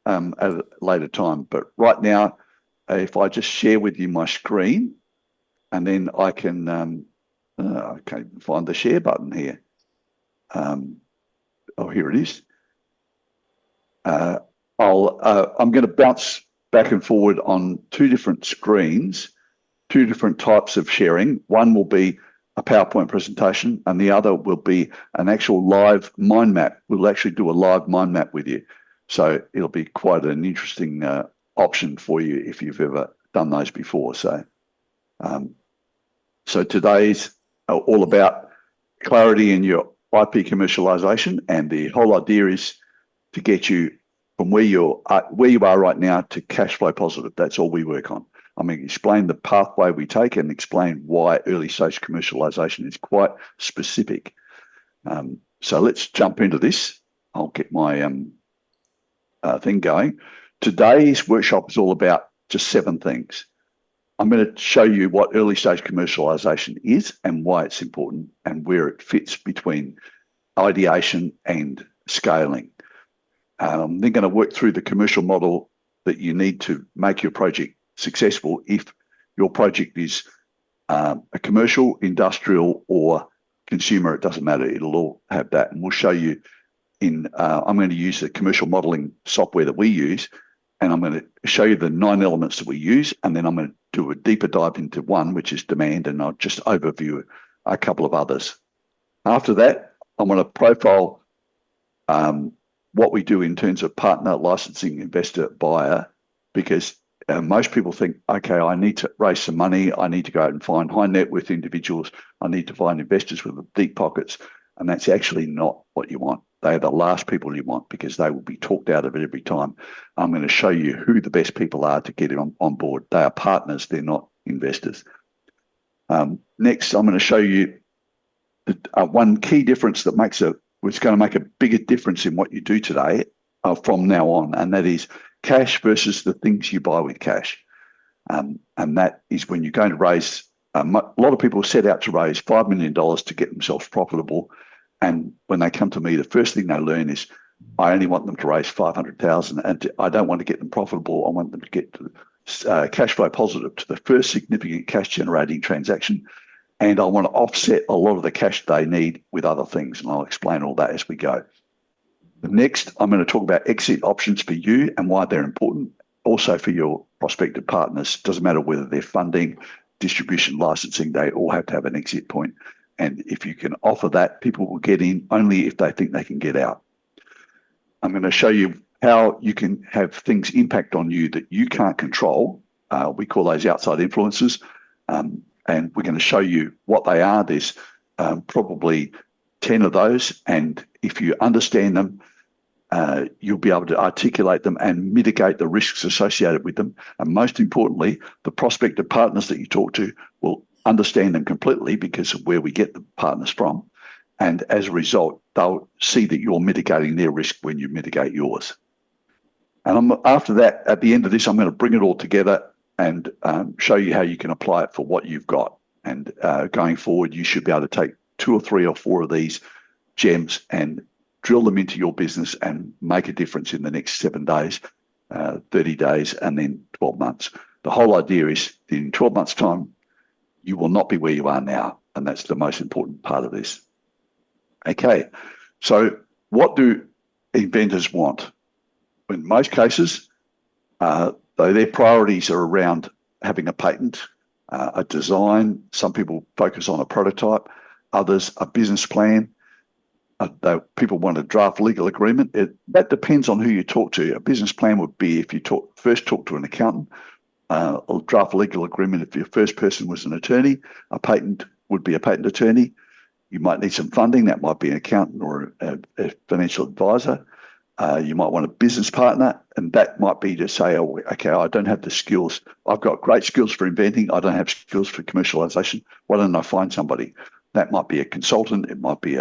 at a later time. But right now, if I just share with you my screen, and then I can, I can't find the share button here. Oh, here it is. I'm going to bounce back and forward on two different screens, two different types of sharing. One will be a PowerPoint presentation, and the other will be an actual live mind map. We'll actually do a live mind map with you. So it'll be quite an interesting option for you if you've ever done those before. So today's all about clarity in your IP commercialization, and the whole idea is to get you from where you are right now to cash flow positive. That's all we work on. I'm going to explain the pathway we take and explain why early stage commercialization is quite specific. So let's jump into this. I'll get my thing going. Today's workshop is all about just 7 things. I'm going to show you what early stage commercialization is and why it's important and where it fits between ideation and scaling. I'm then going to work through the commercial model that you need to make your project successful. If your project is a commercial, industrial, or consumer, it doesn't matter. It'll all have that. And we'll show you I'm going to use the commercial modeling software that we use, and I'm going to show you the 9 elements that we use, and then I'm going to do a deeper dive into one, which is demand, and I'll just overview a couple of others. After that, I want to profile what we do in terms of partner, licensing, investor, buyer, because most people think, okay, I need to raise some money, I need to go out and find high net worth individuals, I need to find investors with deep pockets, and that's actually not what you want. They are the last people you want because they will be talked out of it every time. I'm going to show you who the best people are to get it on board. They are partners, they're not investors. Next, I'm going to show you one key difference that it's going to make a bigger difference in what you do today from now on, and that is cash versus the things you buy with cash. And that is when you're going to raise, a lot of people set out to raise $5 million to get themselves profitable. And when they come to me, the first thing they learn is, I only want them to raise 500,000, and I don't want to get them profitable. I want them to get to cash flow positive, to the first significant cash generating transaction. And I want to offset a lot of the cash they need with other things. And I'll explain all that as we go. Next, I'm going to talk about exit options for you and why they're important. Also for your prospective partners. Doesn't matter whether they're funding, distribution, licensing, they all have to have an exit point. And if you can offer that, people will get in only if they think they can get out. I'm going to show you how you can have things impact on you that you can't control. We call those outside influences. And we're going to show you what they are. There's probably 10 of those. And if you understand them, you'll be able to articulate them and mitigate the risks associated with them. And most importantly, the prospective partners that you talk to will understand them completely because of where we get the partners from. And as a result, they'll see that you're mitigating their risk when you mitigate yours. And after that, at the end of this, I'm going to bring it all together and show you how you can apply it for what you've got. And going forward, you should be able to take 2 or 3 or 4 of these gems and drill them into your business and make a difference in the next 7 days, 30 days, and then 12 months. The whole idea is that in 12 months' time, you will not be where you are now. And that's the most important part of this. Okay, so what do inventors want? In most cases, though, their priorities are around having a patent, a design. Some people focus on a prototype, others a business plan. People want a draft legal agreement. That depends on who you talk to. A business plan would be if you first talk to an accountant. A draft legal agreement if your first person was an attorney. A patent would be a patent attorney. You might need some funding. That might be an accountant or a financial advisor. You might want a business partner, and that might be to say, oh, okay, I don't have the skills. I've got great skills for inventing. I don't have skills for commercialization. Why don't I find somebody? That might be a consultant. It might be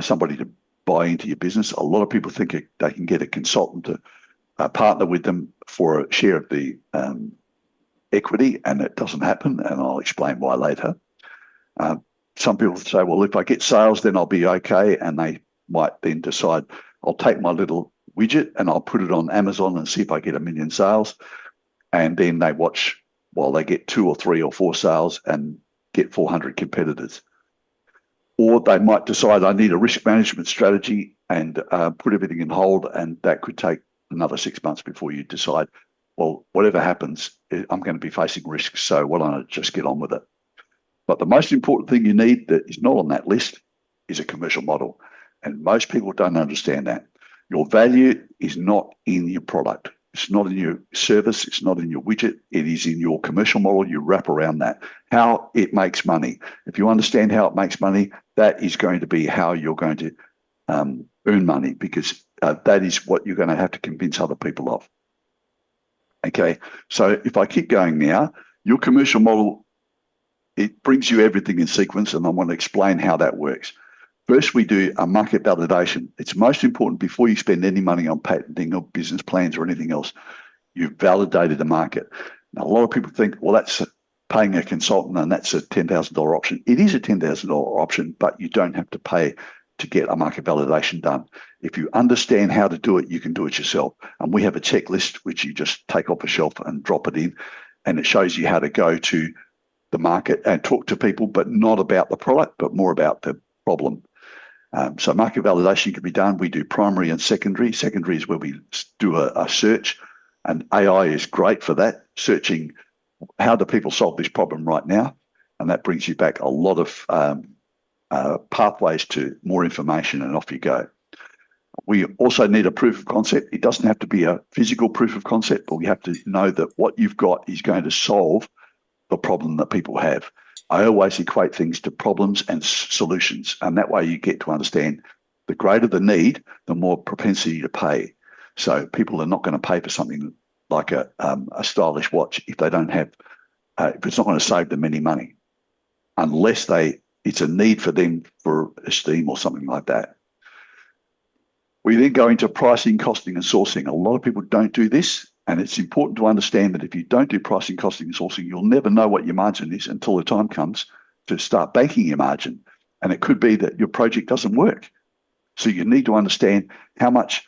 somebody to buy into your business. A lot of people think they can get a consultant to partner with them for a share of the equity, and it doesn't happen, and I'll explain why later. Some people say, well, if I get sales, then I'll be okay, and they might then decide, I'll take my little widget and I'll put it on Amazon and see if I get 1 million sales. And then they watch while they get 2 or 3 or 4 sales and get 400 competitors. Or they might decide I need a risk management strategy and put everything in hold, and that could take another 6 months before you decide, well, whatever happens, I'm going to be facing risks, so why don't I just get on with it? But the most important thing you need that is not on that list is a commercial model. And most people don't understand that. Your value is not in your product. It's not in your service. It's not in your widget. It is in your commercial model. You wrap around that, how it makes money. If you understand how it makes money, that is going to be how you're going to earn money, because that is what you're going to have to convince other people of. Okay, so if I keep going now, your commercial model, it brings you everything in sequence, and I want to explain how that works. First, we do a market validation. It's most important before you spend any money on patenting or business plans or anything else. You've validated the market. Now, a lot of people think, well, that's paying a consultant and that's a $10,000 option. It is a $10,000 option, but you don't have to pay to get a market validation done. If you understand how to do it, you can do it yourself. And we have a checklist which you just take off a shelf and drop it in, and it shows you how to go to the market and talk to people, but not about the product, but more about the problem. So market validation can be done. We do primary and secondary. Secondary is where we do a search, and AI is great for that, searching how do people solve this problem right now, and that brings you back a lot of pathways to more information, and off you go. We also need a proof of concept. It doesn't have to be a physical proof of concept, but we have to know that what you've got is going to solve the problem that people have. I always equate things to problems and solutions, and that way you get to understand the greater the need, the more propensity to pay. So people are not going to pay for something like a stylish watch if they don't have, if it's not going to save them any money, unless it's a need for them for esteem or something like that. We then go into pricing, costing, and sourcing. A lot of people don't do this. And it's important to understand that if you don't do pricing, costing, and sourcing, you'll never know what your margin is until the time comes to start banking your margin. And it could be that your project doesn't work. So you need to understand how much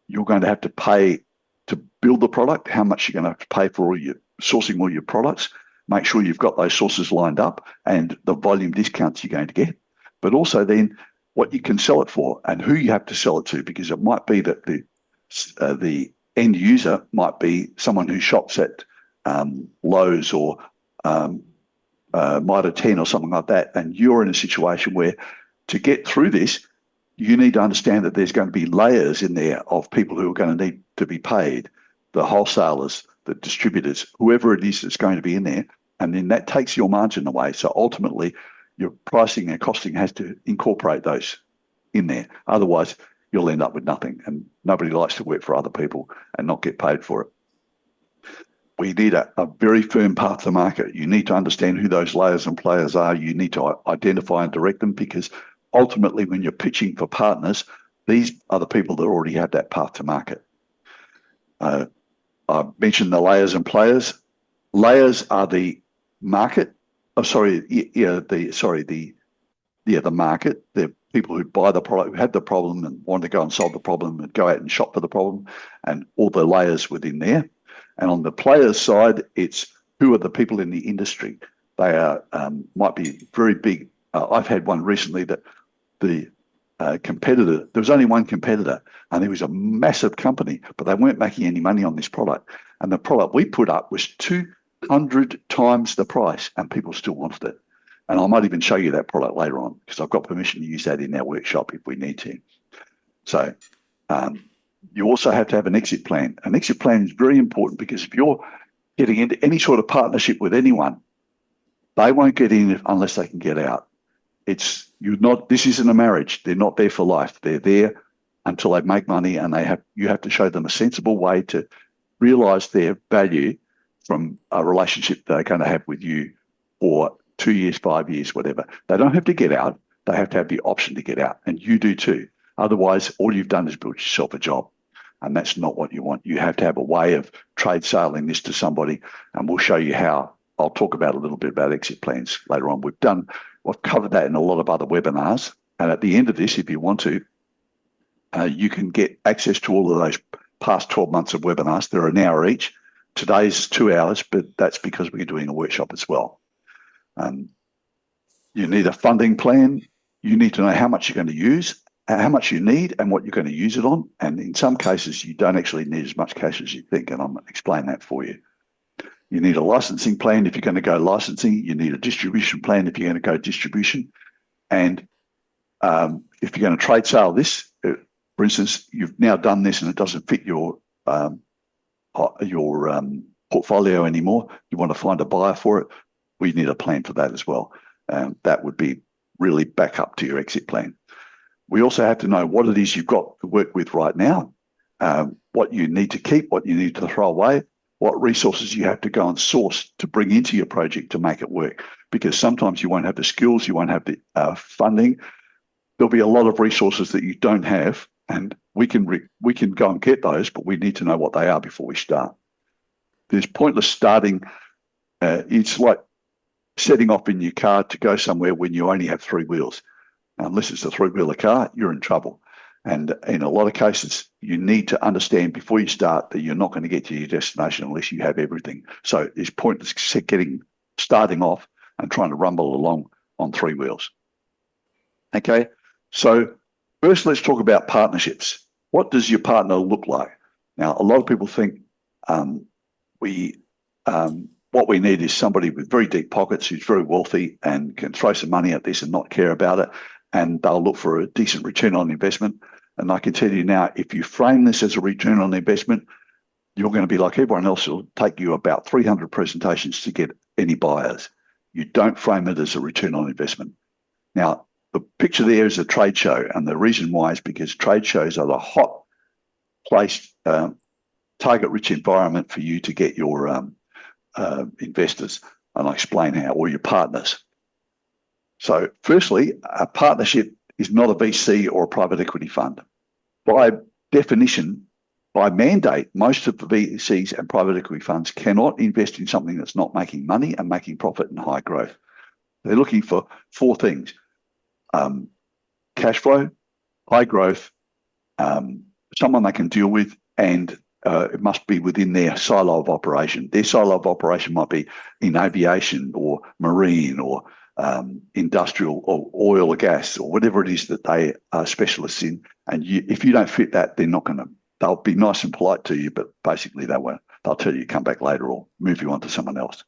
you're going to have to pay to build the product, how much you're going to have to pay for sourcing all your products. Make sure you've got those sources lined up and the volume discounts you're going to get. But also then what you can sell it for and who you have to sell it to, because it might be that the end user might be someone who shops at Lowe's or Mitre 10 or something like that, and you're in a situation where to get through this, you need to understand that there's going to be layers in there of people who are going to need to be paid, the wholesalers, the distributors, whoever it is that's going to be in there, and then that takes your margin away. So ultimately, your pricing and costing has to incorporate those in there. Otherwise, you'll end up with nothing, and nobody likes to work for other people and not get paid for it. We need a very firm path to market. You need to understand who those layers and players are. You need to identify and direct them, because ultimately when you're pitching for partners, these are the people that already have that path to market. I mentioned the layers and players. Layers are the market. The market. They're people who buy the product, who have the problem and want to go and solve the problem and go out and shop for the problem, and all the layers within there. And on the players side, it's who are the people in the industry. They are might be very big. I've had one recently that the competitor, there was only one competitor, and it was a massive company, but they weren't making any money on this product. And the product we put up was 200 times the price, and people still wanted it. And I might even show you that product later on, because I've got permission to use that in our workshop if we need to. So you also have to have an exit plan. An exit plan is very important, because if you're getting into any sort of partnership with anyone, they won't get in unless they can get out. This isn't a marriage. They're not there for life. They're there until they make money, and you have to show them a sensible way to realize their value from a relationship they're going to have with you for 2 years, 5 years, whatever. They don't have to get out. They have to have the option to get out, and you do too. Otherwise, all you've done is build yourself a job, and that's not what you want. You have to have a way of trade sailing this to somebody, and we'll show you how. I'll talk about a little bit about exit plans later on. We've covered that in a lot of other webinars, and at the end of this, if you want to, You can get access to all of those past 12 months of webinars. They're an hour each. Today's 2 hours, but that's because we're doing a workshop as well. You need a funding plan. You need to know how much you're going to use, how much you need, and what you're going to use it on. And in some cases, you don't actually need as much cash as you think, and I'm going to explain that for you. You need a licensing plan if you're going to go licensing. You need a distribution plan if you're going to go distribution. And if you're going to trade sale this, for instance, you've now done this and it doesn't fit your portfolio anymore, you want to find a buyer for it, we need a plan for that as well. That would be really back up to your exit plan. We also have to know what it is you've got to work with right now, what you need to keep, what you need to throw away, what resources you have to go and source to bring into your project to make it work. Because sometimes you won't have the skills, you won't have the funding. There'll be a lot of resources that you don't have, and we can go and get those, but we need to know what they are before we start. There's pointless starting. It's like setting off in your car to go somewhere when you only have 3 wheels. Unless it's a 3-wheeler car, you're in trouble. And in a lot of cases, you need to understand before you start that you're not going to get to your destination unless you have everything. So it's pointless starting off and trying to rumble along on 3 wheels. Okay, so first let's talk about partnerships. What does your partner look like? Now, a lot of people think what we need is somebody with very deep pockets who's very wealthy and can throw some money at this and not care about it, and they'll look for a decent return on investment. And I can tell you now, if you frame this as a return on investment, you're going to be like everyone else. It'll take you about 300 presentations to get any buyers. You don't frame it as a return on investment. Now, the picture there is a trade show, and the reason why is because trade shows are the hot place, target-rich environment for you to get your investors, and I'll explain how, or your partners. So firstly, a partnership is not a VC or a private equity fund. By definition, by mandate, most of the VCs and private equity funds cannot invest in something that's not making money and making profit and high growth. They're looking for 4 things: cash flow, high growth, someone they can deal with, and it must be within their silo of operation. Their silo of operation might be in aviation or marine or industrial or oil or gas or whatever it is that they are specialists in. And if you don't fit that, they're not going to. They'll be nice and polite to you, but basically they won't. They'll tell you come back later or move you on to someone else.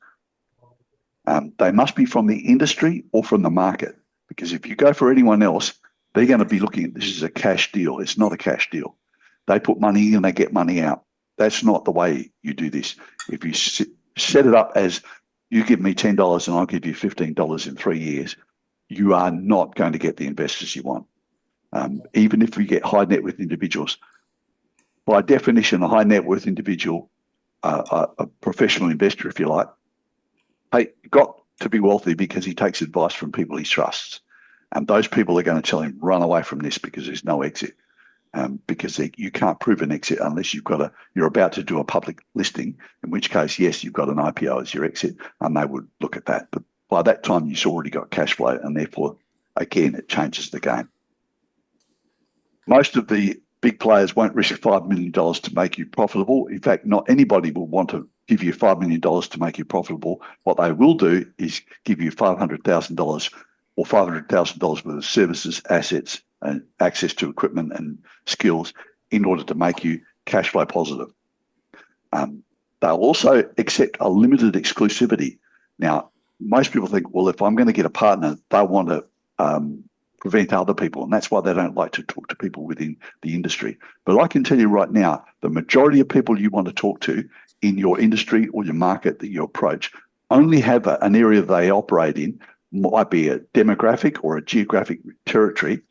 They must be from the industry or from the market, because if you go for anyone else, they're going to be looking at this as a cash deal. It's not a cash deal. They put money in and they get money out. That's not the way you do this. If you set it up as you give me $10 and I'll give you $15 in 3 years, you are not going to get the investors you want. Even if we get high net worth individuals, by definition, a high net worth individual, a professional investor, if you like, got to be wealthy because he takes advice from people he trusts. And those people are going to tell him, run away from this because there's no exit. Because you can't prove an exit unless you're about to do a public listing, in which case, yes, you've got an IPO as your exit, and they would look at that. But by that time, you've already got cash flow, and therefore, again, it changes the game. Most of the big players won't risk $5 million to make you profitable. In fact, not anybody will want to give you $5 million to make you profitable. What they will do is give you $500,000 or $500,000 worth of services, assets, and access to equipment and skills in order to make you cash flow positive. They'll also accept a limited exclusivity. Now, most people think, well, if I'm going to get a partner, they want to prevent other people, and that's why they don't like to talk to people within the industry. But I can tell you right now, the majority of people you want to talk to in your industry or your market that you approach only have an area they operate in, might be a demographic or a geographic territory,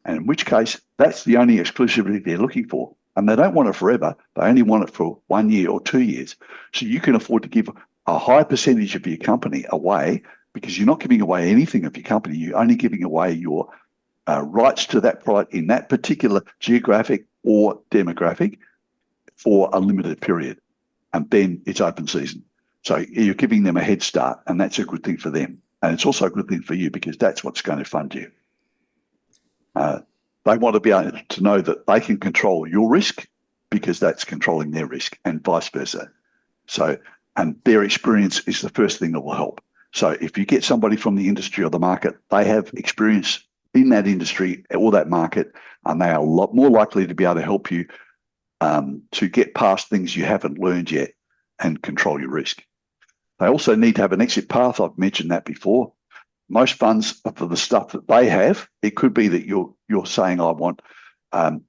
and in which case, that's the only exclusivity they're looking for. And they don't want it forever. They only want it for 1 year or 2 years. So you can afford to give a high percentage of your company away, because you're not giving away anything of your company. You're only giving away your rights to that product in that particular geographic or demographic for a limited period. And then it's open season. So you're giving them a head start, and that's a good thing for them. And it's also a good thing for you, because that's what's going to fund you. They want to be able to know that they can control your risk because that's controlling their risk, and vice versa. So, and their experience is the first thing that will help. So if you get somebody from the industry or the market, they have experience in that industry or that market, and they are a lot more likely to be able to help you to get past things you haven't learned yet and control your risk. They also need to have an exit path. I've mentioned that before. Most funds, for the stuff that they have, it could be that you're saying, I want,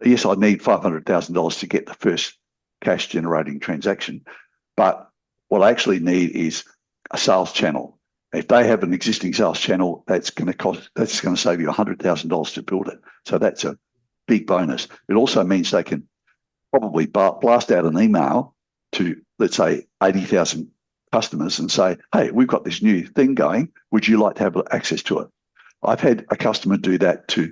yes, I need $500,000 to get the first cash generating transaction, but what I actually need is a sales channel. If they have an existing sales channel, that's going to save you $100,000 to build it. So that's a big bonus. It also means they can probably blast out an email to, let's say, 80,000 customers and say, hey, we've got this new thing going. Would you like to have access to it? I've had a customer do that to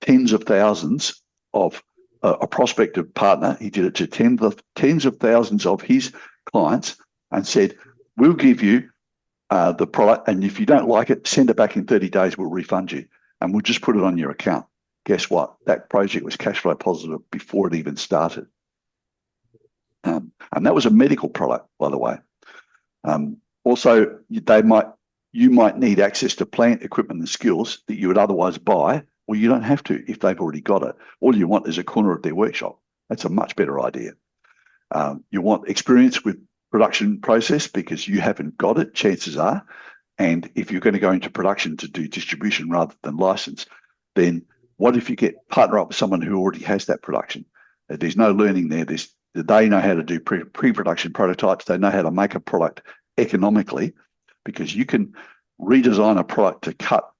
tens of thousands of a prospective partner. He did it to tens of thousands of his clients and said, we'll give you the product, and if you don't like it, send it back in 30 days, we'll refund you, and we'll just put it on your account. Guess what? That project was cash flow positive before it even started. And that was a medical product, by the way. Also, you might need access to plant, equipment, and skills that you would otherwise buy. Well, you don't have to if they've already got it. All you want is a corner of their workshop. That's a much better idea. You want experience with production process because you haven't got it, chances are. And if you're going to go into production to do distribution rather than license, then what if you partner up with someone who already has that production? There's no learning there. They know how to do pre-production prototypes. They know how to make a product economically, because you can redesign a product to cut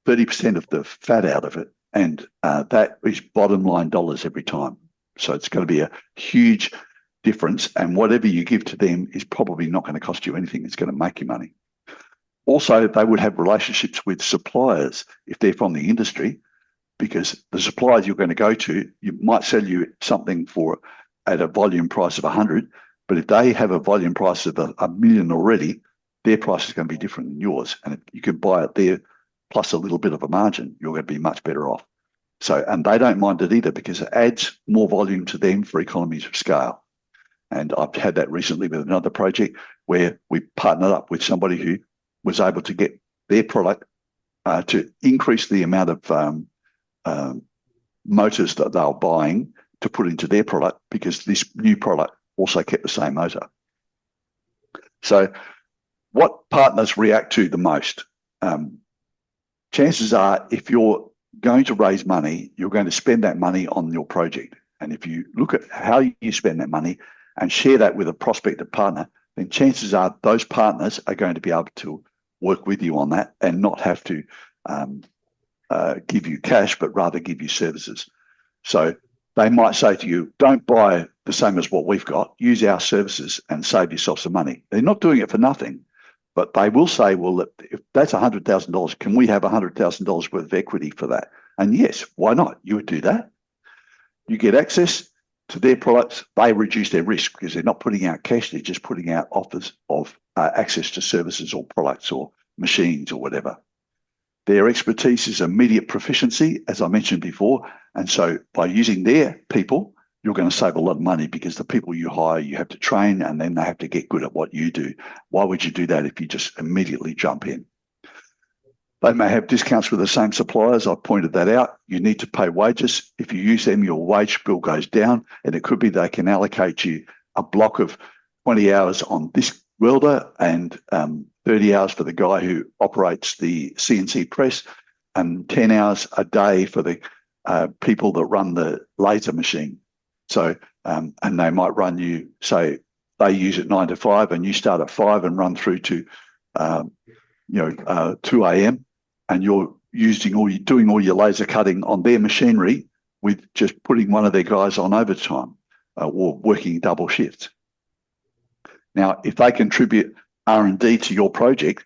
30% of the fat out of it, and that is bottom line dollars every time. So it's going to be a huge difference, and whatever you give to them is probably not going to cost you anything. It's going to make you money. Also, they would have relationships with suppliers if they're from the industry, because the suppliers you're going to go to, you might sell you something at a volume price of 100, but if they have a volume price of a million already, their price is going to be different than yours. And if you can buy it there plus a little bit of a margin, you're going to be much better off. So, and they don't mind it either because it adds more volume to them for economies of scale. And I've had that recently with another project where we partnered up with somebody who was able to get their product to increase the amount of motors that they were buying to put into their product, because this new product also kept the same motor. So what partners react to the most? Chances are, if you're going to raise money, you're going to spend that money on your project. And if you look at how you spend that money and share that with a prospective partner, then chances are those partners are going to be able to work with you on that and not have to give you cash, but rather give you services. So they might say to you, don't buy the same as what we've got, use our services and save yourself some money. They're not doing it for nothing, but they will say, well, if that's $100,000, can we have $100,000 worth of equity for that? And yes, why not? You would do that. You get access to their products. They reduce their risk because they're not putting out cash. They're just putting out offers of access to services or products or machines or whatever. Their expertise is immediate proficiency, as I mentioned before. And so by using their people, you're going to save a lot of money because the people you hire, you have to train and then they have to get good at what you do. Why would you do that if you just immediately jump in? They may have discounts with the same suppliers. I pointed that out. You need to pay wages. If you use them, your wage bill goes down, and it could be they can allocate you a block of 20 hours on this welder and 30 hours for the guy who operates the CNC press and 10 hours a day for the people that run the laser machine. So, and they might run you, say, they use it 9 to 5 and you start at 5 and run through to, 2 a.m. and you're doing all your laser cutting on their machinery with just putting one of their guys on overtime or working double shifts. Now, if they contribute R&D to your project,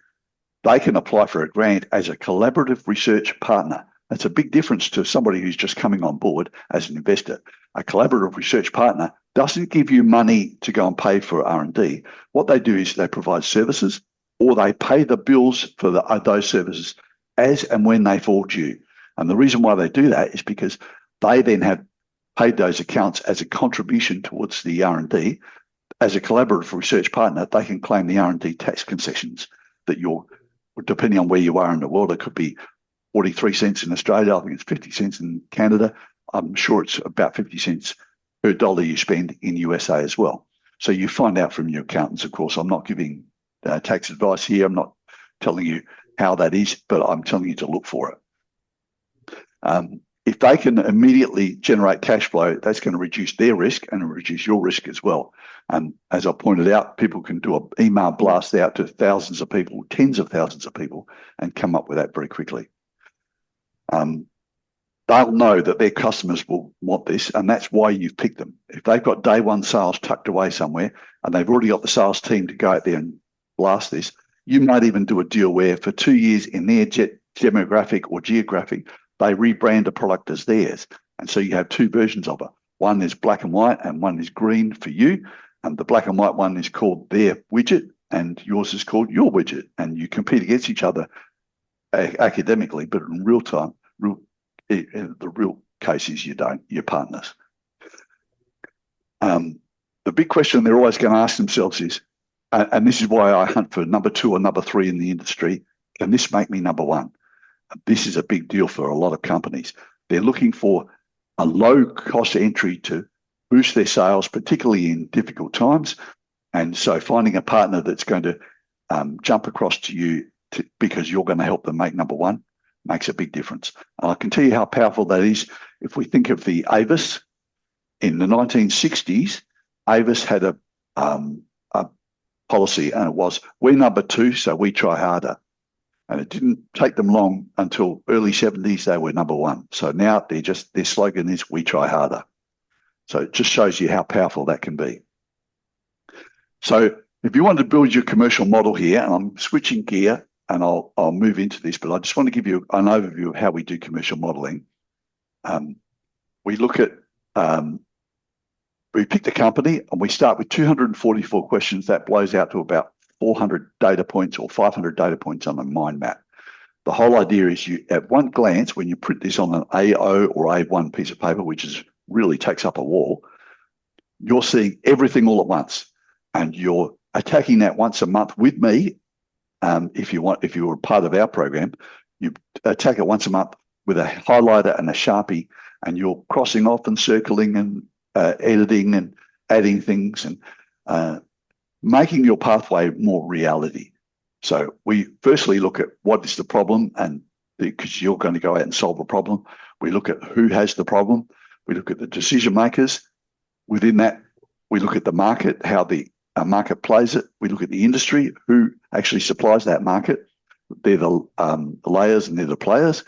they can apply for a grant as a collaborative research partner. That's a big difference to somebody who's just coming on board as an investor. A collaborative research partner doesn't give you money to go and pay for R&D. What they do is they provide services or they pay the bills for those services as and when they fall due. And the reason why they do that is because They then have paid those accounts as a contribution towards the R&D. As a collaborative research partner, they can claim the R&D tax concessions that you're, depending on where you are in the world, it could be 43 cents in Australia. I think it's 50 cents in Canada. I'm sure it's about 50 cents per dollar you spend in USA as well. So you find out from your accountants, of course. I'm not giving tax advice here. I'm not telling you how that is, but I'm telling you to look for it. If they can immediately generate cash flow, that's going to reduce their risk and reduce your risk as well. And as I pointed out, people can do an email blast out to thousands of people, tens of thousands of people, and come up with that very quickly. They'll know that their customers will want this, and that's why you've picked them. If they've got day one sales tucked away somewhere and they've already got the sales team to go out there and blast this, you might even do a deal where for 2 years in their demographic or geographic, they rebrand a product as theirs. And so you have two versions of it. One is black and white and one is green for you. And the black and white one is called their widget and yours is called your widget. And you compete against each other academically, but in real time, the real case is you don't, you're partners. The big question they're always going to ask themselves is, and this is why I hunt for number 2 or number 3 in the industry, can this make me number 1? This is a big deal for a lot of companies. They're looking for a low cost entry to boost their sales, particularly in difficult times. And so finding a partner that's going to jump across to you because you're going to help them make number 1 makes a big difference. And I can tell you how powerful that is. If we think of the Avis, in the 1960s, Avis had a policy, and it was, we're number 2, so we try harder. And it didn't take them long until early 70s, they were number 1. So now their slogan is, we try harder. So it just shows you how powerful that can be. So if you want to build your commercial model here, and I'm switching gear, and I'll move into this, but I just want to give you an overview of how we do commercial modeling. We look at, we pick the company and we start with 244 questions. That blows out to about 400 data points or 500 data points on a mind map. The whole idea is you, at one glance, when you print this on an A0 or A1 piece of paper, which really takes up a wall, you're seeing everything all at once, and you're attacking that once a month with me. If you were part of our program, you attack it once a month with a highlighter and a Sharpie, and you're crossing off and circling and editing and adding things and making your pathway more reality. So we firstly look at what is the problem, and because you're going to go out and solve a problem. We look at who has the problem. We look at the decision makers. Within that, we look at the market, how the market plays it. We look at the industry, who actually supplies that market. They're the layers and they're the players.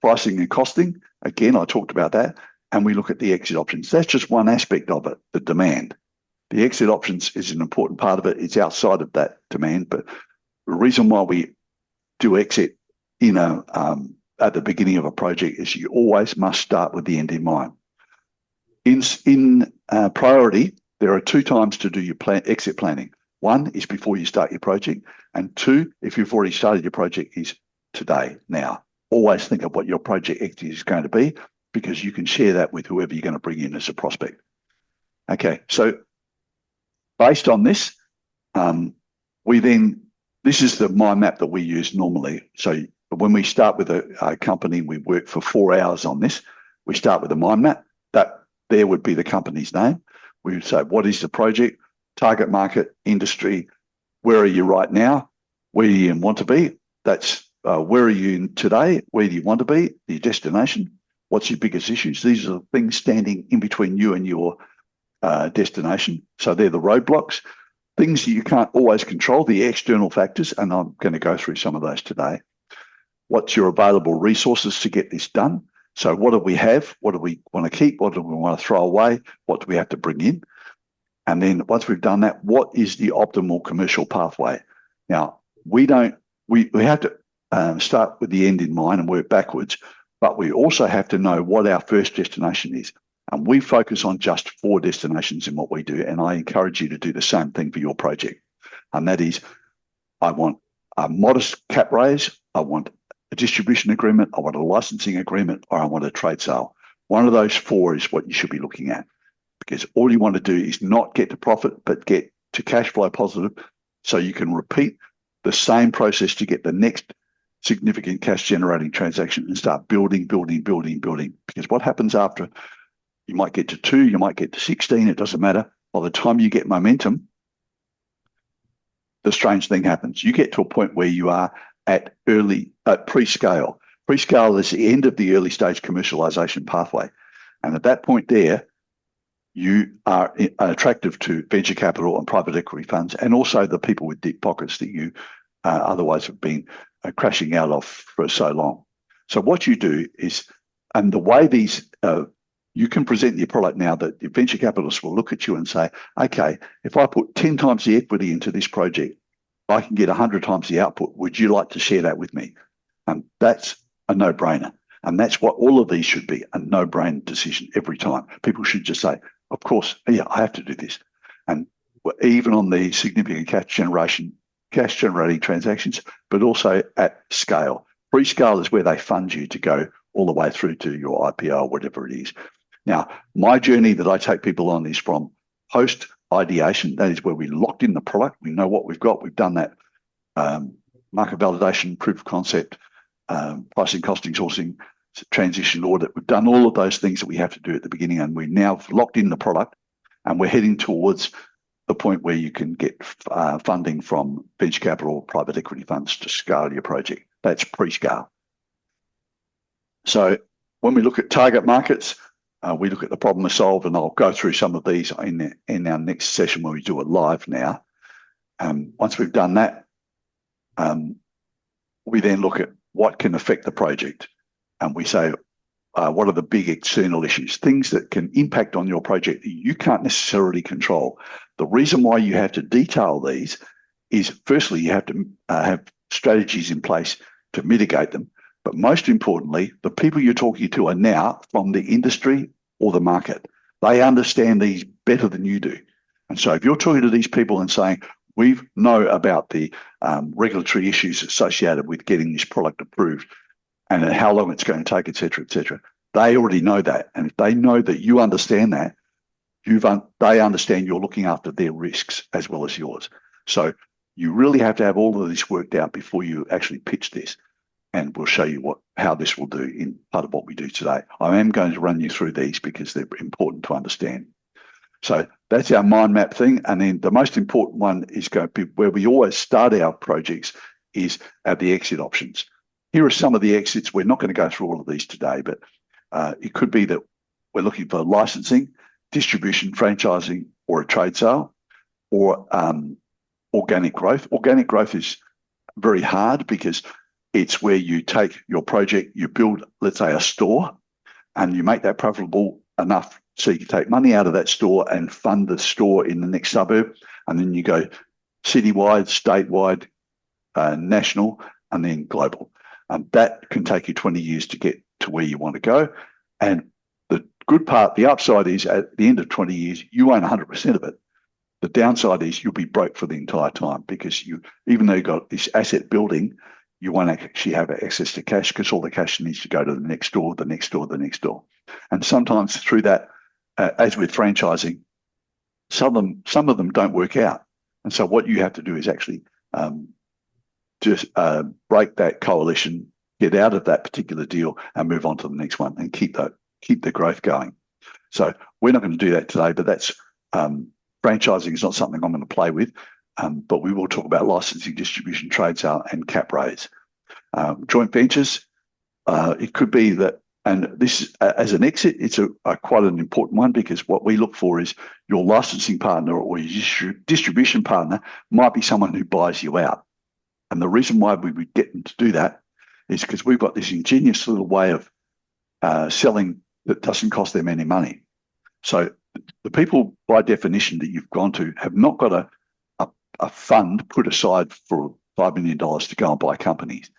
Pricing and costing, again, I talked about that. And we look at the exit options. That's just one aspect of it, the demand. The exit options is an important part of it. It's outside of that demand. But the reason why we do exit, at the beginning of a project is you always must start with the end in mind. In priority, there are 2 times to do your exit planning. 1 is before you start your project, and 2, if you've already started your project, is today, now. Always think of what your project exit is going to be, because you can share that with whoever you're going to bring in as a prospect. Okay, so based on this, this is the mind map that we use normally. So when we start with a company, we work for 4 hours on this. We start with a mind map. That there would be the company's name. We would say, what is the project, target market, industry, where are you right now, where do you want to be? That's where are you today, where do you want to be, your destination, what's your biggest issues? These are the things standing in between you and your destination. So they're the roadblocks, things that you can't always control, the external factors, and I'm going to go through some of those today. What's your available resources to get this done? So what do we have? What do we want to keep? What do we want to throw away? What do we have to bring in? And then once we've done that, what is the optimal commercial pathway? Now, we have to start with the end in mind and work backwards, but we also have to know what our first destination is. And we focus on just 4 destinations in what we do. And I encourage you to do the same thing for your project. And that is, I want a modest cap raise. I want a distribution agreement, I want a licensing agreement, or I want a trade sale. One of those four is what you should be looking at, because all you want to do is not get to profit, but get to cash flow positive, so you can repeat the same process to get the next significant cash generating transaction and start building. Because what happens after, you might get to 2, you might get to 16, it doesn't matter. By the time you get momentum, the strange thing happens. You get to a point where you are at pre-scale. Pre-scale is the end of the early stage commercialization pathway. And at that point there, you are attractive to venture capital and private equity funds, and also the people with deep pockets that you otherwise have been crashing out of for so long. So what you do is, and the way these, you can present your product now that the venture capitalists will look at you and say, okay, if I put 10 times the equity into this project, I can get 100 times the output. Would you like to share that with me? And that's a no-brainer. And that's what all of these should be, a no-brainer decision every time. People should just say, of course, yeah, I have to do this. And even on the significant cash generating transactions, but also at scale. Pre-scale is where they fund you to go all the way through to your IPO or whatever it is. Now, my journey that I take people on is from post ideation. That is where we locked in the product. We know what we've got. We've done that market validation, proof of concept, pricing, costing, sourcing, transition audit. We've done all of those things that we have to do at the beginning, and we now have locked in the product, and we're heading towards the point where you can get funding from venture capital, private equity funds to scale your project. That's pre-scale. So when we look at target markets, we look at the problem to solve, and I'll go through some of these in our next session when we do it live now. Once we've done that, we then look at what can affect the project. And we say, what are the big external issues, things that can impact on your project that you can't necessarily control. The reason why you have to detail these is, firstly, you have to have strategies in place to mitigate them. But most importantly, the people you're talking to are now from the industry or the market. They understand these better than you do. And so if you're talking to these people and saying, we know about the regulatory issues associated with getting this product approved and how long it's going to take, et cetera, they already know that. And if they know that you understand that, they understand you're looking after their risks as well as yours. So you really have to have all of this worked out before you actually pitch this. And we'll show you how this will do in part of what we do today. I am going to run you through these because they're important to understand. So that's our mind map thing. And then the most important one is going to be where we always start our projects is at the exit options. Here are some of the exits. We're not going to go through all of these today, but it could be that we're looking for licensing, distribution, franchising, or a trade sale, or organic growth. Organic growth is very hard because it's where you take your project, you build, let's say, a store, and you make that profitable enough so you can take money out of that store and fund the store in the next suburb. And then you go citywide, statewide, national, and then global. That can take you 20 years to get to where you want to go. And the good part, the upside is at the end of 20 years, you own 100% of it. The downside is you'll be broke for the entire time because even though you've got this asset building, you won't actually have access to cash because all the cash needs to go to the next door, the next door, the next door. And sometimes through that, as with franchising, some of them don't work out. And so what you have to do is actually just break that coalition, get out of that particular deal and move on to the next one and keep the growth going. So we're not going to do that today, but that's franchising is not something I'm going to play with. But we will talk about licensing, distribution, trade sale, and cap raise. Joint ventures, it could be that, and this as an exit, it's quite an important one because what we look for is your licensing partner or your distribution partner might be someone who buys you out. And the reason why we would get them to do that is because we've got this ingenious little way of selling that doesn't cost them any money. So the people, by definition, that you've gone to have not got a fund put aside for $5 million to go and buy companies.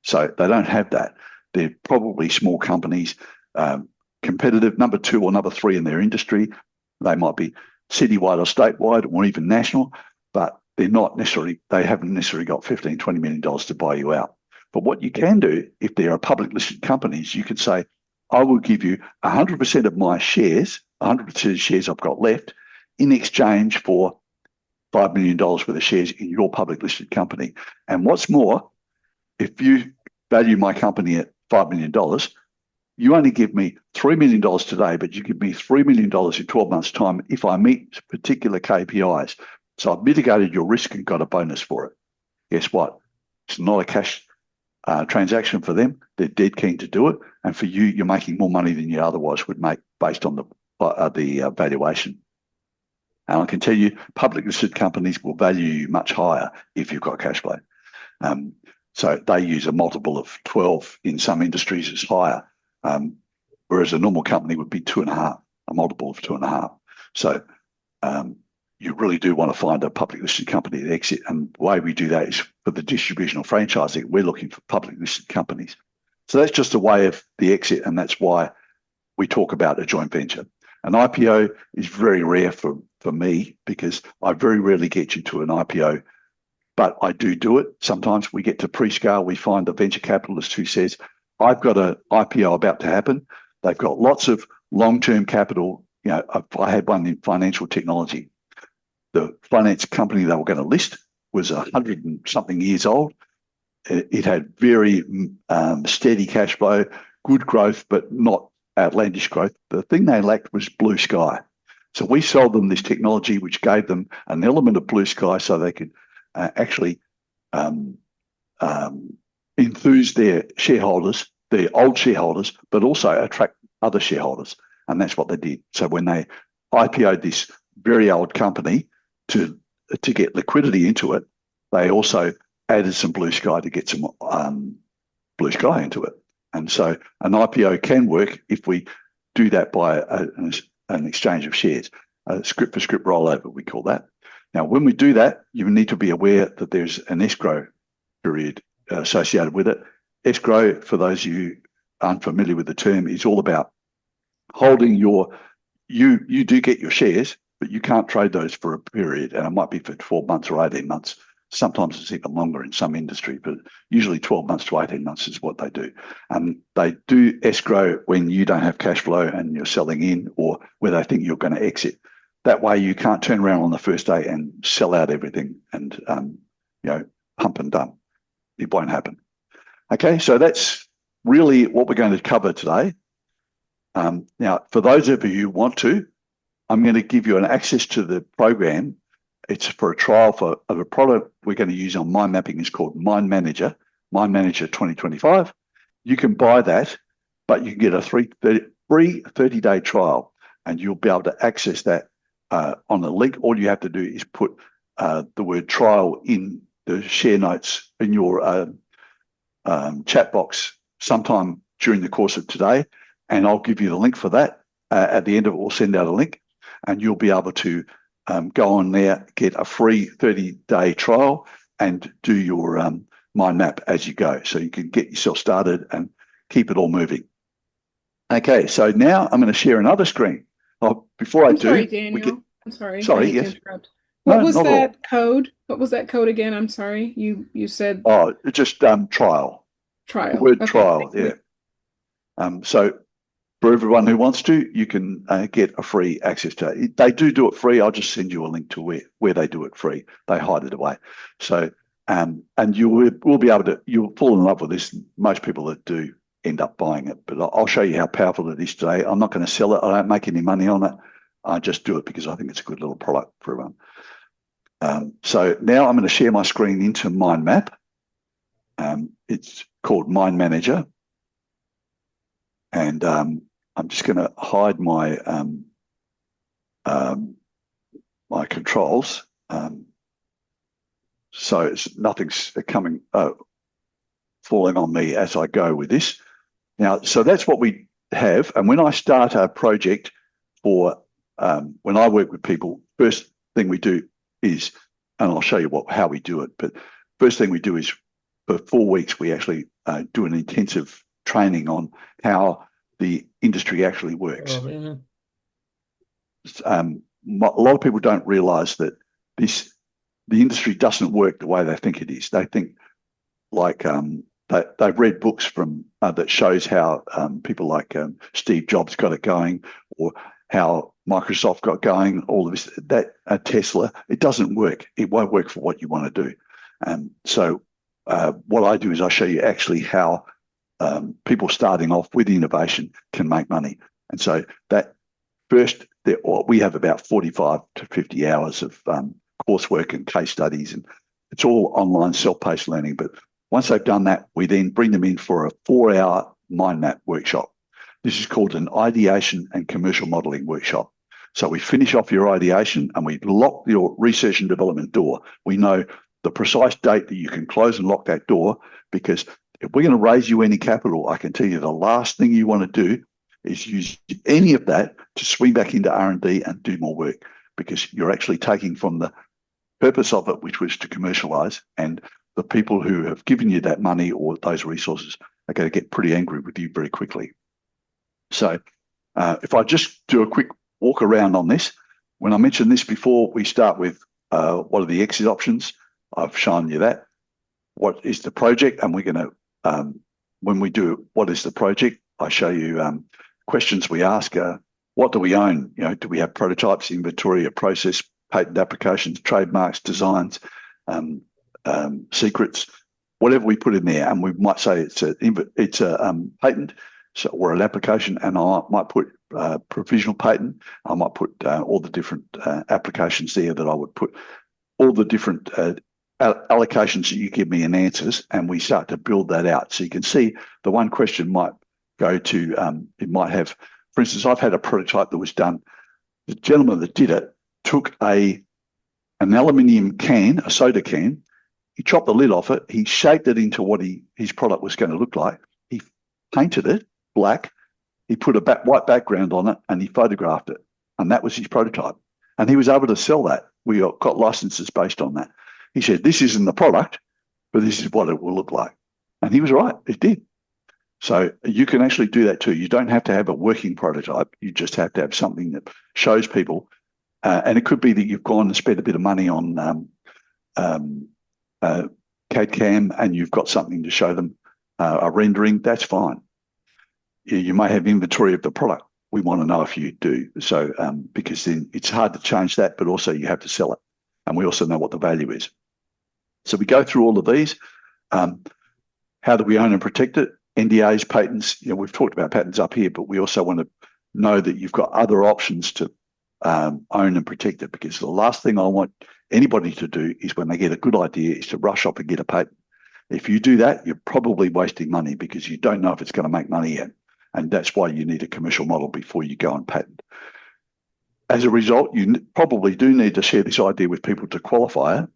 So they don't have that. They're probably small companies, competitive, number 2 or number 3 in their industry. They might be citywide or statewide or even national, but they haven't necessarily got $15, $20 million to buy you out. But what you can do, if there are public listed companies, you can say, I will give you 100% of my shares, 100% of shares I've got left, in exchange for $5 million worth of shares in your public listed company. And what's more, if you value my company at $5 million, you only give me $3 million today, but you give me $3 million in 12 months' time if I meet particular KPIs. So I've mitigated your risk and got a bonus for it. Guess what? It's not a cash transaction for them. They're dead keen to do it. And for you, you're making more money than you otherwise would make based on the valuation. And I can tell you, public listed companies will value you much higher if you've got cash flow. So they use a multiple of 12 in some industries is higher, whereas a normal company would be 2.5, a multiple of 2.5. So you really do want to find a public listed company to exit. And the way we do that is for the distributional franchising, we're looking for public listed companies. So that's just a way of the exit, and that's why we talk about a joint venture. An IPO is very rare for me because I very rarely get you to an IPO, but I do it. Sometimes we get to pre-scale, we find a venture capitalist who says, I've got an IPO about to happen. They've got lots of long-term capital. You know, I had one in financial technology. The finance company they were going to list was 100 and something years old. It had very steady cash flow, good growth, but not outlandish growth. The thing they lacked was blue sky. So we sold them this technology which gave them an element of blue sky so they could actually enthuse their shareholders, their old shareholders, but also attract other shareholders. And that's what they did. So when they IPO'd this very old company to get liquidity into it, they also added some blue sky to get some blue sky into it. And so an IPO can work if we do that by an exchange of shares, a script for script rollover, we call that. Now, when we do that, you need to be aware that there's an escrow period associated with it. Escrow, for those of you unfamiliar with the term, is all about holding you do get your shares, but you can't trade those for a period, and it might be for 12 months or 18 months. Sometimes it's even longer in some industry, but usually 12 months to 18 months is what they do. They do escrow when you don't have cash flow and you're selling in, or where they think you're going to exit. That way you can't turn around on the first day and sell out everything and pump and dump. It won't happen. Okay, so that's really what we're going to cover today. Now, for those of you who want to, I'm going to give you an access to the program. It's for a trial of a product we're going to use on mind mapping. It's called Mind Manager 2025. You can buy that, but you can get a free 30-day trial, and you'll be able to access that on the link. All you have to do is put the word trial in the share notes in your chat box sometime during the course of today, and I'll give you the link for that. At the end of it, we'll send out a link, and you'll be able to go on there, get a free 30-day trial, and do your mind map as you go. So you can get yourself started and keep it all moving. Okay, so now I'm going to share another screen. Before I do, sorry, Daniel. I'm sorry. Sorry, I hate yes. to interrupt. What No, was not at all. that code? What was that code again? I'm sorry. You said Oh, just trial. The trial. word Okay. trial, yeah. So for everyone who wants to, you can get a free access to it. They do it free. I'll just send you a link to where they do it free. They hide it away. So, and you will be able to, you'll fall in love with this. Most people that do end up buying it, but I'll show you how powerful it is today. I'm not going to sell it. I don't make any money on it. I just do it because I think it's a good little product for everyone. So now I'm going to share my screen into Mind Map. It's called Mind Manager. And I'm just going to hide my my controls, so nothing's falling on me as I go with this. Now, so that's what we have. And when I start a project for when I work with people, first thing we do is, and I'll show you how we do it. But first thing we do is for 4 weeks we actually do an intensive training on how the industry actually works. Oh, A lot of people don't realise that the industry doesn't work the way they think it is. They think like they've read books from that shows how people like Steve Jobs got it going, or how Microsoft got going. All of this, that Tesla, it doesn't work. It won't work for what you want to do. So what I do is I show you actually how people starting off with innovation can make money. And so that first, we have about 45 to 50 hours of coursework and case studies, and it's all online self-paced learning. But once they've done that, we then bring them in for a 4-hour mind map workshop. This is called an ideation and commercial modeling workshop. So we finish off your ideation and we lock your research and development door. We know the precise date that you can close and lock that door, because if we're going to raise you any capital, I can tell you the last thing you want to do is use any of that to swing back into R&D and do more work, because you're actually taking from the purpose of it, which was to commercialize, and the people who have given you that money or those resources are going to get pretty angry with you very quickly. So if I just do a quick walk around on this, when I mentioned this before, we start with what are the exit options? I've shown you that. What is the project? And we're going to, when we do what is the project, I show you questions we ask. What do we own? Do we have prototypes, inventory, a process, patent applications, trademarks, designs, secrets, whatever we put in there. And we might say it's a patent, or an application, and I might put provisional patent. I might put all the different applications there that I would put, all the different allocations that you give me in answers, and we start to build that out. So you can see the one question might go to, it might have, for instance, I've had a prototype that was done. The gentleman that did it took an aluminium can, a soda can, he chopped the lid off it, he shaped it into what his product was going to look like, he painted it black, he put a white background on it, and he photographed it, and that was his prototype. And he was able to sell that. We got licenses based on that. He said, this isn't the product, but this is what it will look like. And he was right, it did. So you can actually do that too. You don't have to have a working prototype. You just have to have something that shows people. And it could be that you've gone and spent a bit of money on CAD/CAM, and you've got something to show them, a rendering. That's fine. You may have inventory of the product. We want to know if you do. So because then it's hard to change that, but also you have to sell it. And we also know what the value is. So we go through all of these. How do we own and protect it? NDAs, patents. We've talked about patents up here, but we also want to know that you've got other options to own and protect it, because the last thing I want anybody to do is, when they get a good idea, is to rush up and get a patent. If you do that, you're probably wasting money, because you don't know if it's going to make money yet. And that's why you need a commercial model before you go and patent. As a result, you probably do need to share this idea with people to qualify it.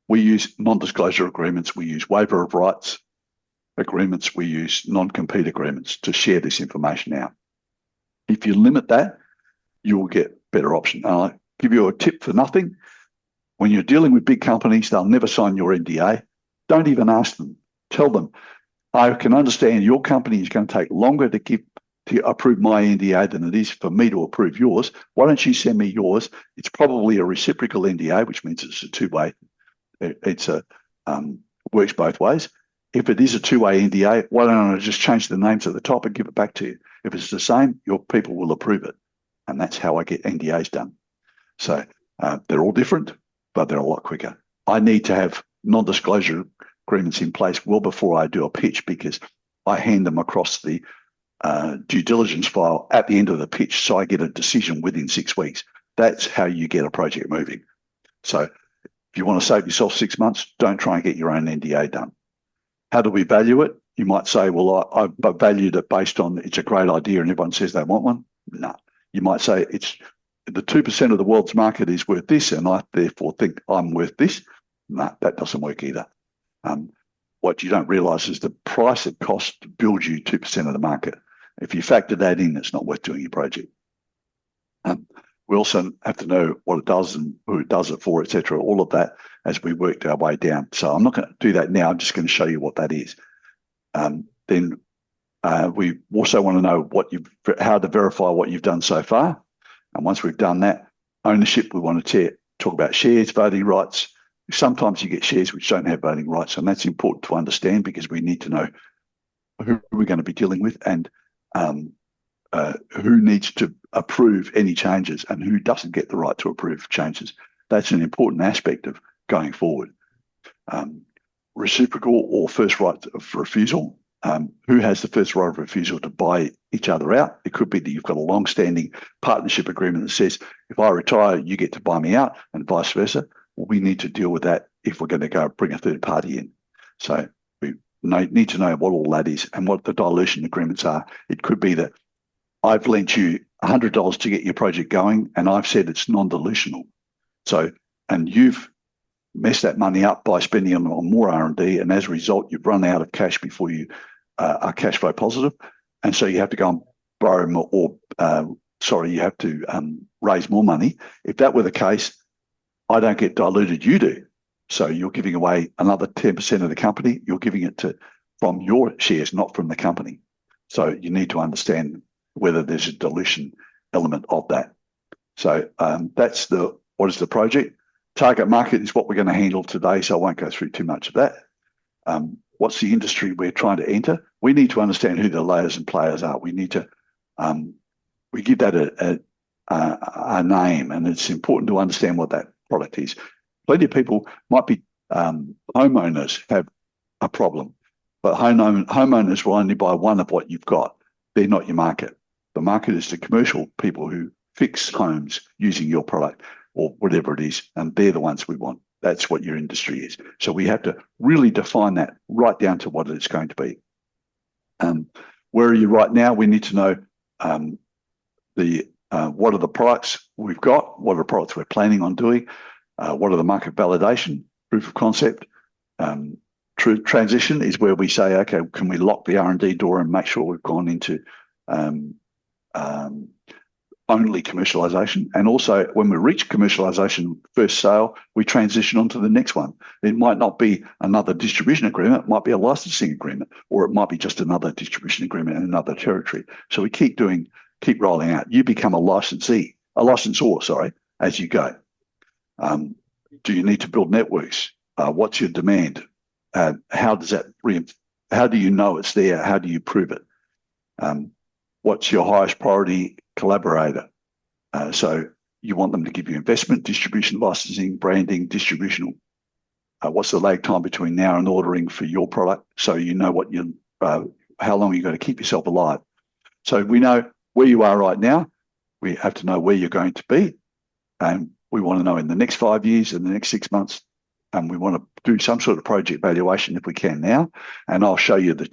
We use non-disclosure agreements. We use waiver of rights agreements. We use non-compete agreements to share this information out. If you limit that, you will get better options. I'll give you a tip for nothing. When you're dealing with big companies, they'll never sign your NDA. Don't even ask them. Tell them, I can understand your company is going to take longer to approve my NDA than it is for me to approve yours. Why don't you send me yours? It's probably a reciprocal NDA, which means it's a two-way. Works both ways. If it is a two-way NDA, why don't I just change the names at the top and give it back to you? If it's the same, your people will approve it. And that's how I get NDAs done. So they're all different, but they're a lot quicker. I need to have non-disclosure agreements in place well before I do a pitch, because I hand them across the due diligence file at the end of the pitch, so I get a decision within 6 weeks. That's how you get a project moving. So if you want to save yourself 6 months, don't try and get your own NDA done. How do we value it? You might say, well, I've valued it based on it's a great idea and everyone says they want one. No. You might say it's the 2% of the world's market is worth this, and I therefore think I'm worth this. No, that doesn't work either. What you don't realise is the price it costs to build you 2% of the market. If you factor that in, it's not worth doing your project. We also have to know what it does and who it does it for, etc. All of that as we worked our way down. So I'm not going to do that now. I'm just going to show you what that is. Then we also want to know how to verify what you've done so far. And once we've done that, ownership, we want to talk about shares, voting rights, sometimes you get shares which don't have voting rights, and that's important to understand because we need to know who we're going to be dealing with and who needs to approve any changes and who doesn't get the right to approve changes. That's an important aspect of going forward. Reciprocal or first right of refusal. Who has the first right of refusal to buy each other out? It could be that you've got a long-standing partnership agreement that says, if I retire, you get to buy me out, and vice versa. Well, we need to deal with that if we're going to go bring a third party in. So we need to know what all that is and what the dilution agreements are. It could be that I've lent you $100 to get your project going, and I've said it's non-dilutional. So, and you've messed that money up by spending on more R&D, and as a result, you've run out of cash before you are cash flow positive, and so you have to go and borrow more, or you have to raise more money. If that were the case, I don't get diluted, you do. So you're giving away another 10% of the company. You're giving it from your shares, not from the company. So you need to understand whether there's a dilution element of that. So that's what is the project. Target market is what we're going to handle today, so I won't go through too much of that. What's the industry we're trying to enter? We need to understand who the layers and players are. We need to we give that a name, and it's important to understand what that product is. Plenty of people might be homeowners have a problem, but homeowners will only buy one of what you've got. They're not your market. The market is the commercial people who fix homes using your product or whatever it is, and they're the ones we want. That's what your industry is. So we have to really define that right down to what it's going to be. Where are you right now? We need to know what are the products we've got, what are the products we're planning on doing, what are the market validation, proof of concept. True transition is where we say, okay, can we lock the R&D door and make sure we've gone into only commercialisation? And also, when we reach commercialisation, first sale, we transition on to the next one. It might not be another distribution agreement, it might be a licensing agreement, or it might be just another distribution agreement in another territory. So we keep rolling out. You become a licensor, as you go. Do you need to build networks? What's your demand? How do you know it's there? How do you prove it? What's your highest priority collaborator? So you want them to give you investment, distribution, licensing, branding, distributional. What's the lag time between now and ordering for your product? So you know how long you're going to keep yourself alive. So we know where you are right now. We have to know where you're going to be. And we want to know in the next 5 years, in the next 6 months, and we want to do some sort of project valuation if we can now. And I'll show you the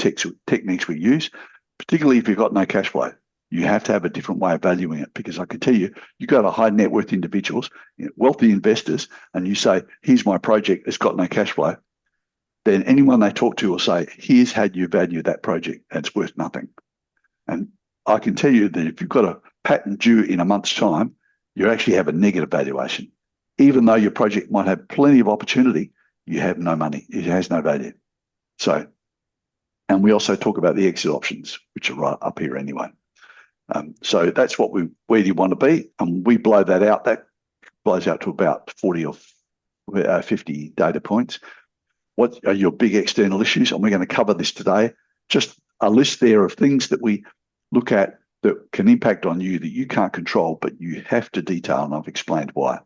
techniques we use, particularly if you've got no cash flow. You have to have a different way of valuing it, because I can tell you, you go to high net worth individuals, wealthy investors, and you say, here's my project, it's got no cash flow. Then anyone they talk to will say, here's how you value that project, and it's worth nothing. And I can tell you that if you've got a patent due in a month's time, you actually have a negative valuation. Even though your project might have plenty of opportunity, you have no money. It has no value. So, and we also talk about the exit options, which are right up here anyway. So that's where you want to be, and we blow that out. That blows out to about 40 or 50 data points. What are your big external issues? And we're going to cover this today. Just a list there of things that we look at that can impact on you that you can't control, but you have to detail, and I've explained why.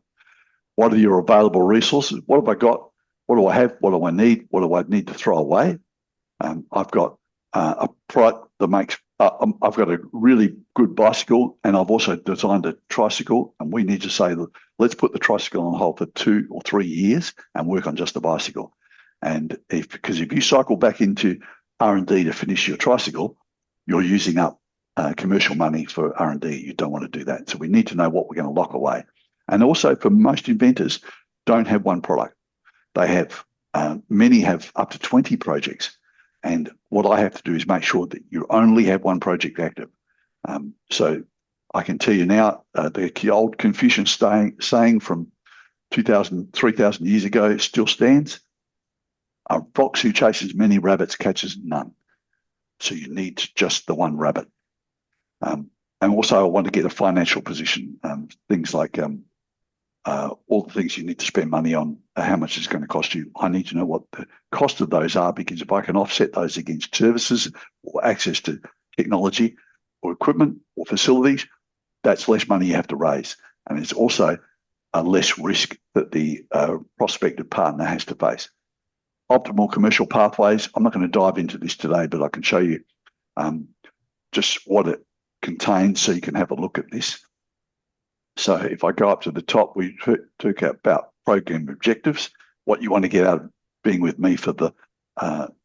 What are your available resources? What have I got? What do I have? What do I need? What do I need to throw away? I've got a product that makes, I've got a really good bicycle, and I've also designed a tricycle, and we need to say, let's put the tricycle on hold for 2 or 3 years and work on just the bicycle. And because if you cycle back into R&D to finish your tricycle, you're using up commercial money for R&D. You don't want to do that. So we need to know what we're going to lock away. And also, for most inventors, don't have one product. They have, many have up to 20 projects. And what I have to do is make sure that you only have one project active. So I can tell you now, the old Confucian saying from 3,000 years ago still stands. A fox who chases many rabbits catches none. So you need just the one rabbit. And also, I want to get a financial position. Things like all the things you need to spend money on, how much it's going to cost you. I need to know what the cost of those are, because if I can offset those against services or access to technology or equipment or facilities, that's less money you have to raise. And it's also a less risk that the prospective partner has to face. Optimal commercial pathways. I'm not going to dive into this today, but I can show you just what it contains so you can have a look at this. So if I go up to the top, we talk about program objectives, what you want to get out of being with me for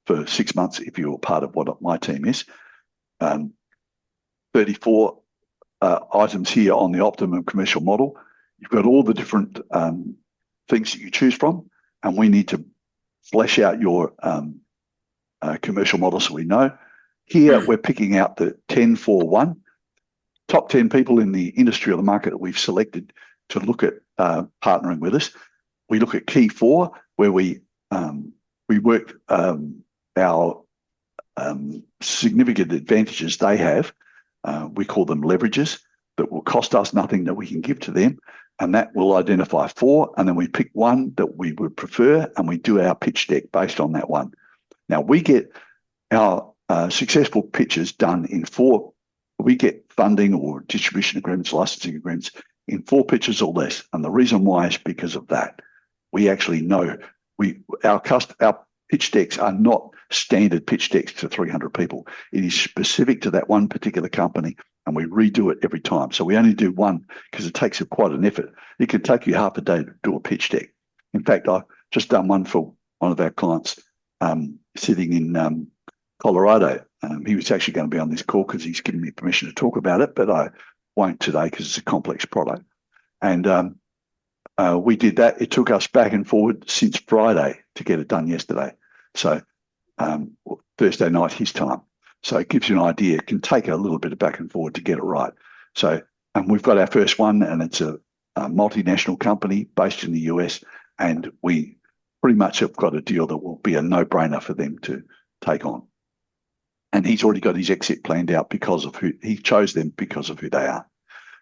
6 months if you're part of what my team is. 34 items here on the optimum commercial model. You've got all the different things that you choose from, and we need to flesh out your commercial model so we know. Here, we're picking out the 10-4-1, top 10 people in the industry or the market that we've selected to look at partnering with us. We look at key 4, where we work our significant advantages they have. We call them leverages that will cost us nothing that we can give to them. And that will identify 4, and then we pick one that we would prefer, and we do our pitch deck based on that one. Now, we get our successful pitches done in 4. We get funding or distribution agreements, licensing agreements in 4 pitches or less. And the reason why is because of that. We actually know our pitch decks are not standard pitch decks to 300 people. It is specific to that one particular company, and we redo it every time. So we only do one because it takes quite an effort. It can take you half a day to do a pitch deck. In fact, I've just done one for one of our clients sitting in Colorado. He was actually going to be on this call because he's given me permission to talk about it, but I won't today because it's a complex product. And we did that. It took us back and forward since Friday to get it done yesterday. So Thursday night his time. So it gives you an idea. It can take a little bit of back and forward to get it right. So we've got our first one, and it's a multinational company based in the US, and we pretty much have got a deal that will be a no-brainer for them to take on. And he's already got his exit planned out because of who he chose them, because of who they are.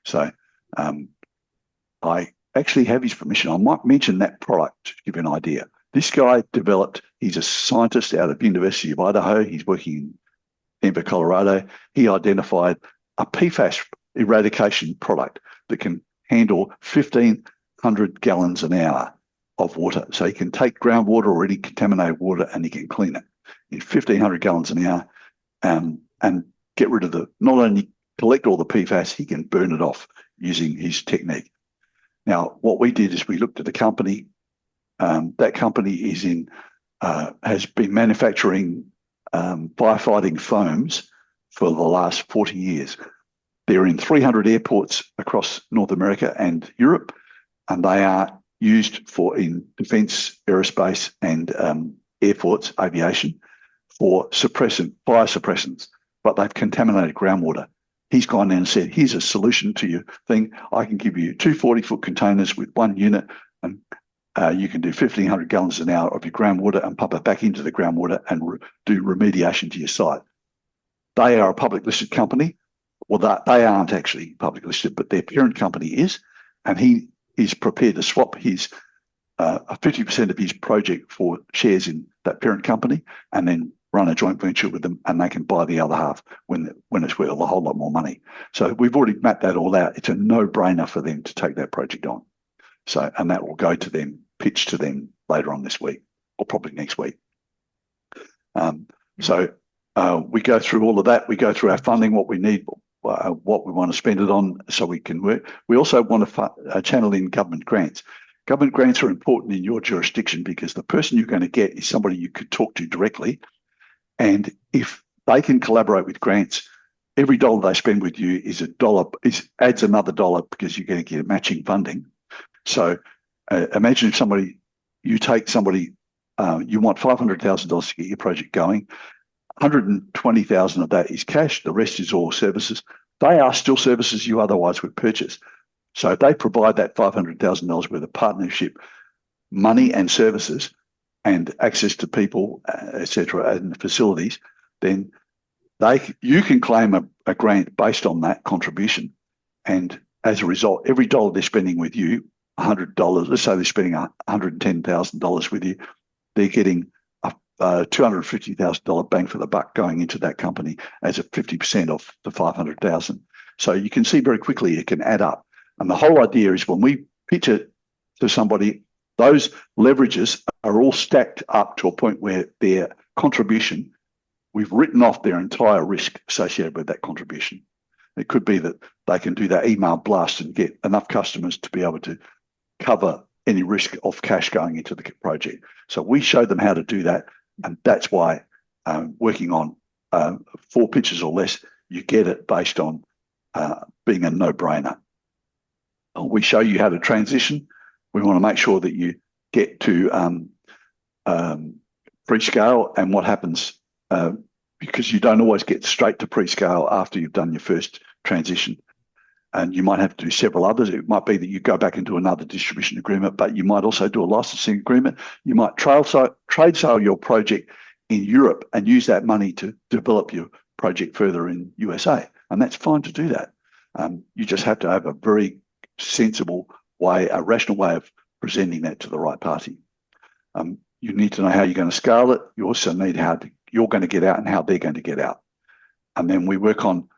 So I actually have his permission. I might mention that product to give you an idea. This guy he's a scientist out of University of Idaho. He's working in Denver, Colorado. He identified a PFAS eradication product that can handle 1,500 gallons an hour of water. So he can take groundwater or any contaminated water and he can clean it in 1,500 gallons an hour and get rid of not only collect all the PFAS, he can burn it off using his technique. Now, what we did is we looked at the company. That company has been manufacturing firefighting foams for the last 40 years. They're in 300 airports across North America and Europe, and they are used in defence, aerospace, and airports, aviation, for fire suppressants, but they've contaminated groundwater. He's gone in and said, here's a solution to your thing. I can give you 2 40-foot containers with one unit, and you can do 1,500 gallons an hour of your groundwater and pump it back into the groundwater and do remediation to your site. They are a public listed company. Well, they aren't actually public listed, but their parent company is, and he is prepared to swap his 50% of his project for shares in that parent company and then run a joint venture with them, and they can buy the other half when it's worth a whole lot more money. So we've already mapped that all out. It's a no-brainer for them to take that project on. So, and that will go to them, pitch to them later on this week, or probably next week. We go through all of that. We go through our funding, what we need, what we want to spend it on, so we can work. We also want to channel in government grants. Government grants are important in your jurisdiction because the person you're going to get is somebody you could talk to directly. And if they can collaborate with grants, every dollar they spend with you adds another dollar because you're going to get matching funding. So imagine if you want $500,000 to get your project going, 120,000 of that is cash, the rest is all services. They are still services you otherwise would purchase. So if they provide that $500,000 worth of partnership, money and services, and access to people, etc., and facilities, then you can claim a grant based on that contribution. And as a result, every dollar they're spending with you $100, let's say they're spending $110,000 with you, they're getting a $250,000 bang for the buck going into that company as a 50% of the 500,000. So you can see very quickly it can add up. And the whole idea is when we pitch it to somebody, those leverages are all stacked up to a point where their contribution, we've written off their entire risk associated with that contribution. It could be that they can do that email blast and get enough customers to be able to cover any risk of cash going into the project. So we show them how to do that. And that's why working on 4 pitches or less, you get it based on being a no-brainer. We show you how to transition. We want to make sure that you get to pre-scale and what happens because you don't always get straight to pre-scale after you've done your first transition. And you might have to do several others. It might be that you go back into another distribution agreement, but you might also do a licensing agreement. You might trade sale your project in Europe and use that money to develop your project further in USA. And that's fine to do that. You just have to have a very sensible way, a rational way of presenting that to the right party. You need to know how you're going to scale it. You also need how you're going to get out and how they're going to get out. And then we work on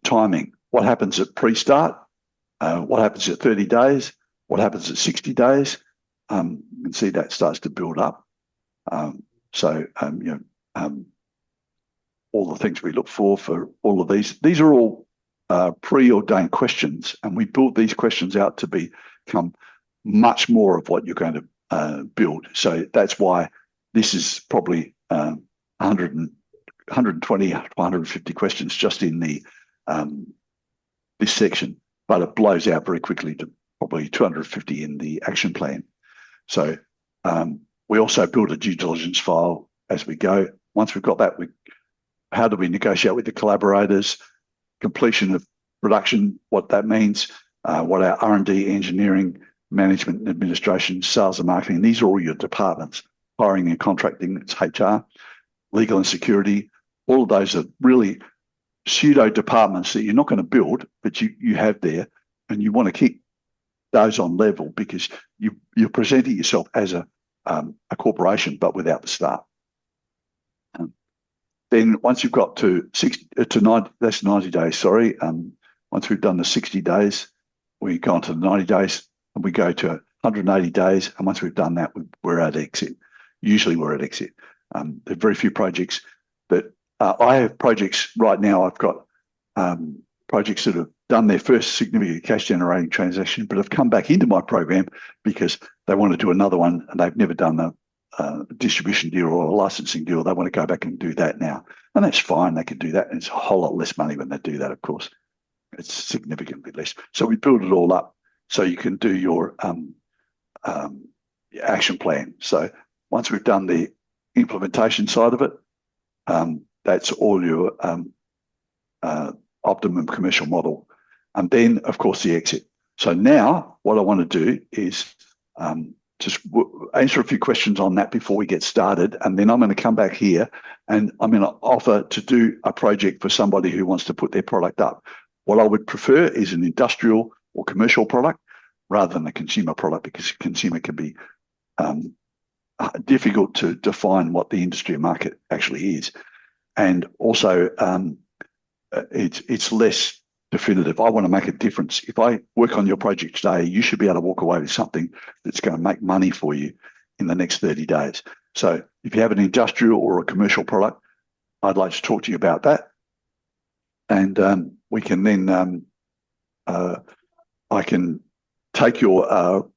timing. What happens at pre-start? What happens at 30 days? What happens at 60 days? You can see that starts to build up. All the things we look for all of these are all preordained questions, and we build these questions out to become much more of what you're going to build. So that's why this is probably 120 to 150 questions just in the this section, but it blows out very quickly to probably 250 in the action plan. So we also build a due diligence file as we go. Once we've got that, how do we negotiate with the collaborators, completion of production, what that means, what our R&D, engineering, management and administration, sales and marketing, these are all your departments, hiring and contracting, it's HR, legal and security, all of those are really pseudo departments that you're not going to build, but you have there, and you want to keep those on level because you're presenting yourself as a corporation, but without the staff. Then once you've got to 90, that's 90 days, sorry. Once we've done the 60 days, we go on to the 90 days and we go to 180 days. And once we've done that, we're at exit. Usually we're at exit. There are very few projects that I have projects right now. I've got projects that have done their first significant cash generating transaction, but have come back into my program because they want to do another one and they've never done a distribution deal or a licensing deal. They want to go back and do that now. And that's fine. They can do that. And it's a whole lot less money when they do that, of course. It's significantly less. So we build it all up so you can do your action plan. So once we've done the implementation side of it, that's all your optimum commercial model. And then, of course, the exit. So now what I want to do is just answer a few questions on that before we get started. And then I'm going to come back here and I'm going to offer to do a project for somebody who wants to put their product up. What I would prefer is an industrial or commercial product rather than a consumer product, because consumer can be difficult to define what the industry market actually is. And also it's less definitive. I want to make a difference. If I work on your project today, you should be able to walk away with something that's going to make money for you in the next 30 days. So if you have an industrial or a commercial product, I'd like to talk to you about that. And we can then, I can take your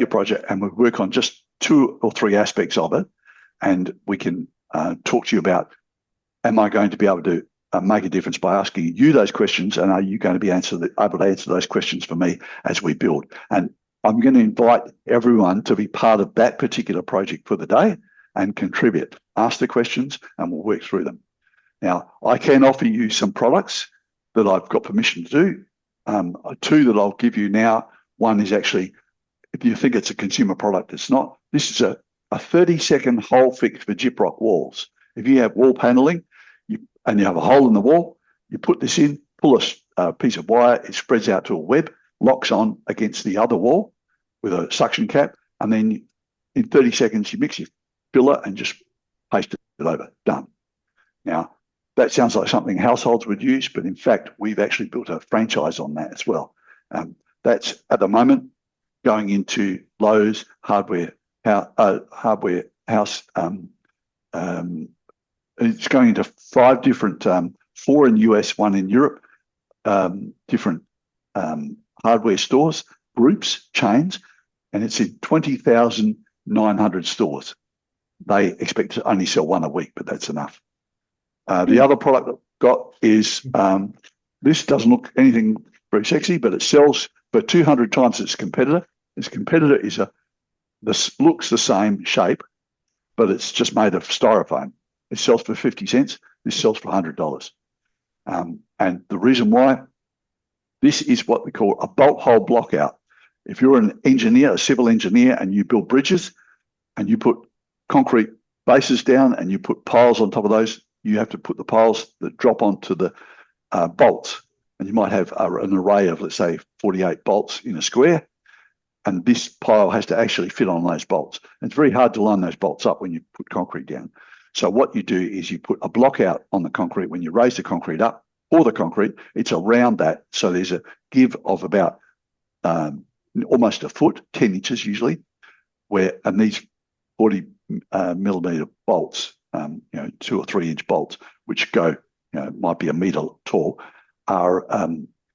project and we'll work on just 2 or 3 aspects of it. And we can talk to you about, am I going to be able to make a difference by asking you those questions, and are you going to be able to answer those questions for me as we build? And I'm going to invite everyone to be part of that particular project for the day and contribute. Ask the questions and we'll work through them. Now, I can offer you some products that I've got permission to do. 2 that I'll give you now. One is actually, if you think it's a consumer product, it's not. This is a 30-second hole fix for gyprock walls. If you have wall paneling and you have a hole in the wall, you put this in, pull a piece of wire, it spreads out to a web, locks on against the other wall with a suction cap, and then in 30 seconds you mix your filler and just paste it over. Done. Now, that sounds like something households would use, but in fact, we've actually built a franchise on that as well. That's at the moment going into Lowe's, hardware house. It's going into 5 different, 4 in US, 1 in Europe, different hardware stores, groups, chains, and it's in 20,900 stores. They expect to only sell 1 a week, but that's enough. The other product I've got is, this doesn't look anything very sexy, but it sells for 200 times its competitor. Its competitor this looks the same shape, but it's just made of styrofoam. It sells for 50 cents. This sells for $100. And the reason why, this is what we call a bolt hole block out. If you're an engineer, a civil engineer, and you build bridges and you put concrete bases down and you put piles on top of those, you have to put the piles that drop onto the bolts. And you might have an array of, let's say, 48 bolts in a square. And this pile has to actually fit on those bolts. And it's very hard to line those bolts up when you put concrete down. So what you do is you put a block out on the concrete when you raise the concrete up, pour the concrete, it's around that. So there's a give of about almost a foot, 10 inches usually, and these 40 millimeter bolts, 2 or 3 inch bolts, which go, might be a meter tall, are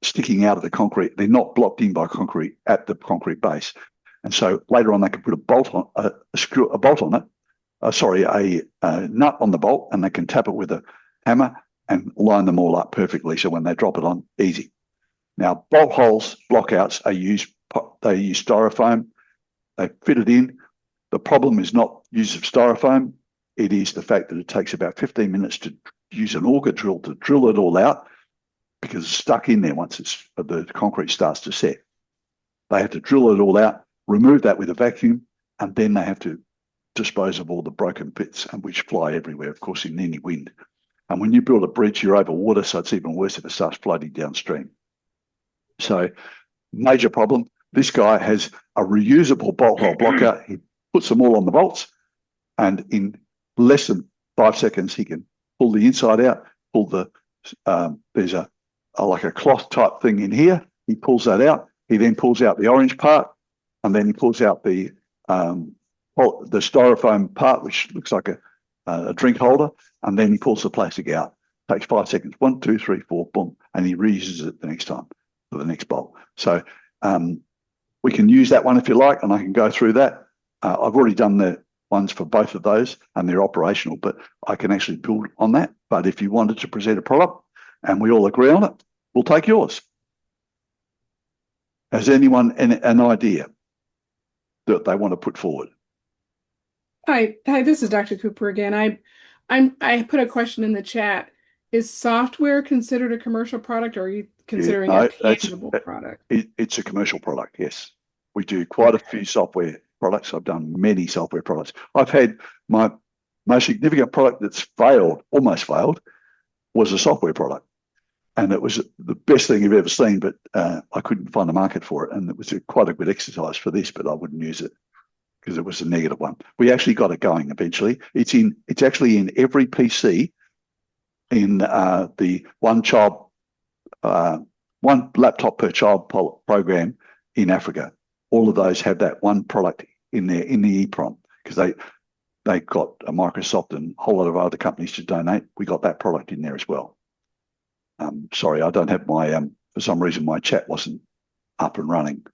sticking out of the concrete. They're not blocked in by concrete at the concrete base. And so later on, they can put a bolt on, a bolt on it, a nut on the bolt, and they can tap it with a hammer and line them all up perfectly. So when they drop it on, easy. Now, bolt holes, blockouts they use styrofoam. They fit it in. The problem is not use of styrofoam. It is the fact that it takes about 15 minutes to use an auger drill to drill it all out, because it's stuck in there once the concrete starts to set. They have to drill it all out, remove that with a vacuum, and then they have to dispose of all the broken bits, and which fly everywhere, of course, in any wind. And when you build a bridge, you're over water, so it's even worse if it starts flooding downstream. So, major problem. This guy has a reusable bolt hole blocker. He puts them all on the bolts, and in less than 5 seconds, he can pull the inside out, there's like a cloth type thing in here. He pulls that out. He then pulls out the orange part, and then he pulls out the styrofoam part, which looks like a drink holder, and then he pulls the plastic out. Takes 5 seconds. 1, 2, 3, 4, boom, and he reuses it the next time for the next bolt. So we can use that one if you like, and I can go through that. I've already done the ones for both of those, and they're operational, but I can actually build on that. But if you wanted to present a product and we all agree on it, we'll take yours. Has anyone an idea that they want to put forward? Hi, this is Dr. Cooper again. I put a question in the chat. Is software considered a commercial product, or are you considering a tangible product? It's a commercial product, yes. We do quite a few software products. I've done many software products. I've had my most significant product that's almost failed, was a software product. And it was the best thing you've ever seen, but I couldn't find a market for it. And it was quite a good exercise for this, but I wouldn't use it because it was a negative one. We actually got it going eventually. It's actually in every PC in the one laptop per child program in Africa. All of those have that one product in there in the EEPROM, because they got a Microsoft and a whole lot of other companies to donate. We got that product in there as well. Sorry, I don't have my, for some reason, my chat wasn't up and running.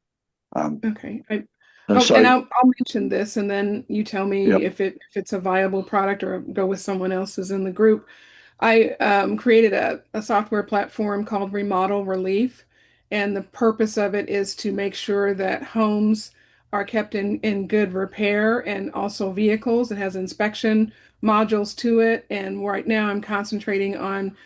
Okay. And I'll mention this, and then you tell me if it's a viable product, or go with someone else's in the group. I created a software platform called Remodel Relief, and the purpose of it is to make sure that homes are kept in good repair, and also vehicles. It has inspection modules to it, and right now I'm concentrating on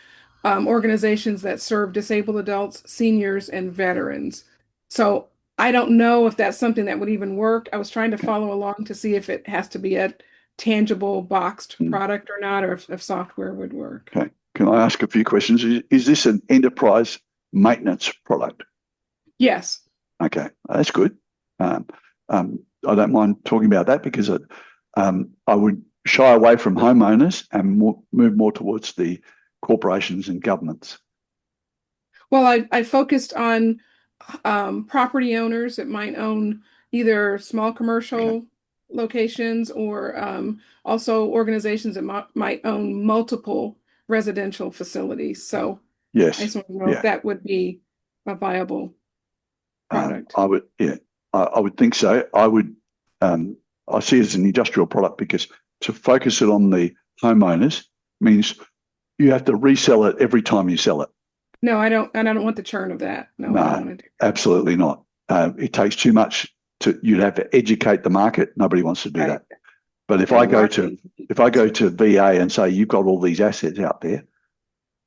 organizations that serve disabled adults, seniors, and veterans. So I don't know if that's something that would even work. I was trying to follow along to see if it has to be a tangible boxed product or not, or if software would work. Okay. Can I ask a few questions? Is this an enterprise maintenance product? Yes. Okay, that's good. I don't mind talking about that because I would shy away from homeowners and move more towards the corporations and governments. Well, I focused on property owners that might own either small Okay. commercial locations or also organizations that might own multiple residential facilities. So I Yes. just want to know if Yeah. that would be a viable product. I would. Yeah. I would think so. I would. Um, I see it as an industrial product because to focus it on the homeowners means you have to resell it every time you sell it. No, I don't, and I don't want the churn of that. No, I don't No, want to do absolutely not. It takes too much to. You'd have to educate the market. Nobody wants to do right. that. But if And I the go to marketing. if I go to VA and say you've got all these assets out there,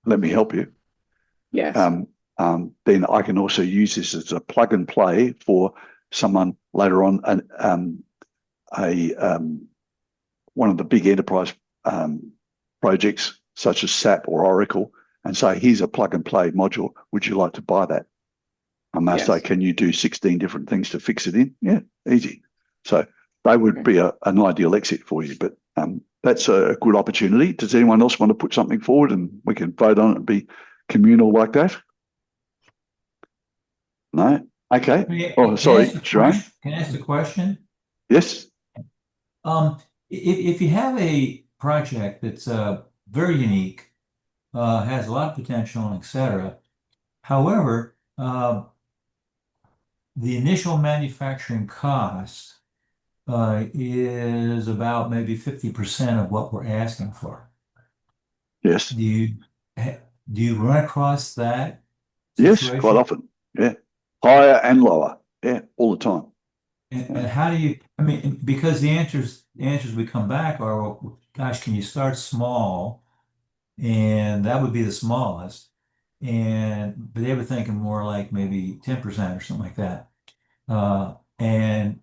let me help you. Yes. Um, then I can also use this as a plug and play for someone later on, and a one of the big enterprise projects such as SAP or Oracle, and say, here's a plug and play module. Would you like to buy that? And they say, Yes. can you do 16 different things to fix it in? Yeah, easy. So they would Okay. be an ideal exit for you. But that's a good opportunity. Does anyone else want to put something forward and we can vote on it and be communal like that? No? Okay. Oh, sorry, Jerome. Can I ask a question? Yes. If you have a project that's very unique, has a lot of potential, etc. However, the initial manufacturing cost is about maybe 50% of what we're asking for. Yes. Do you run across that Yes, quite situation? often. Yeah. Higher and lower. Yeah, all the time. And how do you, I mean, because the answers we come back are, well, gosh, can you start small? And that would be the smallest. But they were thinking more like maybe 10% or something like that. And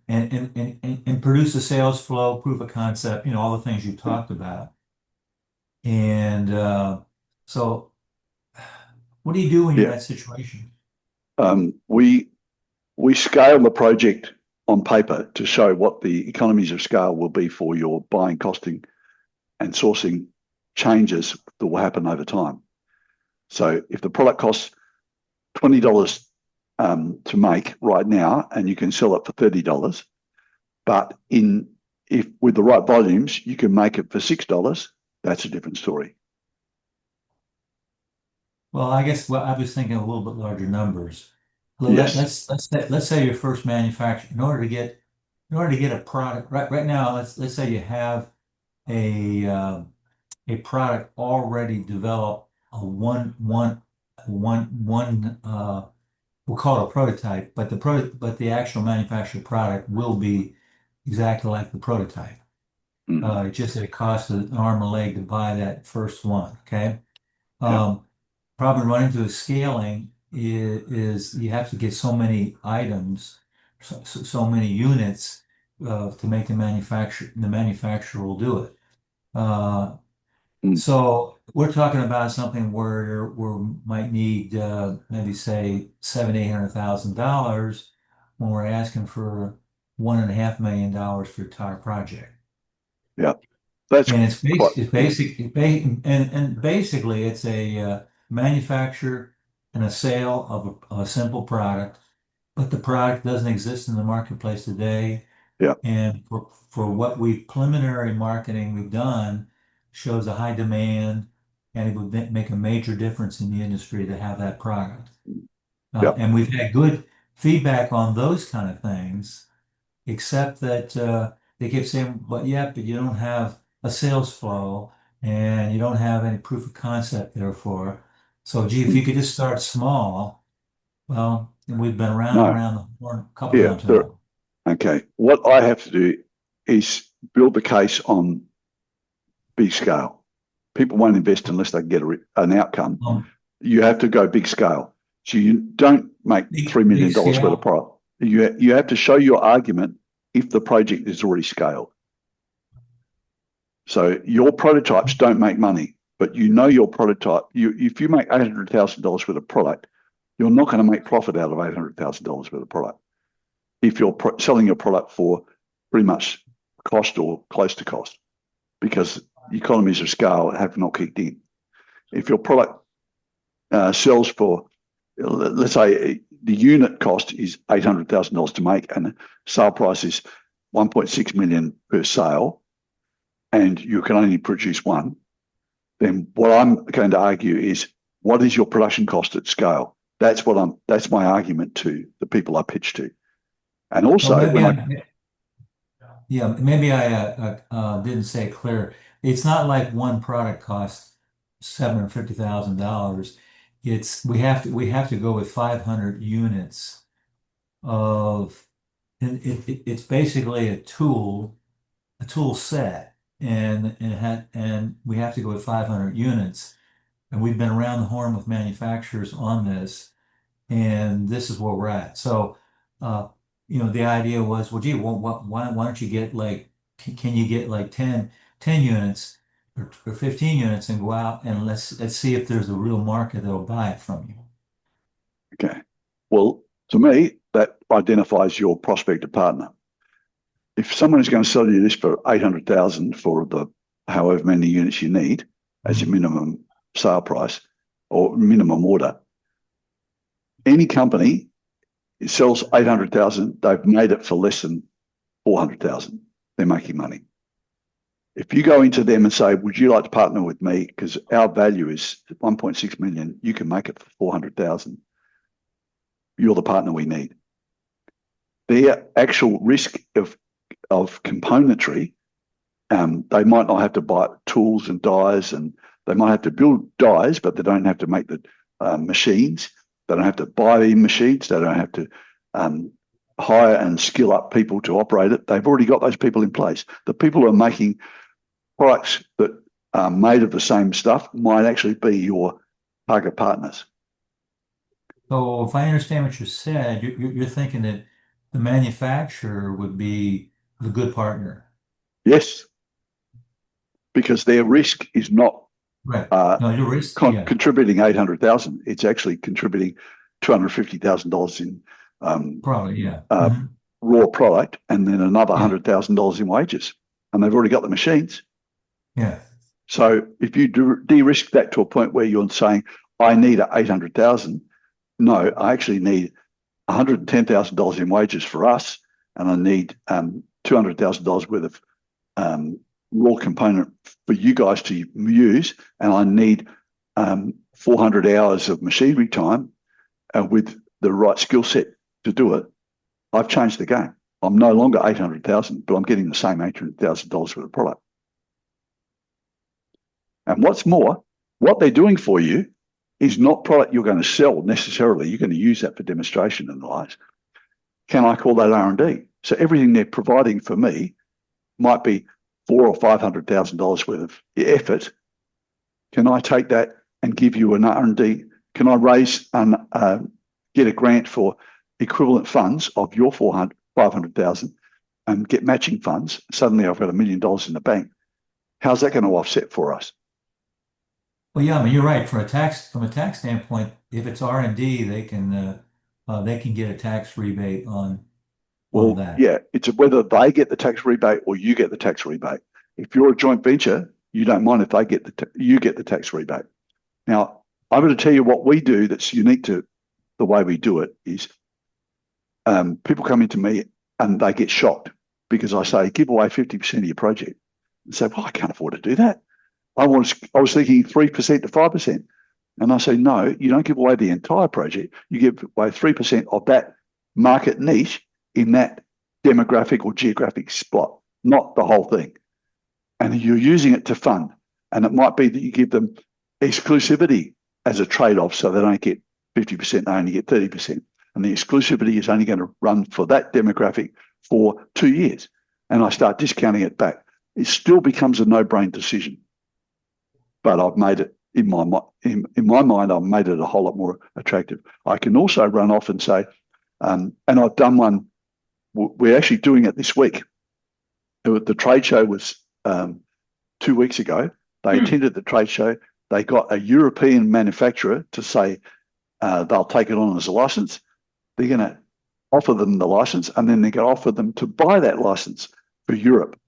produce a sales flow, proof of concept, all the things you Yeah. talked about. And so what do you do when you're in Yeah. that situation? We scale the project on paper to show what the economies of scale will be for your buying, costing, and sourcing changes that will happen over time. So if the product costs $20 to make right now, and you can sell it for $30, but if with the right volumes you can make it for $6, that's a different story. Well, I guess I was thinking a little bit larger numbers. Well, Yes. let's say your first manufacturer, in order to get a product right now, let's say you have a product already developed, a one we'll call it a prototype, but the actual manufactured product will be exactly like the prototype. Mm. Just that it costs an arm and a leg to buy that first one. Okay. Yeah. Um, Problem running into scaling is you have to get so many items, so many units to make the manufacturer will do it. Uh, Mm. so we're talking about something where we might need maybe say $700,000-800,000 when we're asking for $1.5 million for the entire project. Yeah. That's And it's quite. basic, it's basic, it's ba- and basically it's a manufacture and a sale of a simple product, but the product doesn't exist in the marketplace today. Yeah. And for what preliminary marketing we've done shows a high demand, and it would make a major difference in the industry to have that product. Yeah. And we've had good feedback on those kind of things, except that they kept saying, but you don't have a sales flow and you don't have any proof of concept, therefore. So, gee, if Mm. you could just start small, well, and we've been around and No. around the horn a couple Yeah. times now. Okay. What I have to do is build the case on big scale. People won't invest unless they get an outcome. Um, You have to go big scale. So you don't make $3 big million worth of scale. product. You have to show your argument if the project is already scaled. So your prototypes don't make money, but you know your prototype. If you make $800,000 worth of product, you're not going to make profit out of $800,000 worth of product if you're selling your product for pretty much cost or close to cost, because economies of scale have not kicked in. If your product sells for, let's say the unit cost is $800,000 to make and the sale price is 1.6 million per sale, and you can only produce one, then what I'm going to argue is, what is your production cost at scale? That's my argument to the people I pitch to. And also, maybe I didn't say it clear. It's not like one product costs $750,000. We have to go with 500 units of, and it's basically a tool set, and we have to go with 500 units. And we've been around the horn with manufacturers on this, and this is where we're at. So, the idea was, well, gee, why don't you get like, can you get like 10 units or 15 units and go out and let's see if there's a real market that'll buy it from you. Okay. Well, to me, that identifies your prospective partner. If someone is going to sell you this for 800,000 for the however many units you need as your minimum sale price or minimum order, any company sells 800,000, they've made it for less than 400,000. They're making money. If you go into them and say, would you like to partner with me? Because our value is 1.6 million, you can make it for 400,000. You're the partner we need. Their actual risk of componentry, they might not have to buy tools and dies, and they might have to build dies, but they don't have to make the machines. They don't have to buy the machines. They don't have to hire and skill up people to operate it. They've already got those people in place. The people who are making products that are made of the same stuff might actually be your target partners. So if I understand what you said, you're thinking that the manufacturer would be the good partner. Yes, because their risk is not right. No, your risk contributing 800,000. It's actually contributing $250,000 in probably raw product, and then another $100,000 in wages, and they've already got the machines. Yeah. So if you de-risk that to a point where you're saying, I need 800,000, no, I actually need $110,000 in wages for us, and I need $200,000 worth of raw component for you guys to use, and I need 400 hours of machinery time with the right skill set to do it. I've changed the game. I'm no longer 800,000, but I'm getting the same $800,000 worth of product. And what's more, what they're doing for you is not product you're going to sell necessarily. You're going to use that for demonstration and the likes. Can I call that R&D? So everything they're providing for me might be $400,000 or $500,000 worth of effort. Can I take that and give you an R&D? Can I raise and get a grant for equivalent funds of your 500,000 and get matching funds? Suddenly I've got $1 million in the bank. How's that going to offset for us? Well, yeah, I mean, you're right. From a tax standpoint, if it's R&D, they can get a tax rebate on that. Yeah, it's whether they get the tax rebate or you get the tax rebate. If you're a joint venture, you don't mind if they get you get the tax rebate. Now, I'm going to tell you what we do that's unique to the way we do it is people come into me and they get shocked because I say, give away 50% of your project. And say, well, I can't afford to do that. I was thinking 3% to 5%. And I say, no, you don't give away the entire project. You give away 3% of that market niche in that demographic or geographic spot, not the whole thing. And you're using it to fund. And it might be that you give them exclusivity as a trade-off so they don't get 50%, they only get 30%. And the exclusivity is only going to run for that demographic for 2 years. And I start discounting it back. It still becomes a no-brain decision. But I've made it, in my mind, I've made it a whole lot more attractive. I can also run off and say, and I've done one, we're actually doing it this week. The trade show was 2 weeks ago. They attended the trade show. They got a European manufacturer to say, they'll take it on as a license. They're going to offer them the license, and then they're going to offer them to buy that license for Europe.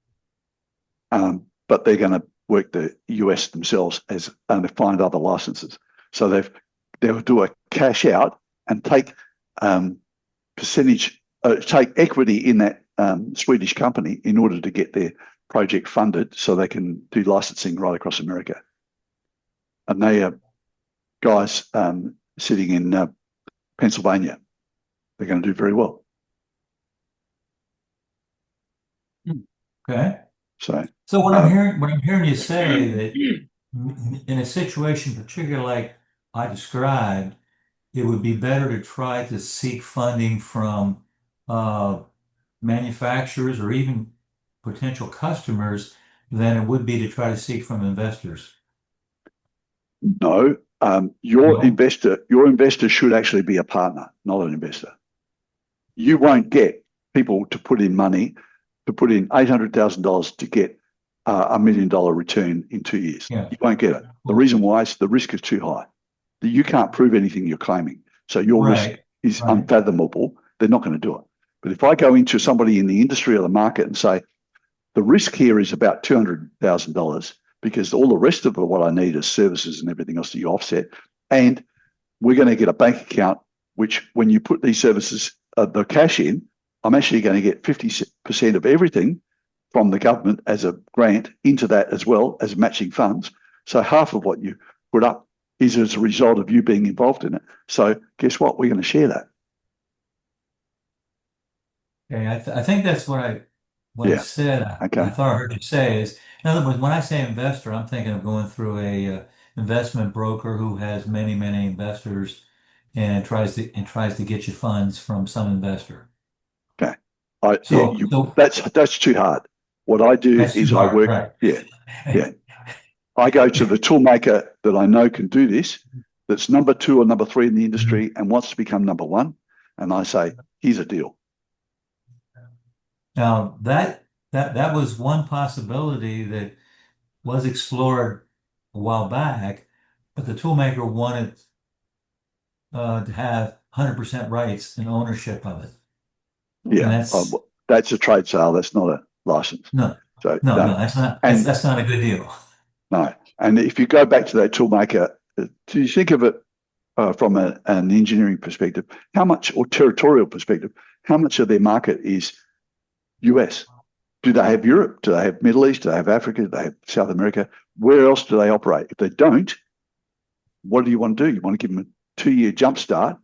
But they're going to work the US themselves and find other licenses. So they'll do a cash out and take take equity in that Swedish company in order to get their project funded, so they can do licensing right across America. And they are guys sitting in Pennsylvania. They're going to do very well. Okay. So what I'm hearing you say that in a situation particularly like I described, it would be better to try to seek funding from manufacturers or even potential customers than it would be to try to seek from investors. no, your investor should actually be a partner, not an investor. You won't get people to put in money, to put in $800,000 to get $1 million return in 2 years. Yeah. You won't get it. The reason why is the risk is too high. You can't prove anything you're claiming. So your risk is unfathomable. They're not going to do it. But if I go into somebody in the industry or the market and say, the risk here is about $200,000 because all the rest of what I need is services and everything else that you offset. And we're going to get a bank account, which when you put these services, the cash in, I'm actually going to get 50% of everything from the government as a grant into that as well as matching funds. So half of what you put up is as a result of you being involved in it. So guess what? We're going to share that. Okay, I think that's what I said. Okay. I thought I heard you say is, in other words, when I say investor, I'm thinking of going through a investment broker who has many, many investors and tries to get you funds from some investor. Okay. So That's too hard. What I do is I work. Right. Yeah. I go to the toolmaker that I know can do this, that's number 2 or number 3 in the industry and wants to become number 1. And I say, here's a deal. Now that was one possibility that was explored a while back, but the toolmaker wanted to have 100% rights and ownership of it. Yeah, that's a trade sale. That's not a license. No, that's not. That's not a good deal. No, and if you go back to that toolmaker, do you think of it from an engineering perspective? How much, or territorial perspective, how much of their market is US? Do they have Europe? Do they have Middle East? Do they have Africa? Do they have South America? Where else do they operate? If they don't, what do you want to do? You want to give them a 2-year jump start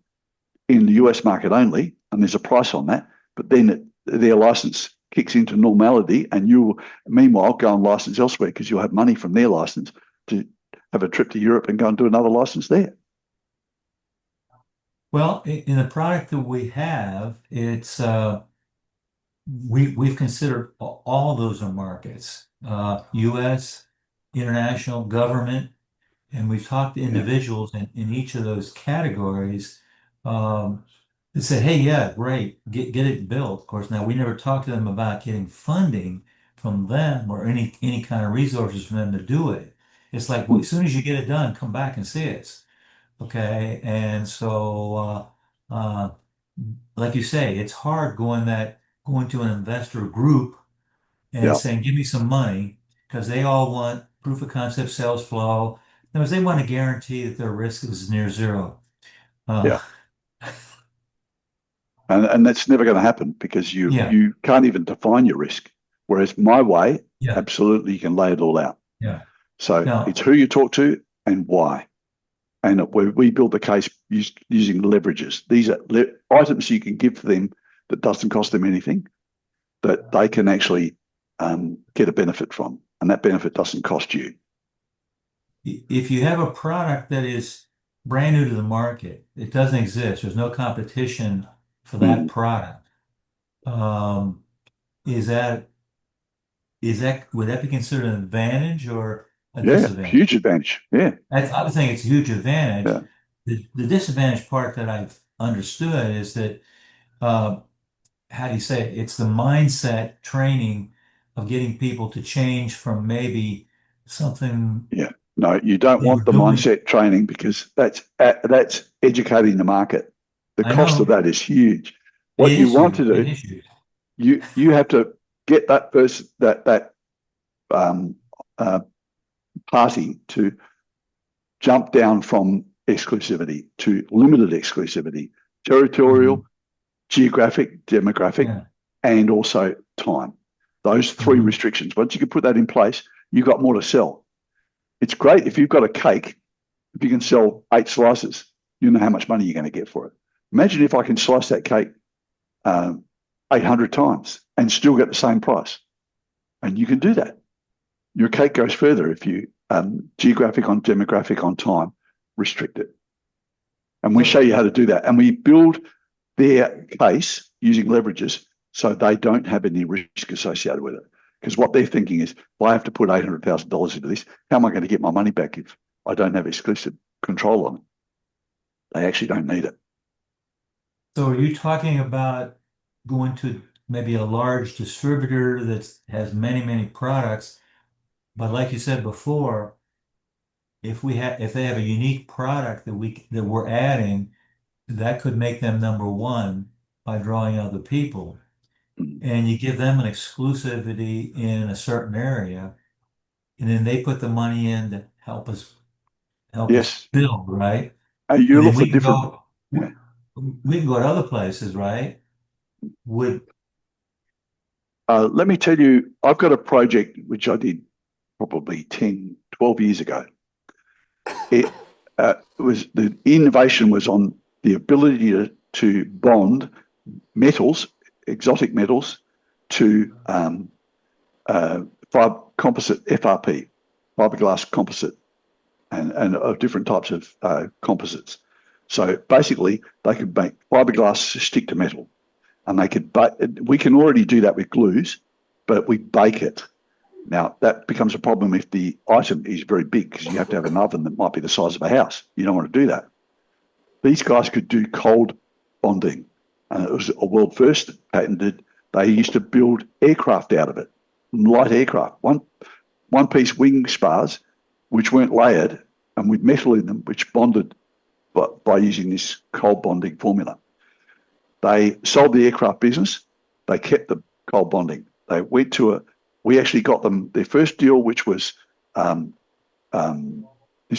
in the US market only, and there's a price on that. But then their license kicks into normality, and you, meanwhile, go and license elsewhere because you'll have money from their license to have a trip to Europe and go and do another license there. Well, in the product that we have, it's we've considered all those are markets, U.S., international, government, and we've talked to individuals in each of those categories that said, "Hey, yeah, great, get it built." Of course, now we never talked to them about getting funding from them or any kind of resources for them to do it. It's like, well, as soon as you get it done, come back and see us. Okay, and so like you say, it's hard going to an investor group and saying, "Give me some money," because they all want proof of concept, sales flow. In other words, they want to guarantee that their risk is near zero. And that's never going to happen because you can't even define your risk. Whereas my way, absolutely, you can lay it all out. Yeah. So it's who you talk to and why. And we build the case using leverages. These are items you can give them that doesn't cost them anything, that they can actually get a benefit from. And that benefit doesn't cost you. If you have a product that is brand new to the market, it doesn't exist, there's no competition for that product. Would that be considered an advantage or a disadvantage? Huge advantage. Yeah. I would think it's a huge advantage. Yeah. The disadvantage part that I've understood is that, how do you say it? It's the mindset training of getting people to change from maybe something No, you don't They were want the doing, mindset training because that's educating the market. The I cost of know, that is huge. What the you want issue, to the do, issue. you have to get that person, that um, uh, party to jump down from exclusivity to limited exclusivity, territorial, geographic, demographic, Yeah. and also time. Those three restrictions. Once you can put that in place, you've got more to sell. It's great if you've got a cake, if you can sell 8 slices, you know how much money you're going to get for it. Imagine if I can slice that cake 800 times and still get the same price. And you can do that. Your cake goes further if you geographic on demographic on time restrict it. And we show you how to do that. And we build their case using leverages so they don't have any risk associated with it. Because what they're thinking is, if I have to put $800,000 into this, how am I going to get my money back if I don't have exclusive control on it? They actually don't need it. So are you talking about going to maybe a large distributor that has many, many products, but like you said before, if they have a unique product that we're adding, that could make them number one by drawing other people. Mm. And you give them an exclusivity in a certain area, and then they put the money in to help us Yes. build, right? You And then look for different. Yeah. we can go to other places, right? Would Let me tell you, I've got a project which I did probably 10, 12 years ago. It was the innovation was on the ability to bond metals, exotic metals, to composite FRP, fiberglass composite, and of different types of composites. So basically, they could make fiberglass stick to metal, and we can already do that with glues, but we bake it. Now, that becomes a problem if the item is very big because you have to have an oven that might be the size of a house. You don't want to do that. These guys could do cold bonding. And it was a world first patented. They used to build aircraft out of it, light aircraft, one piece wing spars, which weren't layered and with metal in them, which bonded by using this cold bonding formula. They sold the aircraft business. They kept the cold bonding. They went to we actually got them their first deal, which was this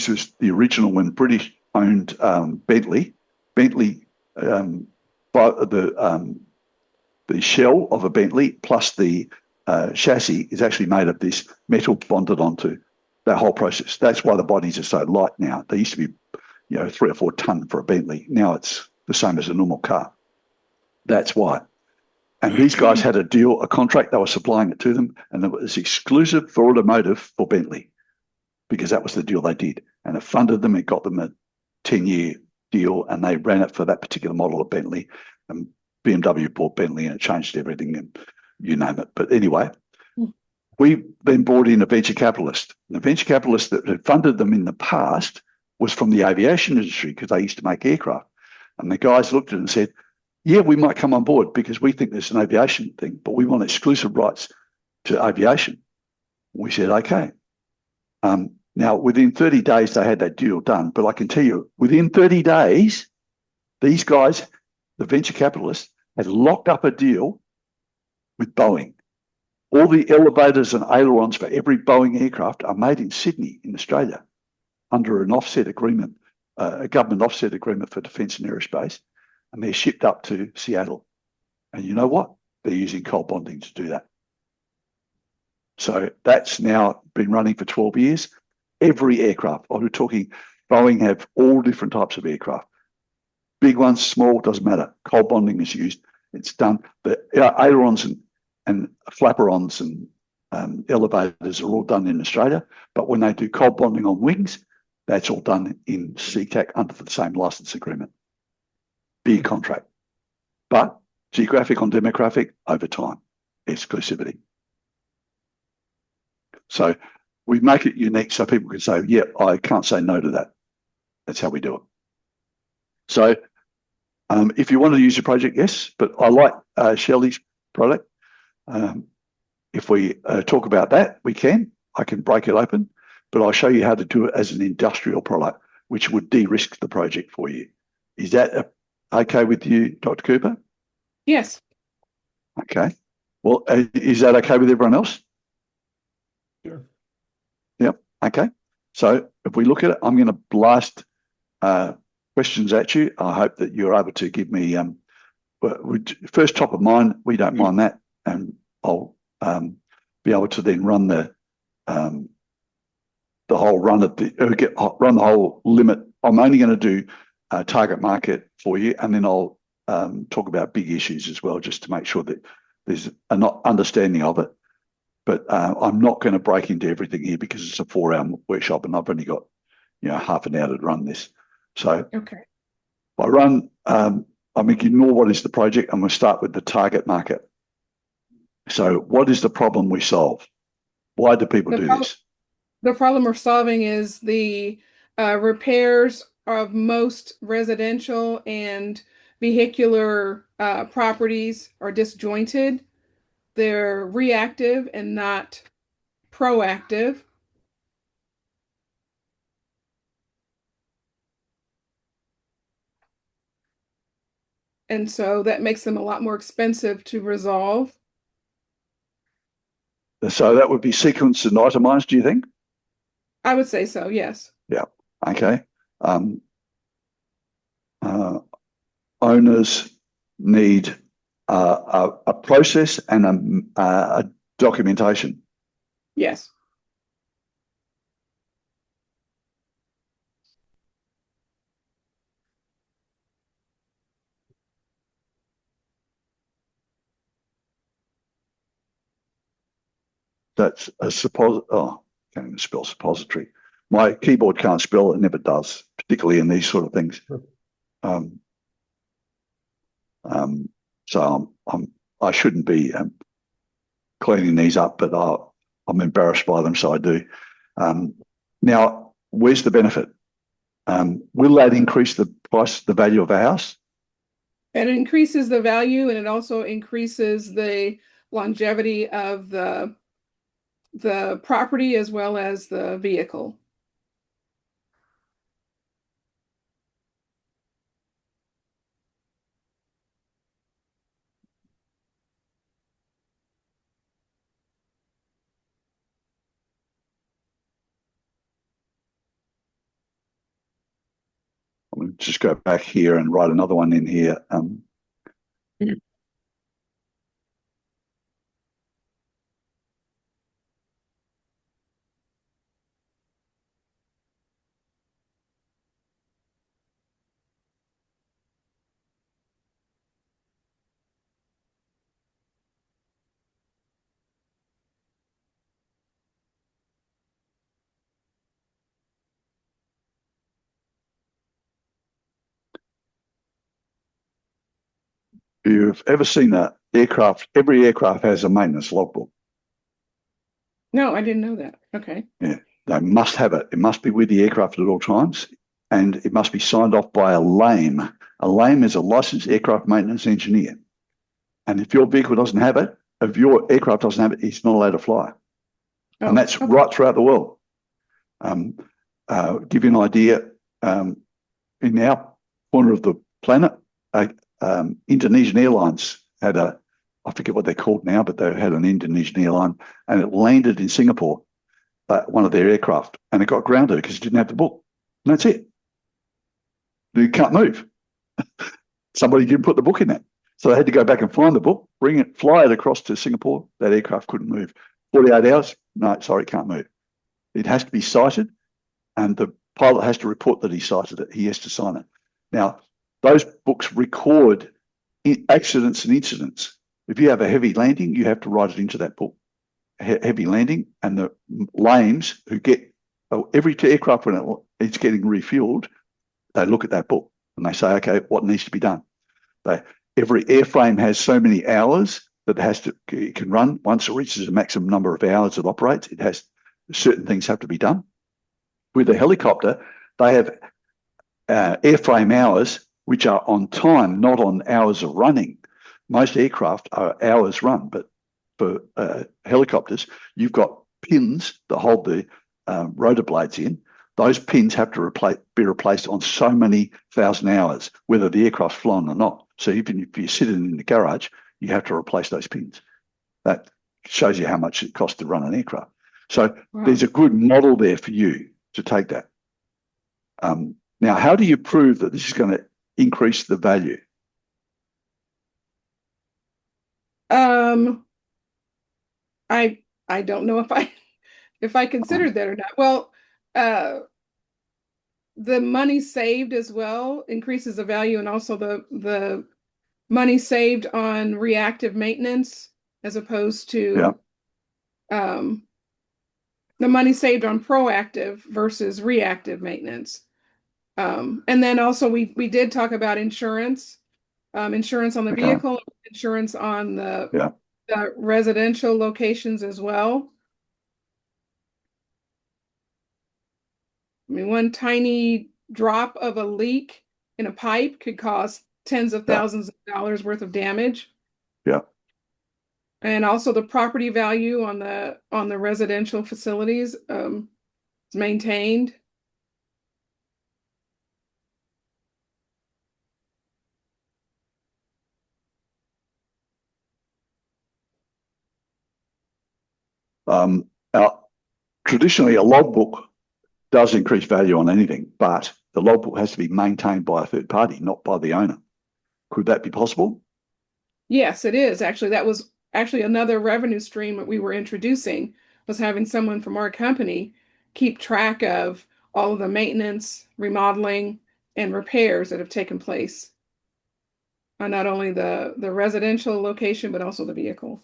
was the original when British owned Bentley. Bentley, the shell of a Bentley plus the chassis is actually made of this metal bonded onto that whole process. That's why the bodies are so light now. They used to be, 3 or 4 ton for a Bentley. Now it's the same as a normal car. That's why. And these guys had a contract, they were supplying it to them, and it was exclusive for automotive for Bentley because that was the deal they did. And it funded them, it got them a 10-year deal, and they ran it for that particular model of Bentley. And BMW bought Bentley and it changed everything and you name it. But anyway, we then brought in a venture capitalist. The venture capitalist that had funded them in the past was from the aviation industry because they used to make aircraft. And the guys looked at it and said, yeah, we might come on board because we think there's an aviation thing, but we want exclusive rights to aviation. We said, okay. Now, within 30 days, they had that deal done. But I can tell you, within 30 days, these guys, the venture capitalists, had locked up a deal with Boeing. All the elevators and ailerons for every Boeing aircraft are made in Sydney, in Australia, under an offset agreement, a government offset agreement for defence and aerospace. And they're shipped up to Seattle. And you know what? They're using cold bonding to do that. So that's now been running for 12 years. Every aircraft, I'm talking, Boeing have all different types of aircraft. Big ones, small, doesn't matter. Cold bonding is used. It's done. The ailerons and flaperons and elevators are all done in Australia. But when they do cold bonding on wings, that's all done in CTAC under the same license agreement. Big contract, but geographic on demographic over time, exclusivity. So we make it unique so people can say, yeah, I can't say no to that. That's how we do it. So if you want to use your project, yes, but I like Shelley's product. If we talk about that, we can. I can break it open. but I'll show you how to do it as an industrial product, which would de-risk the project for you. Is that okay with you, Dr. Cooper? Yes. Okay. Well, is that okay with everyone else? Sure. Yep. Okay. So if we look at it, I'm going to blast questions at you. I hope that you're able to give me first top of mind. We don't mind that, and I'll be able to then run the whole run at run the whole limit. I'm only going to do target market for you, and then I'll talk about big issues as well, just to make sure that there's an understanding of it. But I'm not going to break into everything here because it's a 4-hour workshop, and I've only got half an hour to run this. So okay. I run. I'm going to ignore what is the project. I'm going to start with the target market. So, what is the problem we solve? Why do people do this? The problem we're solving is the repairs of most residential and vehicular properties are disjointed. They're reactive and not proactive. And so that makes them a lot more expensive to resolve. So that would be sequenced and itemized, do you think? I would say so, yes. Yeah. Okay. Owners need a process and a documentation. Yes. That's a can't even spell suppository. My keyboard can't spell, it never does, particularly in these sort of things. So I shouldn't be cleaning these up, but I'm embarrassed by them, so I do. Now, where's the benefit? Will that increase the price, the value of a house? And it increases the value, and it also increases the longevity of the property as well as the vehicle. I'm going to just go back here and write another one in here. If you've ever seen an aircraft, every aircraft has a maintenance logbook. No, I didn't know that. Okay. Yeah, they must have it. It must be with the aircraft at all times, and it must be signed off by a LAME. A LAME is a licensed aircraft maintenance engineer. And if your vehicle doesn't have it, if your aircraft doesn't have it, it's not allowed to fly. Oh, and that's okay. right throughout the world. Give you an idea, in our corner of the planet, Indonesian Airlines had I forget what they're called now, but they had an Indonesian airline, and it landed in Singapore, one of their aircraft, and it got grounded because it didn't have the book. And that's it. You can't move. Somebody didn't put the book in that. So they had to go back and find the book, bring it, fly it across to Singapore. That aircraft couldn't move. 48 hours, no, sorry, it can't move. It has to be cited, and the pilot has to report that he cited it. He has to sign it. Now, those books record accidents and incidents. If you have a heavy landing, you have to write it into that book. Heavy landing, and the lames who get every aircraft when it's getting refueled, they look at that book and they say, okay, what needs to be done? Every airframe has so many hours that it can run. Once it reaches a maximum number of hours it operates, certain things have to be done. With a helicopter, they have airframe hours which are on time, not on hours of running. Most aircraft are hours run, but for helicopters, you've got pins that hold the rotor blades in, those pins have to be replaced on so many thousand hours, whether the aircraft's flown or not. So even if you're sitting in the garage, you have to replace those pins. That shows you how much it costs to run an aircraft. So there's a good model there for you to take that. Now, how do you prove that this is going to increase the value? I don't know if I considered that or not. Well, the money saved as well increases the value, and also the money saved on reactive maintenance as opposed to the money saved on proactive versus reactive maintenance. And then also we did talk about insurance, insurance on the vehicle, insurance on the residential locations as well. I mean, one tiny drop of a leak in a pipe could cause tens of thousands of dollars worth of damage. Yeah. And also the property value on the residential facilities is maintained. Traditionally, a logbook does increase value on anything, but the logbook has to be maintained by a third party, not by the owner. Could that be possible? Yes, it is. Actually, that was actually another revenue stream that we were introducing, was having someone from our company keep track of all of the maintenance, remodeling, and repairs that have taken place on not only the residential location, but also the vehicle.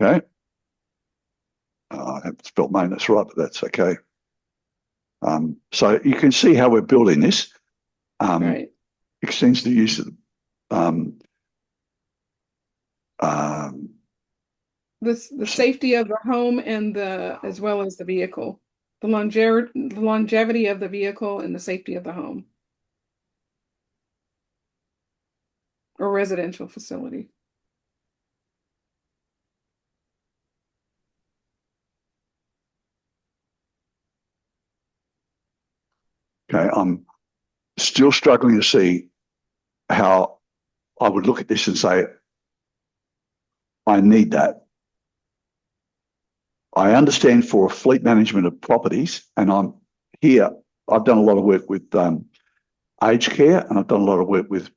Okay. I haven't spelled maintenance right, but that's okay. So you can see how we're building this. Right. Extends the use of the safety of the home and as well as the vehicle, the longevity of the vehicle and the safety of the home or residential facility. Okay, I'm still struggling to see how I would look at this and say, I need that. I understand for fleet management of properties, and I've done a lot of work with aged care, and I've done a lot of work with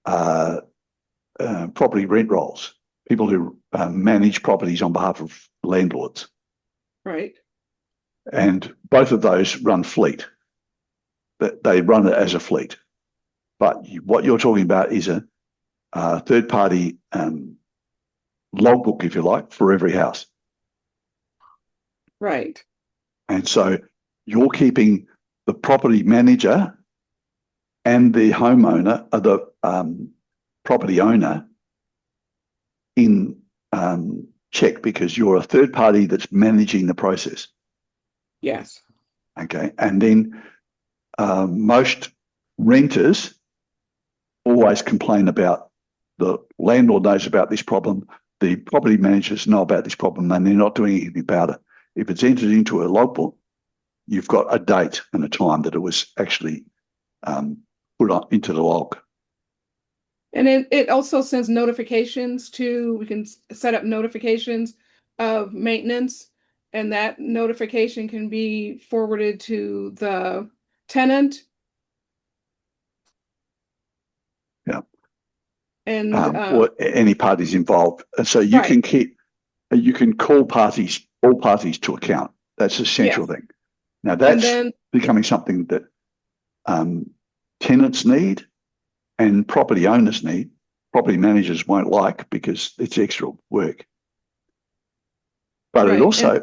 property rent rolls, people who manage properties on behalf of landlords. Right. And both of those run fleet. They run it as a fleet. But what you're talking about is a third-party logbook, if you like, for every house. Right. And so you're keeping the property manager and the homeowner, the property owner, in check because you're a third party that's managing the process. Yes. Okay. And then most renters always complain about the landlord knows about this problem, the property managers know about this problem, and they're not doing anything about it. If it's entered into a logbook, you've got a date and a time that it was actually put into the log. And it also sends notifications we can set up notifications of maintenance, and that notification can be forwarded to the tenant. Yeah. And or any parties involved. And so you can call all parties to account. That's the central thing. Now that's becoming something that tenants need and property owners need. Property managers won't like because it's extra work. But it also,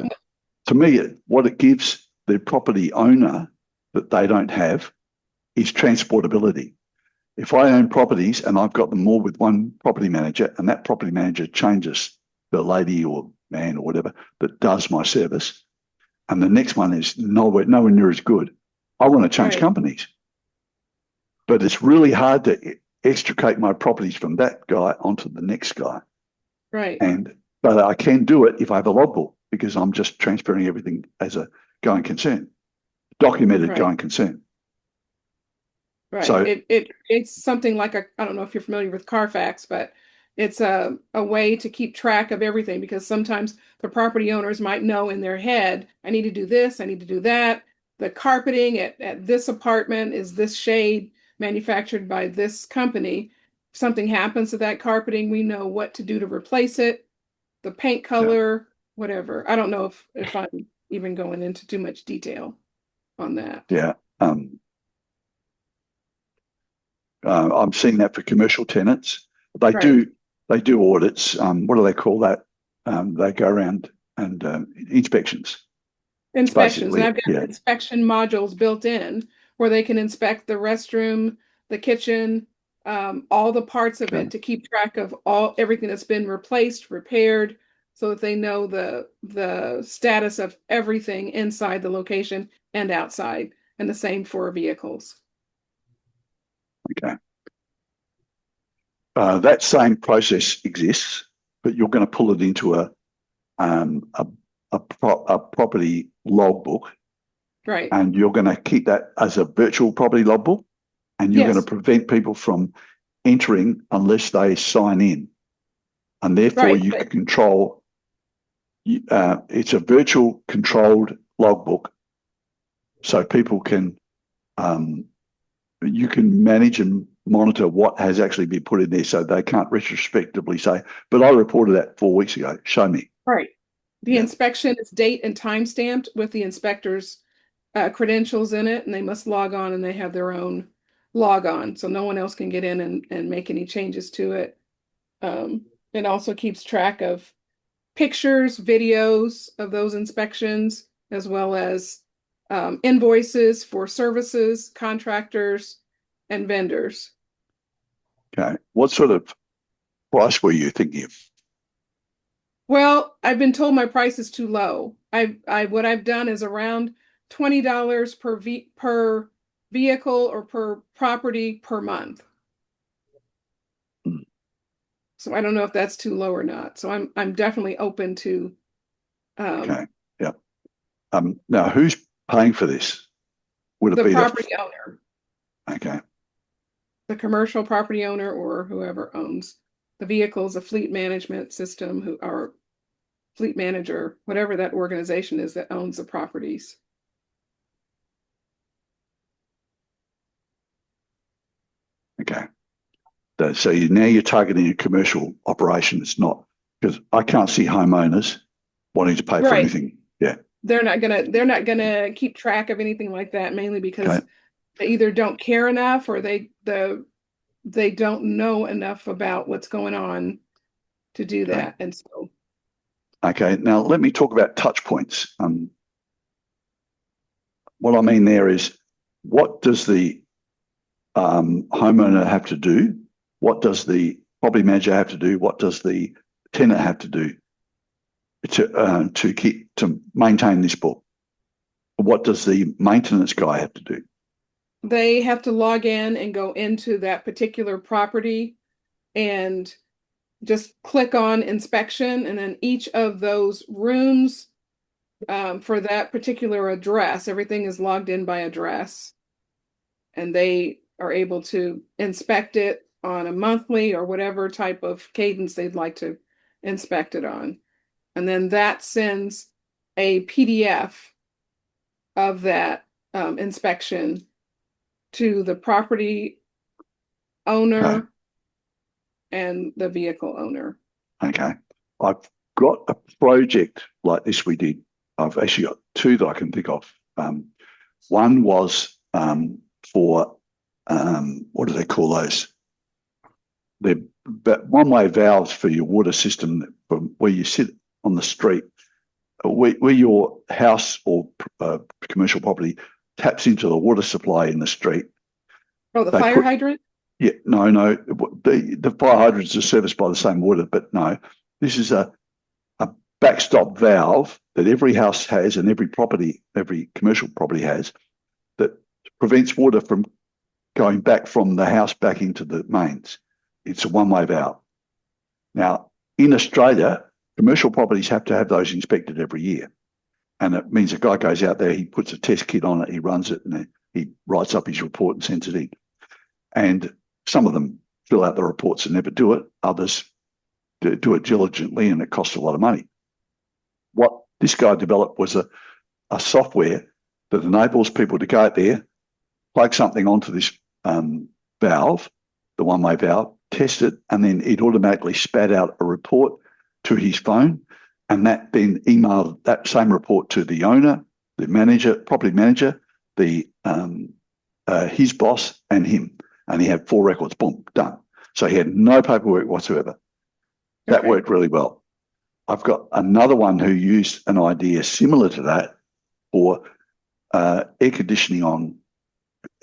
to me, what it gives the property owner that they don't have is transportability. If I own properties and I've got them all with one property manager and that property manager changes the lady or man or whatever that does my service, and the next one is nowhere near as good, I want to change companies. but it's really hard to extricate my properties from that guy onto the next guy. Right. But I can do it if I have a logbook, because I'm just transferring everything as a going concern, documented going concern. Right. So It's something like I don't know if you're familiar with Carfax, but it's a way to keep track of everything, because sometimes the property owners might know in their head, I need to do this, I need to do that. The carpeting at this apartment is this shade, manufactured by this company. If something happens to that carpeting, we know what to do to replace it, the paint color, whatever. I don't know if I'm even going into too much detail on that. Yeah. I'm seeing that for commercial tenants. They do audits. What do they call that? They go around and inspections. Inspections, and I've got Yeah. inspection modules built in where they can inspect the restroom, the kitchen, all the parts of it, to keep track of everything that's been replaced, repaired, so that they know the status of everything inside the location and outside, and the same for vehicles. Okay. That same process exists, but you're going to pull it into a property logbook, Right? And you're going to keep that as a virtual property logbook, and you're going to prevent people from entering unless they sign in, and therefore you can control. It's a virtual controlled logbook, so people can you can manage and monitor what has actually been put in there, so they can't retrospectively say, but I reported that 4 weeks ago. Show me. Right. The inspection is date and time stamped with the inspector's credentials in it, and they must log on, and they have their own log on, so no one else can get in and make any changes to it. It also keeps track of pictures, videos of those inspections, as well as invoices for services, contractors, and vendors. Okay. What sort of price were you thinking of? Well, I've been told my price is too low. What I've done is around $20 per vehicle or per property per month. So I don't know if that's too low or not. So I'm definitely open to. Okay. Yeah. Now, who's paying for this? Would it the be property owner? Okay. The commercial property owner, or whoever owns the vehicles, a fleet management system, who are fleet manager, whatever that organization is that owns the properties. Okay. So now you're targeting a commercial operation. It's not, because I can't see homeowners wanting to pay for anything. Yeah. They're not gonna keep track of anything like that, mainly because they either don't care enough, or they don't know enough about what's going on to do that. And so. Okay. Now let me talk about touch points. What I mean there is, what does the homeowner have to do? What does the property manager have to do? What does the tenant have to do to maintain this book? What does the maintenance guy have to do? They have to log in and go into that particular property and just click on inspection, and then each of those rooms for that particular address, everything is logged in by address, and they are able to inspect it on a monthly or whatever type of cadence they'd like to inspect it on. And then that sends a PDF of that inspection to the property owner and the vehicle owner. Okay. I've got a project like this we did. I've actually got two that I can think of. One was for, what do they call those? They're one-way valves for your water system, from where you sit on the street, where your house or commercial property taps into the water supply in the street. Oh, the fire hydrant? Yeah, no. The fire hydrants are serviced by the same water, but no, this is a backstop valve that every house has, and every commercial property has, that prevents water from going back from the house back into the mains. It's a one-way valve. Now, in Australia, commercial properties have to have those inspected every year. And it means a guy goes out there, he puts a test kit on it, he runs it, and he writes up his report and sends it in. And some of them fill out the reports and never do it. Others do it diligently, and it costs a lot of money. What this guy developed was a software that enables people to go out there, plug something onto this valve, the one-way valve, test it, and then it automatically spat out a report to his phone, and that then emailed that same report to the owner, the manager, property manager, his boss, and him. And he had 4 records, boom, done. So he had no paperwork whatsoever. That worked really well. I've got another one who used an idea similar to that for air conditioning on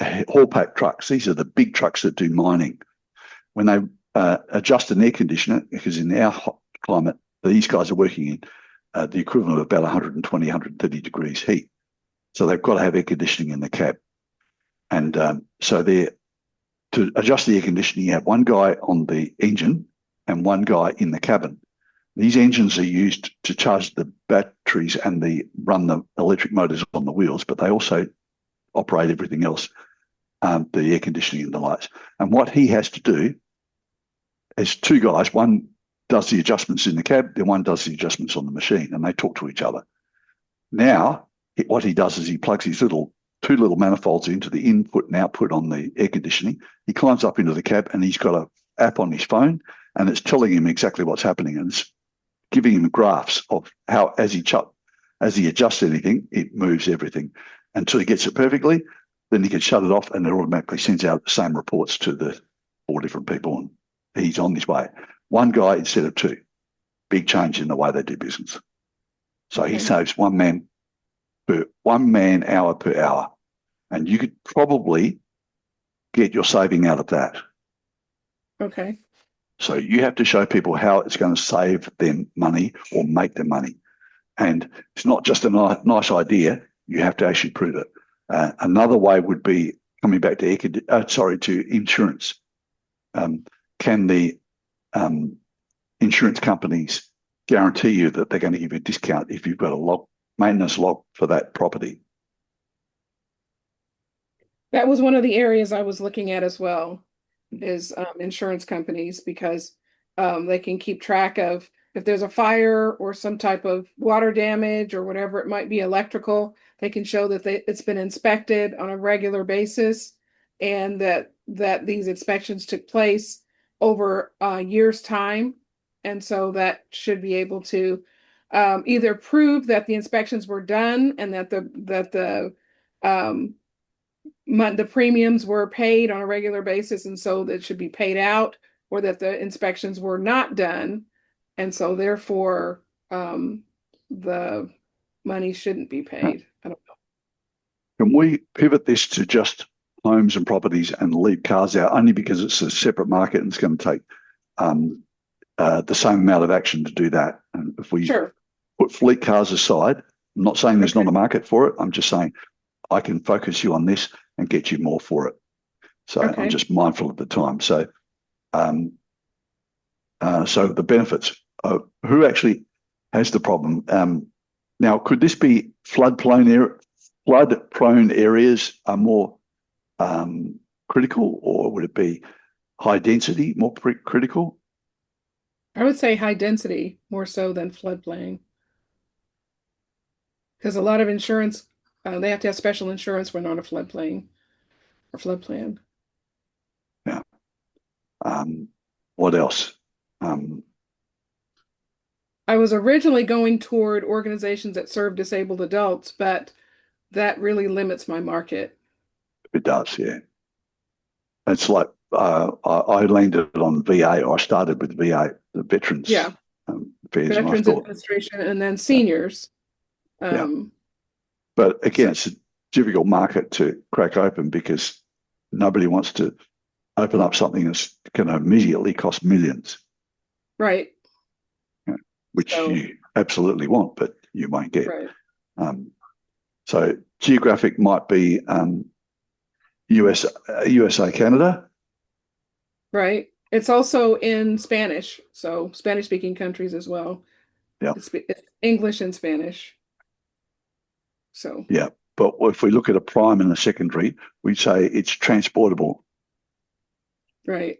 haul pack trucks. These are the big trucks that do mining. When they adjust an air conditioner, because in our hot climate, these guys are working in the equivalent of about 120, 130 degrees heat. So they've got to have air conditioning in the cab. And so to adjust the air conditioning, you have one guy on the engine and one guy in the cabin. These engines are used to charge the batteries and run the electric motors on the wheels, but they also operate everything else, the air conditioning and the lights. And what he has to do is 2 guys, one does the adjustments in the cab, then one does the adjustments on the machine, and they talk to each other. Now, what he does is he plugs his 2 little manifolds into the input and output on the air conditioning. He climbs up into the cab, and he's got an app on his phone, and it's telling him exactly what's happening, and it's giving him graphs of how, as he adjusts anything, it moves everything until he gets it perfectly. Then he can shut it off, and it automatically sends out the same reports to the 4 different people, and he's on his way. 1 guy instead of 2. Big change in the way they do business. So he saves 1 man hour per hour, and you could probably get your saving out of that. Okay. So you have to show people how it's going to save them money or make them money. And it's not just a nice idea. You have to actually prove it. Another way would be coming back to insurance. Can the insurance companies guarantee you that they're going to give you a discount if you've got a maintenance log for that property? That was one of the areas I was looking at as well, is insurance companies, because they can keep track of if there's a fire or some type of water damage or whatever it might be, electrical. They can show that it's been inspected on a regular basis, and that these inspections took place over a year's time. And so that should be able to either prove that the inspections were done and that the premiums were paid on a regular basis, and so that should be paid out, or that the inspections were not done, and so therefore the money shouldn't be paid. I don't know. Can we pivot this to just homes and properties and leave cars out, only because it's a separate market and it's going to take the same amount of action to do that? And if we put fleet cars aside, I'm not saying there's not a market for it. I'm just saying I can focus you on this and get you more for it. So I'm just mindful of the time. So, so the benefits. Who actually has the problem? Now, could this be flood-prone areas are more critical, or would it be high density more critical? I would say high density more so than floodplain, because a lot of insurance, they have to have special insurance when on a floodplain or floodplain. Yeah. What else? I was originally going toward organizations that serve disabled adults, but that really limits my market. It does, yeah. It's like I landed on VA. I started with VA, the Veterans Affairs. Veterans Administration, and then seniors. But again, it's a difficult market to crack open, because nobody wants to open up something that's going to immediately cost millions. Right. Which you absolutely want, but you won't get. Right. So geographic might be USA, Canada. Right. It's also in Spanish, so Spanish-speaking countries as well. Yeah. It's English and Spanish. So. Yeah. But if we look at a prime and a secondary, we say it's transportable. Right.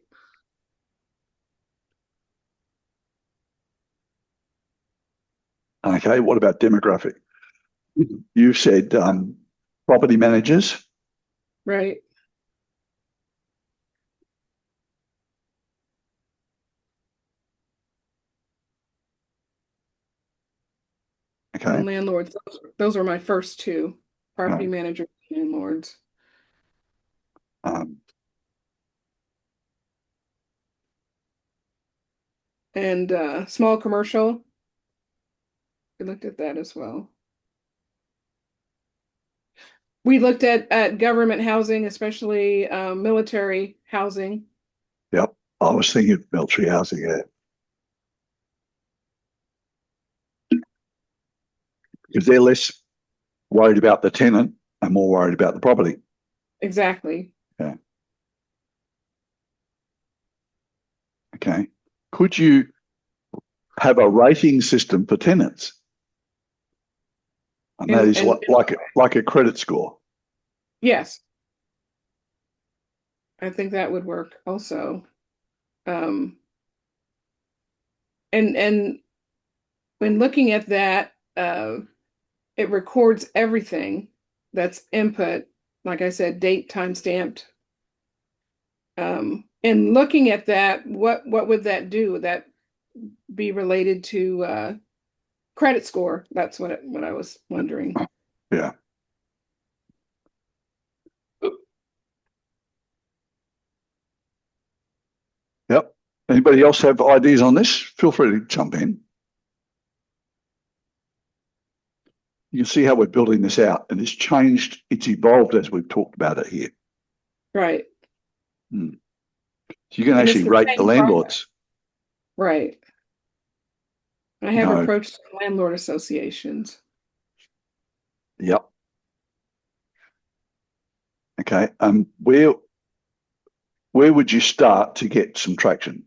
Okay. What about demographic? You've said property managers. Right. Okay. And landlords. Those were my first two: property Right. managers, landlords. And small commercial. We looked at that as well. We looked at government housing, especially military housing. Yep. I was thinking of military housing, yeah. Because they're less worried about the tenant and more worried about the property. Exactly. Yeah. Okay. Could you have a rating system for tenants? And that is like a credit score. Yes. I think that would work also. And when looking at that, it records everything that's input. Like I said, date, time stamped. And looking at that, what would that do? Would that be related to credit score? That's what I was wondering. Yeah. Yep. Anybody else have ideas on this? Feel free to jump in. You can see how we're building this out, and it's changed, it's evolved as we've talked about it here. Right. So you can actually rate the landlords. Right. I have approached landlord associations. Yep. Okay. Where would you start to get some traction?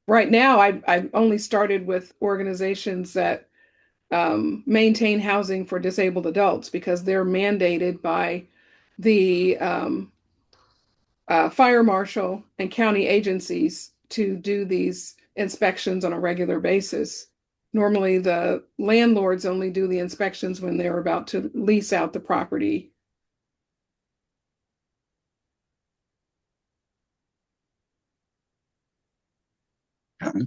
Right now, I've only started with organizations that maintain housing for disabled adults because they're mandated by the fire marshal and county agencies to do these inspections on a regular basis. Normally, the landlords only do the inspections when they're about to lease out the property. Okay.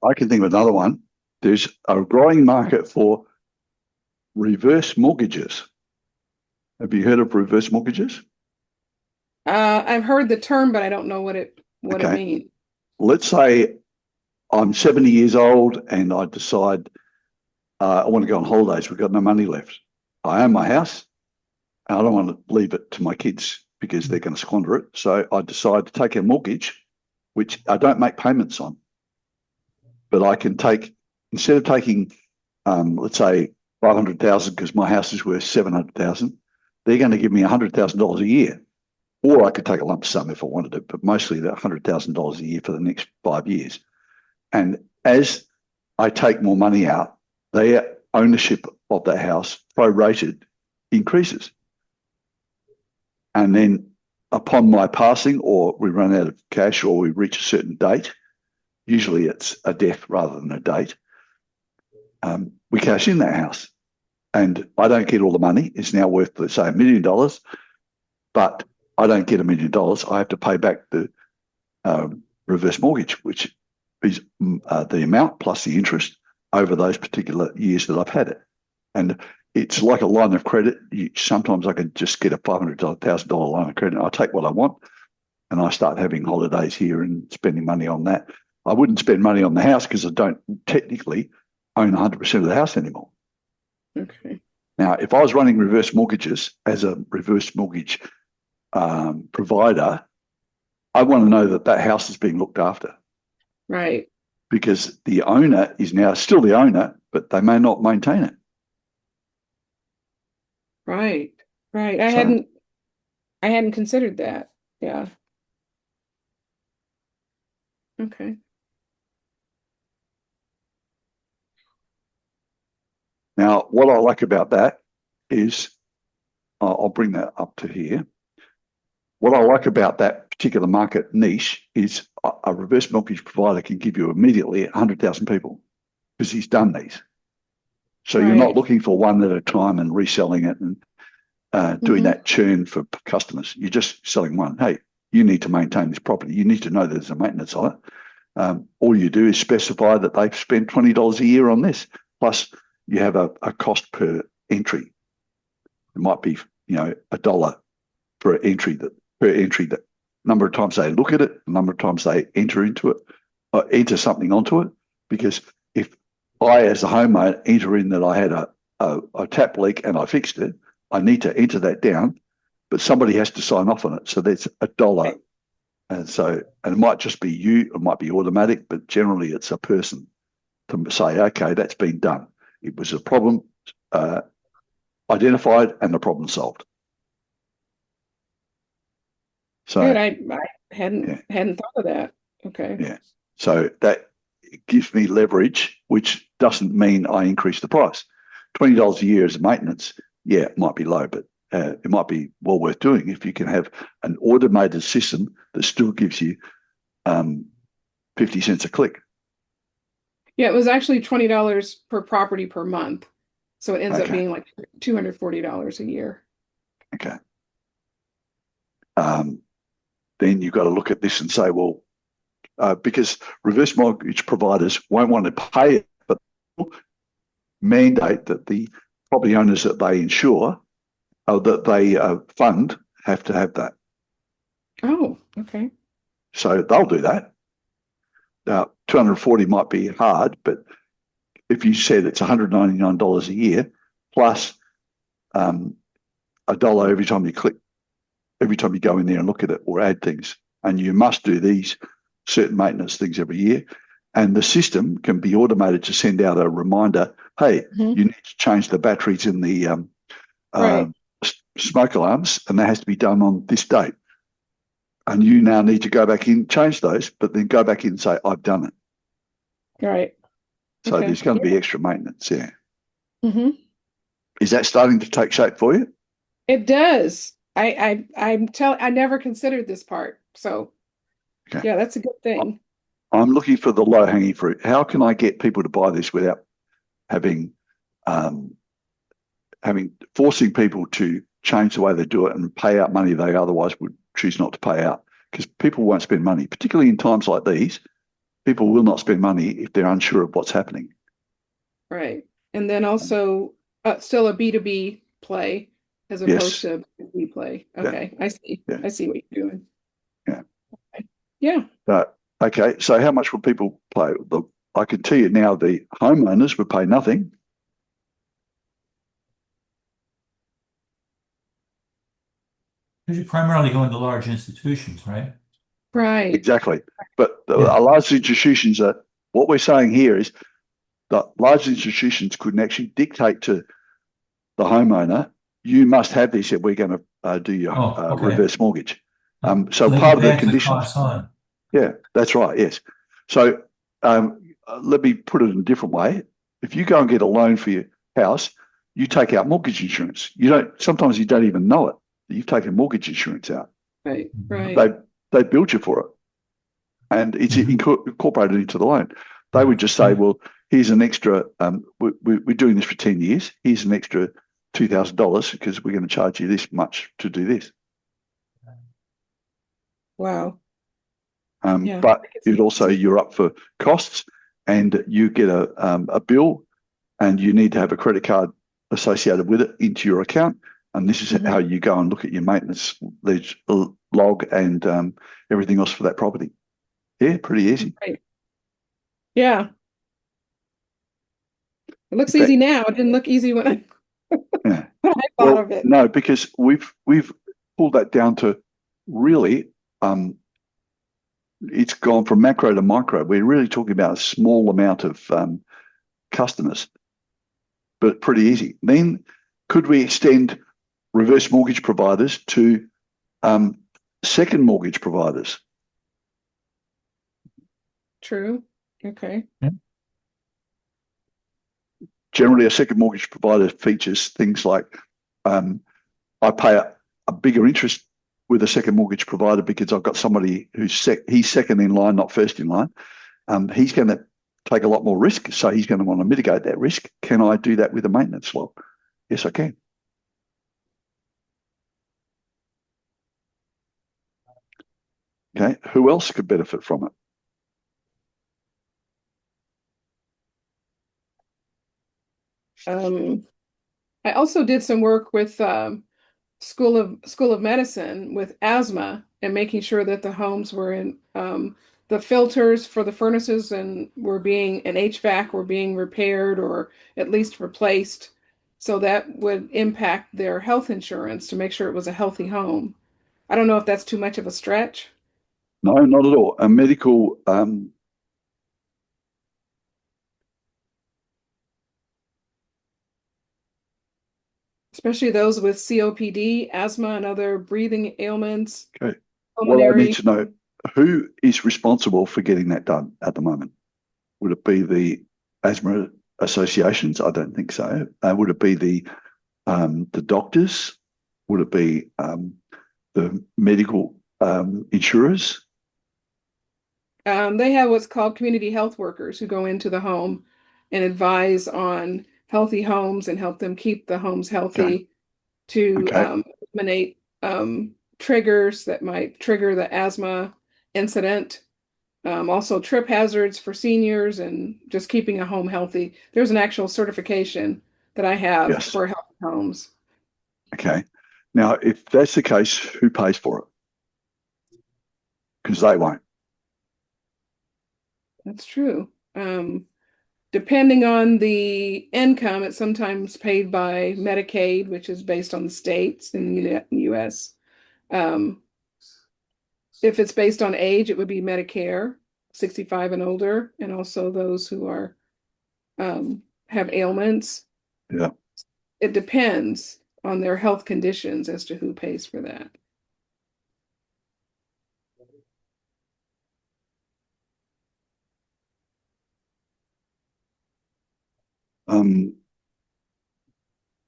I can think of another one. There's a growing market for reverse mortgages. Have you heard of reverse mortgages? I've heard the term, but I don't know what it means. Let's say I'm 70 years old and I decide I want to go on holidays. We've got no money left. I own my house. And I don't want to leave it to my kids because they're going to squander it. So I decide to take a mortgage, which I don't make payments on. But I can take, instead of taking, let's say, 500,000 because my house is worth 700,000, they're going to give me $100,000 a year. Or I could take a lump sum if I wanted to, but mostly that $100,000 a year for the next 5 years. And as I take more money out, their ownership of the house, prorated, increases. And then upon my passing, or we run out of cash, or we reach a certain date, usually it's a death rather than a date, we cash in that house. And I don't get all the money. It's now worth, let's say, $1 million, but I don't get $1 million. I have to pay back the reverse mortgage, which is the amount plus the interest over those particular years that I've had it. And it's like a line of credit. Sometimes I can just get a $500,000 line of credit. And I take what I want and I start having holidays here and spending money on that. I wouldn't spend money on the house because I don't technically own 100% of the house anymore. Okay. Now, if I was running reverse mortgages as a reverse mortgage provider, I want to know that that house is being looked after. Right. Because the owner is now still the owner, but they may not maintain it. Right. Right. So, I hadn't considered that. Yeah. Okay. now, what I like about that is, I'll bring that up to here. What I like about that particular market niche is a reverse mortgage provider can give you immediately 100,000 people because he's done these. So you're not Right. looking for one at a time and reselling it and doing that churn for customers. You're just selling one. Hey, you need to maintain this property. You need to know there's a maintenance on it. All you do is specify that they've spent $20 a year on this. Plus, you have a cost per entry. It might be, $1 per entry that number of times they look at it, the number of times they enter into it, or enter something onto it. Because if I, as a homeowner, enter in that I had a tap leak and I fixed it, I need to enter that down, but somebody has to sign off on it. So that's $1. Right. And it might just be you, it might be automatic, but generally it's a person to say, okay, that's been done. It was a problem identified and the problem solved. So Good. I hadn't thought of that. Okay. yeah. So that gives me leverage, which doesn't mean I increase the price. $20 a year as a maintenance, yeah, it might be low, but it might be well worth doing if you can have an automated system that still gives you 50 cents a click. Yeah, it was actually $20 per property per month. So it ends up Okay. being like $240 a year. Okay. Then you've got to look at this and say, well, because reverse mortgage providers won't want to pay it, but mandate that the property owners that they insure or that they fund have to have that. Oh, okay. So they'll do that. Now, 240 might be hard, but if you said it's $199 a year plus $1 every time you click, every time you go in there and look at it or add things, and you must do these certain maintenance things every year, and the system can be automated to send out a reminder, hey, you need to change the batteries in the Right. smoke alarms, and that has to be done on this date. And you now need to go back in, change those, but then go back in and say, I've done it. Right. So Okay. there's going to be extra maintenance, yeah. Mm-hmm. Is that starting to take shape for you? It does. I never considered this part. So Okay. yeah, that's a good thing. I'm looking for the low-hanging fruit. How can I get people to buy this without forcing people to change the way they do it and pay out money they otherwise would choose not to pay out? Because people won't spend money, particularly in times like these. People will not spend money if they're unsure of what's happening. Right. And then also still a B2B play as opposed to a B2B play. Okay. Yeah. I see. Yeah. I see what you're doing. Yeah. Okay. Yeah. Okay. So how much would people pay? Look, I can tell you now the homeowners would pay nothing. Because you're primarily going to large institutions, right? Right. Exactly. But large institutions what we're saying here is that large institutions couldn't actually dictate to the homeowner, you must have this if we're going to do your reverse mortgage. So part of the conditions. Yeah, that's right. Yes. So let me put it in a different way. If you go and get a loan for your house, you take out mortgage insurance. Sometimes you don't even know it. You've taken mortgage insurance out. Right. Right. They billed you for it, and it's incorporated into the loan. They would just say, well, here's an extra, we're doing this for 10 years. Here's an extra $2,000 because we're going to charge you this much to do this. Wow. But you're up for costs, and you get a bill, and you need to have a credit card associated with it into your account. And this is how you go and look at your maintenance log and everything else for that property. Yeah, pretty easy. Right. Yeah. It looks easy now. It didn't look easy when I, Yeah. when I thought of it. No, because we've pulled that down to really, it's gone from macro to micro. We're really talking about a small amount of customers, but pretty easy. Then could we extend reverse mortgage providers to second mortgage providers? True. Okay. Generally, a second mortgage provider features things like I pay a bigger interest with a second mortgage provider because I've got somebody who's he's second in line, not first in line. He's going to take a lot more risk, so he's going to want to mitigate that risk. Can I do that with a maintenance swap? Yes, I can. Okay, who else could benefit from it? I also did some work with School of Medicine with asthma and making sure that the homes were in the filters for the furnaces and HVAC were being repaired or at least replaced. So that would impact their health insurance to make sure it was a healthy home. I don't know if that's too much of a stretch. No, not at all. A medical especially those with COPD, asthma, and other breathing ailments. Okay. Pulmonary. Well, I need to know who is responsible for getting that done at the moment. Would it be the asthma associations? I don't think so. Would it be the doctors? Would it be the medical insurers? They have what's called community health workers who go into the home and advise on healthy homes and help them keep the homes healthy to eliminate triggers that might trigger the asthma incident. Also trip hazards for seniors and just keeping a home healthy. There's an actual certification that I have for healthy homes. Okay. Now, if that's the case, who pays for it? Because they won't. That's true. Depending on the income, it's sometimes paid by Medicaid, which is based on the states in the U.S. If it's based on age, it would be Medicare, 65 and older, and also those who are have ailments. Yeah. It depends on their health conditions as to who pays for that.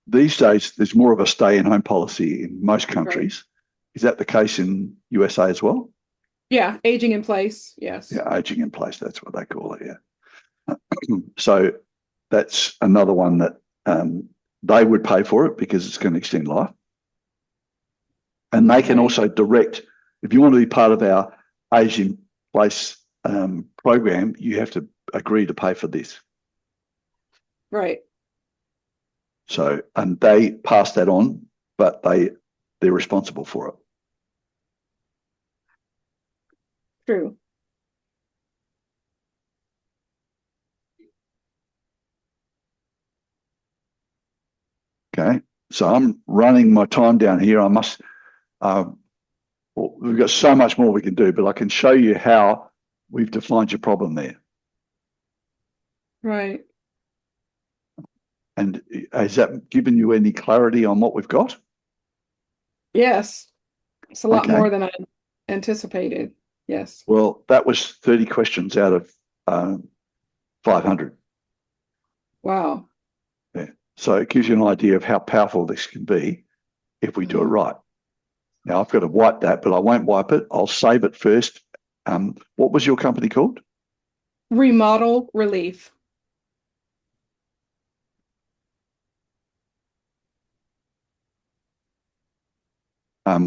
These days, there's more of a stay-in-home policy in most countries. Right. Is that the case in USA as well? Yeah, aging in place, yes. Yeah, aging in place, that's what they call it, yeah. So that's another one that they would pay for it because it's going to extend life. And they can also direct, if you want to be part of our aging in place program, you have to agree to pay for this. Right. So, and they pass that on, but they're responsible for it. True. Okay, so I'm running my time down here. I must, we've got so much more we can do, but I can show you how we've defined your problem there. Right. And has that given you any clarity on what we've got? Yes. It's a lot more than I anticipated. Yes. Well, that was 30 questions out of 500. Wow. Yeah. So it gives you an idea of how powerful this can be if we do it right. Now, I've got to wipe that, but I won't wipe it. I'll save it first. What was your company called? Remodel Relief.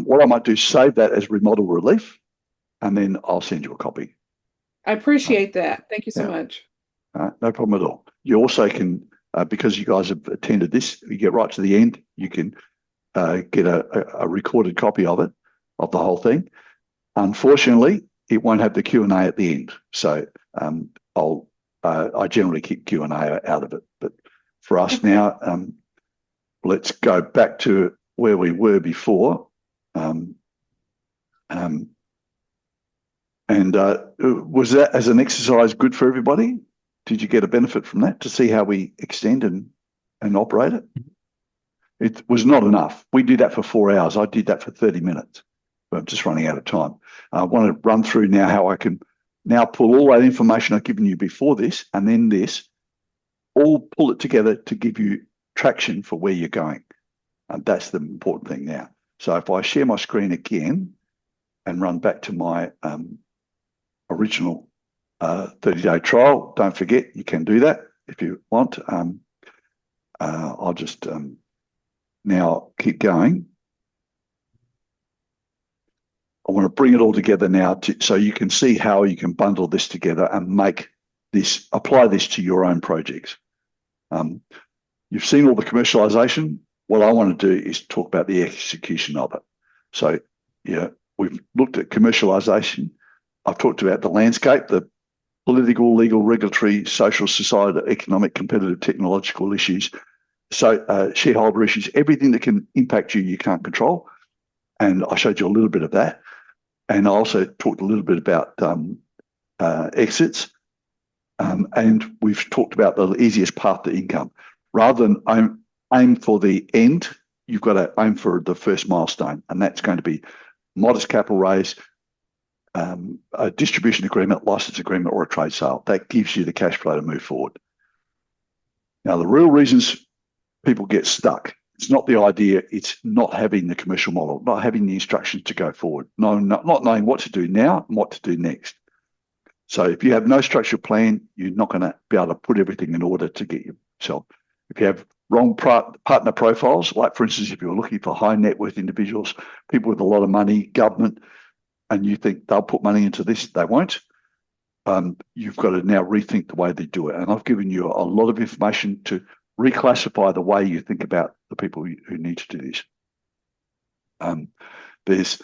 What I might do is save that as Remodel Relief, and then I'll send you a copy. I appreciate that. Thank you so much. No problem at all. You also can, because you guys have attended this, you get right to the end, you can get a recorded copy of it, of the whole thing. Unfortunately, it won't have the Q&A at the end. So I generally keep Q&A out of it, but for us now. Let's go back to where we were before. Was that as an exercise good for everybody? Did you get a benefit from that to see how we extend and operate it? It was not enough. We did that for 4 hours. I did that for 30 minutes. But I'm just running out of time. I want to run through now how I can now pull all that information I've given you before this and then this, all pull it together to give you traction for where you're going. And that's the important thing now. So if I share my screen again and run back to my original 30-day trial, don't forget you can do that if you want. I'll just now keep going. I want to bring it all together now so you can see how you can bundle this together and apply this to your own projects. You've seen all the commercialization. What I want to do is talk about the execution of it. So, yeah, we've looked at commercialization. I've talked about the landscape, the political, legal, regulatory, social, societal, economic, competitive, technological issues, so shareholder issues, everything that can impact you can't control. And I showed you a little bit of that. And I also talked a little bit about exits. And we've talked about the easiest path to income. Rather than aim for the end, you've got to aim for the first milestone. And that's going to be modest capital raise, a distribution agreement, license agreement, or a trade sale. That gives you the cash flow to move forward. Now, the real reasons people get stuck, it's not the idea, it's not having the commercial model, not having the instructions to go forward, not knowing what to do now and what to do next. So if you have no structured plan, you're not going to be able to put everything in order to get yourself. If you have wrong partner profiles, like for instance, if you're looking for high net worth individuals, people with a lot of money, government, and you think they'll put money into this, they won't. You've got to now rethink the way they do it. And I've given you a lot of information to reclassify the way you think about the people who need to do this.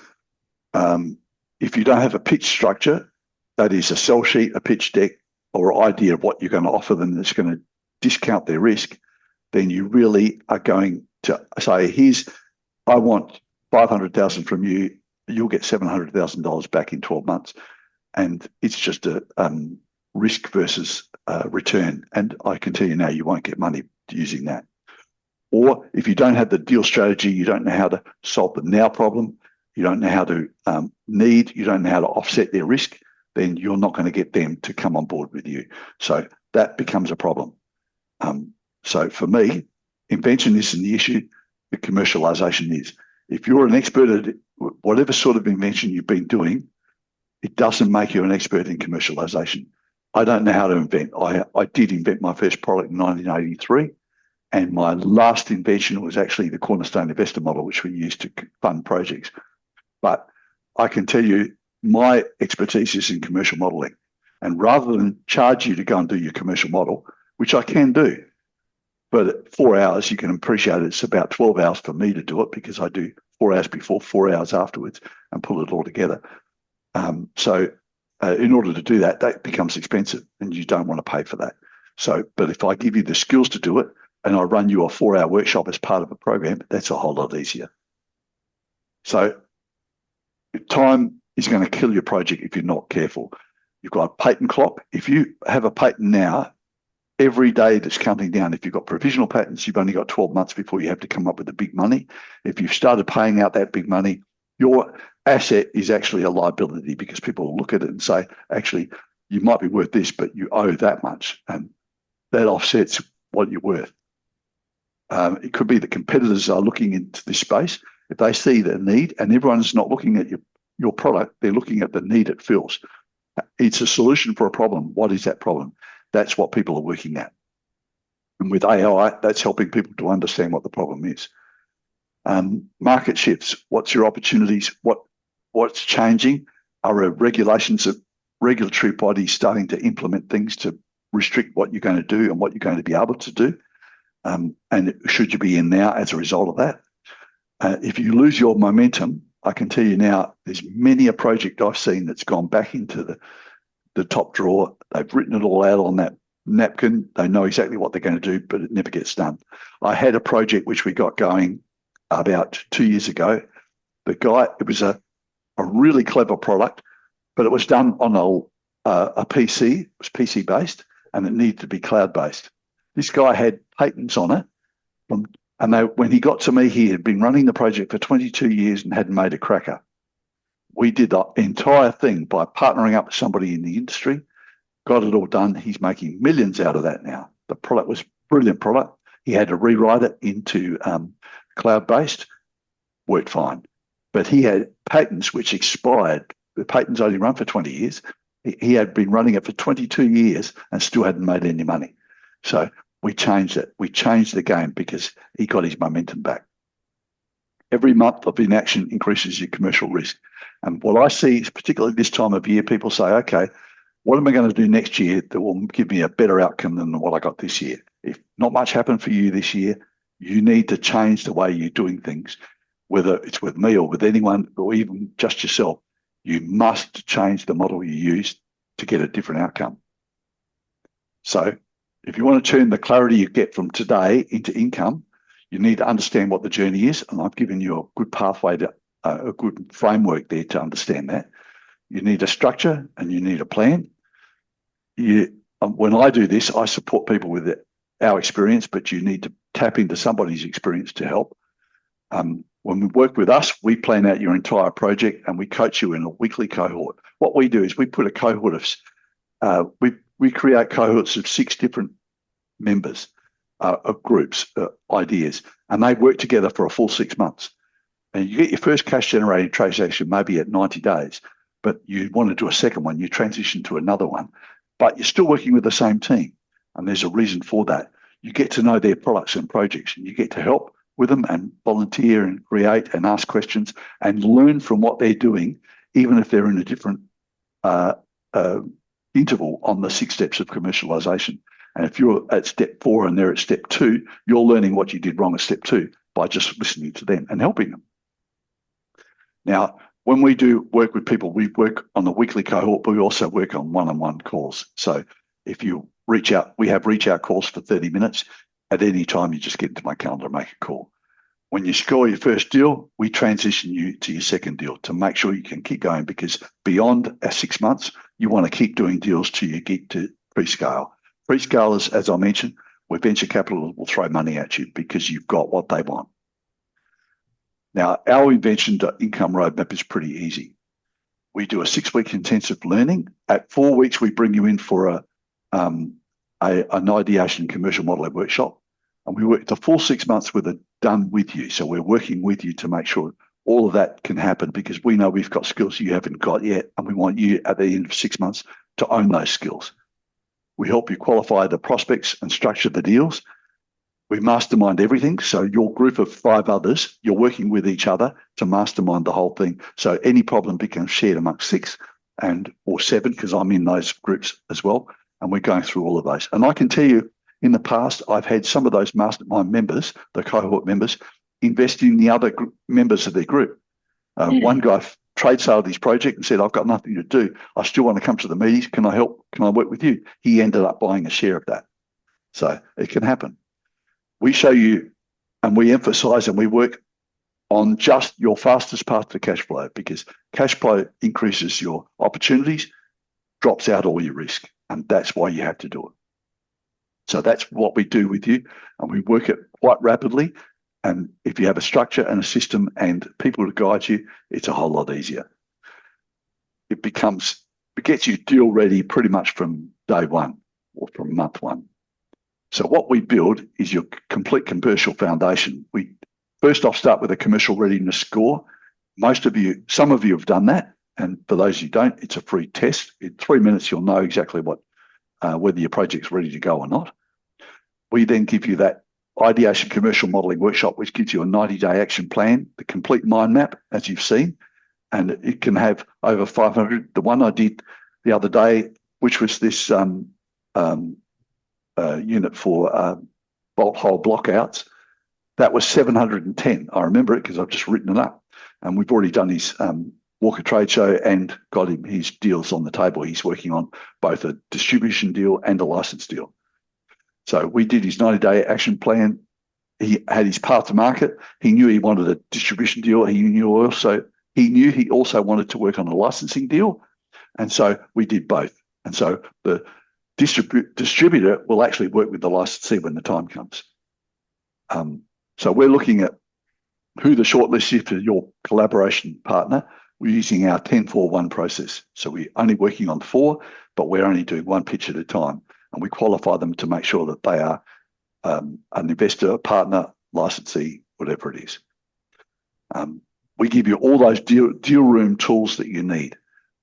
If you don't have a pitch structure, that is a sell sheet, a pitch deck, or idea of what you're going to offer them that's going to discount their risk, then you really are going to say, I want 500,000 from you, you'll get $700,000 back in 12 months. And it's just a risk versus return. And I can tell you now, you won't get money using that. Or if you don't have the deal strategy, you don't know how to solve the now problem, you don't know how to you don't know how to offset their risk, then you're not going to get them to come on board with you. So that becomes a problem. So for me, invention isn't the issue, the commercialization is. If you're an expert at whatever sort of invention you've been doing, it doesn't make you an expert in commercialization. I don't know how to invent. I did invent my first product in 1983, and my last invention was actually the cornerstone investor model, which we use to fund projects. But I can tell you my expertise is in commercial modeling. And rather than charge you to go and do your commercial model, which I can do, but at 4 hours, you can appreciate it's about 12 hours for me to do it because I do 4 hours before, 4 hours afterwards and pull it all together. So in order to do that, that becomes expensive and you don't want to pay for that. So, but if I give you the skills to do it and I run you a 4-hour workshop as part of a program, that's a whole lot easier. So time is going to kill your project if you're not careful. You've got a patent clock. If you have a patent now, every day that's counting down, if you've got provisional patents, you've only got 12 months before you have to come up with the big money. If you've started paying out that big money, your asset is actually a liability because people will look at it and say, actually, you might be worth this, but you owe that much. And that offsets what you're worth. It could be that competitors are looking into this space. If they see the need, and everyone's not looking at your product, they're looking at the need it fills. It's a solution for a problem. What is that problem? That's what people are working at. And with AI, that's helping people to understand what the problem is. Market shifts. What's your opportunities? What's changing? Are regulations of regulatory bodies starting to implement things to restrict what you're going to do and what you're going to be able to do? And should you be in now as a result of that? If you lose your momentum, I can tell you now, there's many a project I've seen that's gone back into the top drawer. They've written it all out on that napkin. They know exactly what they're going to do, but it never gets done. I had a project which we got going about 2 years ago. It was a really clever product, but it was done on a PC. It was PC based, and it needed to be cloud based. This guy had patents on it, when he got to me, he had been running the project for 22 years and hadn't made a cracker. We did the entire thing by partnering up with somebody in the industry, got it all done. He's making millions out of that now. The product was a brilliant product. He had to rewrite it into cloud-based, worked fine. But he had patents which expired. The patents only run for 20 years. He had been running it for 22 years and still hadn't made any money. So we changed it. We changed the game because he got his momentum back. Every month of inaction increases your commercial risk. And what I see, particularly this time of year, people say, okay, what am I going to do next year that will give me a better outcome than what I got this year? If not much happened for you this year, you need to change the way you're doing things, whether it's with me or with anyone or even just yourself. You must change the model you use to get a different outcome. So if you want to turn the clarity you get from today into income, you need to understand what the journey is. And I've given you a good pathway to a good framework there to understand that. You need a structure and you need a plan. When I do this, I support people with our experience, but you need to tap into somebody's experience to help. When we work with us, we plan out your entire project and we coach you in a weekly cohort. What we do is we put a cohort of, we create cohorts of 6 different members of groups, ideas, and they work together for a full 6 months. And you get your first cash generating transaction maybe at 90 days, but you want to do a second one, you transition to another one, but you're still working with the same team. And there's a reason for that. You get to know their products and projects and you get to help with them and volunteer and create and ask questions and learn from what they're doing, even if they're in a different interval on the 6 steps of commercialization. And if you're at step 4 and they're at step 2, you're learning what you did wrong at step 2 by just listening to them and helping them. Now, when we do work with people, we work on the weekly cohort, but we also work on one-on-one calls. So if you reach out, we have reach out calls for 30 minutes. At any time, you just get into my calendar and make a call. When you score your first deal, we transition you to your second deal to make sure you can keep going, because beyond 6 months, you want to keep doing deals till you get to pre-scale. Pre-scale is, as I mentioned, where venture capital will throw money at you because you've got what they want. Now, our invention to income roadmap is pretty easy. We do a 6-week intensive learning. At 4 weeks, we bring you in for an ideation commercial modeling workshop. And we work the full 6 months with it done with you. So we're working with you to make sure all of that can happen, because we know we've got skills you haven't got yet. And we want you at the end of 6 months to own those skills. We help you qualify the prospects and structure the deals. We mastermind everything. So your group of 5 others, you're working with each other to mastermind the whole thing. So any problem becomes shared amongst 6 or 7, because I'm in those groups as well. And we're going through all of those. And I can tell you, in the past, I've had some of those mastermind members, the cohort members, invest in the other members of their group. One guy trade saled his project and said, I've got nothing to do. I still want to come to the meetings. Can I help? Can I work with you? He ended up buying a share of that. So it can happen. We show you and we emphasize and we work on just your fastest path to cash flow, because cash flow increases your opportunities, drops out all your risk. And that's why you have to do it. So that's what we do with you. And we work it quite rapidly. And if you have a structure and a system and people to guide you, it's a whole lot easier. It gets you deal ready pretty much from day 1 or from month 1. So what we build is your complete commercial foundation. We first off start with a commercial readiness score. Some of you have done that. And for those who don't, it's a free test. In 3 minutes, you'll know exactly whether your project's ready to go or not. We then give you that ideation commercial modeling workshop, which gives you a 90-day action plan, the complete mind map, as you've seen. And it can have over 500. The one I did the other day, which was this unit for bolt hole blockouts, that was 710. I remember it because I've just written it up. And we've already done his Walker Trade Show and got him his deals on the table. He's working on both a distribution deal and a license deal. So we did his 90-day action plan. He had his path to market. He knew he wanted a distribution deal. He knew he also wanted to work on a licensing deal. And so we did both. And so the distributor will actually work with the licensee when the time comes. So we're looking at who the shortlist is for your collaboration partner. We're using our 10-4-1 process. So we're only working on 4, but we're only doing 1 pitch at a time. And we qualify them to make sure that they are an investor, a partner, licensee, whatever it is. We give you all those deal room tools that you need.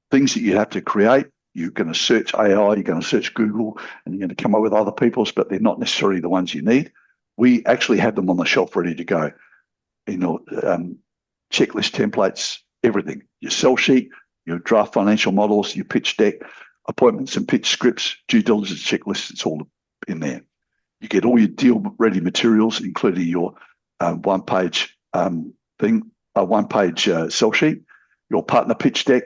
Things that you have to create. You're going to search AI, you're going to search Google, and you're going to come up with other people's, but they're not necessarily the ones you need. We actually have them on the shelf ready to go. Checklist templates, everything. Your sell sheet, your draft financial models, your pitch deck, appointments and pitch scripts, due diligence checklists, it's all in there. You get all your deal-ready materials, including your one-page sell sheet, your partner pitch deck,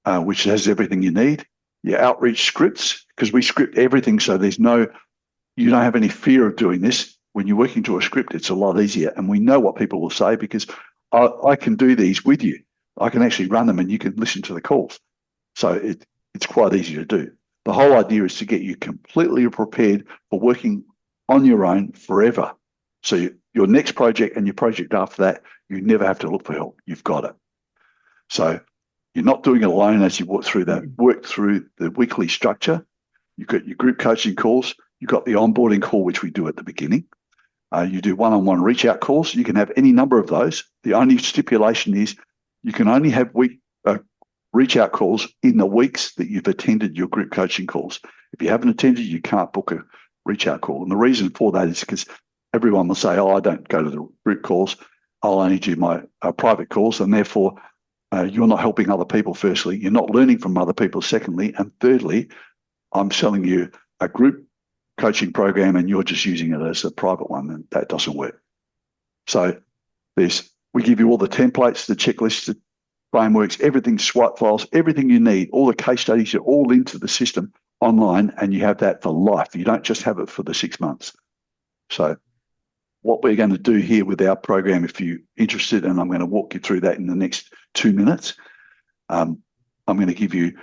which has everything you need, your outreach scripts, because we script everything, so you don't have any fear of doing this. When you're working to a script, it's a lot easier, and we know what people will say because I can do these with you. I can actually run them, and you can listen to the calls. So it's quite easy to do. The whole idea is to get you completely prepared for working on your own forever. So your next project and your project after that, you never have to look for help. You've got it. So you're not doing it alone as you work through the weekly structure. You've got your group coaching calls. You've got the onboarding call, which we do at the beginning. You do one-on-one reach out calls. You can have any number of those. The only stipulation is you can only have reach out calls in the weeks that you've attended your group coaching calls. If you haven't attended, you can't book a reach out call. And the reason for that is because everyone will say, I don't go to the group calls. I'll only do my private calls. And therefore, you're not helping other people, firstly. You're not learning from other people, secondly. And thirdly, I'm selling you a group coaching program and you're just using it as a private one, and that doesn't work. So we give you all the templates, the checklists, the frameworks, everything, SWOT files, everything you need, all the case studies are all into the system online, and you have that for life. You don't just have it for the 6 months. So what we're going to do here with our program, if you're interested, and I'm going to walk you through that in the next 2 minutes, I'm going to give you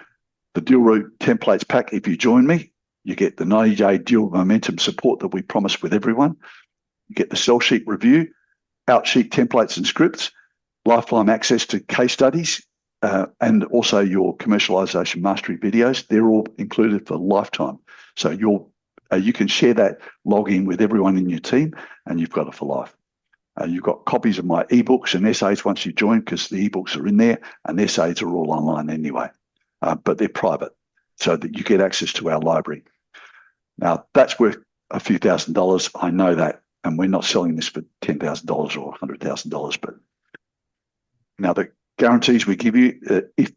the deal route templates pack. If you join me, you get the 90-day deal momentum support that we promise with everyone. You get the sell sheet review, outsheet templates and scripts, lifetime access to case studies, and also your commercialization mastery videos. They're all included for lifetime. So you can share that login with everyone in your team, and you've got it for life. You've got copies of my ebooks and essays once you join, because the ebooks are in there, and the essays are all online anyway, but they're private, so that you get access to our library. Now, that's worth a few $1,000s. I know that, and we're not selling this for $10,000 or $100,000. But now the guarantees we give you, if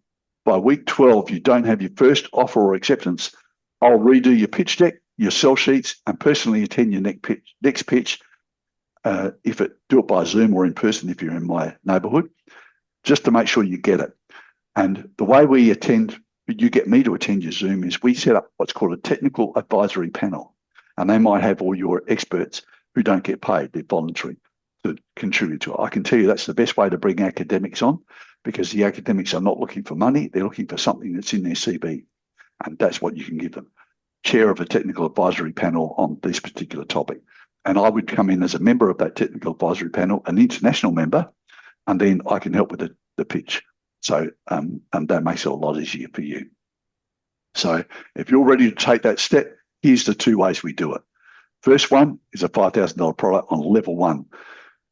by week 12 you don't have your first offer or acceptance, I'll redo your pitch deck, your sell sheets, and personally attend your next pitch. Do it by Zoom or in person if you're in my neighbourhood, just to make sure you get it. And the way you get me to attend your Zoom is we set up what's called a technical advisory panel, and they might have all your experts who don't get paid. They're voluntary to contribute to it. I can tell you that's the best way to bring academics on, because the academics are not looking for money. They're looking for something that's in their CV, and that's what you can give them. Chair of a technical advisory panel on this particular topic. And I would come in as a member of that technical advisory panel, an international member, and then I can help with the pitch. So, and that makes it a lot easier for you. So if you're ready to take that step, here's the 2 ways we do it. First one is a $5,000 product on level 1.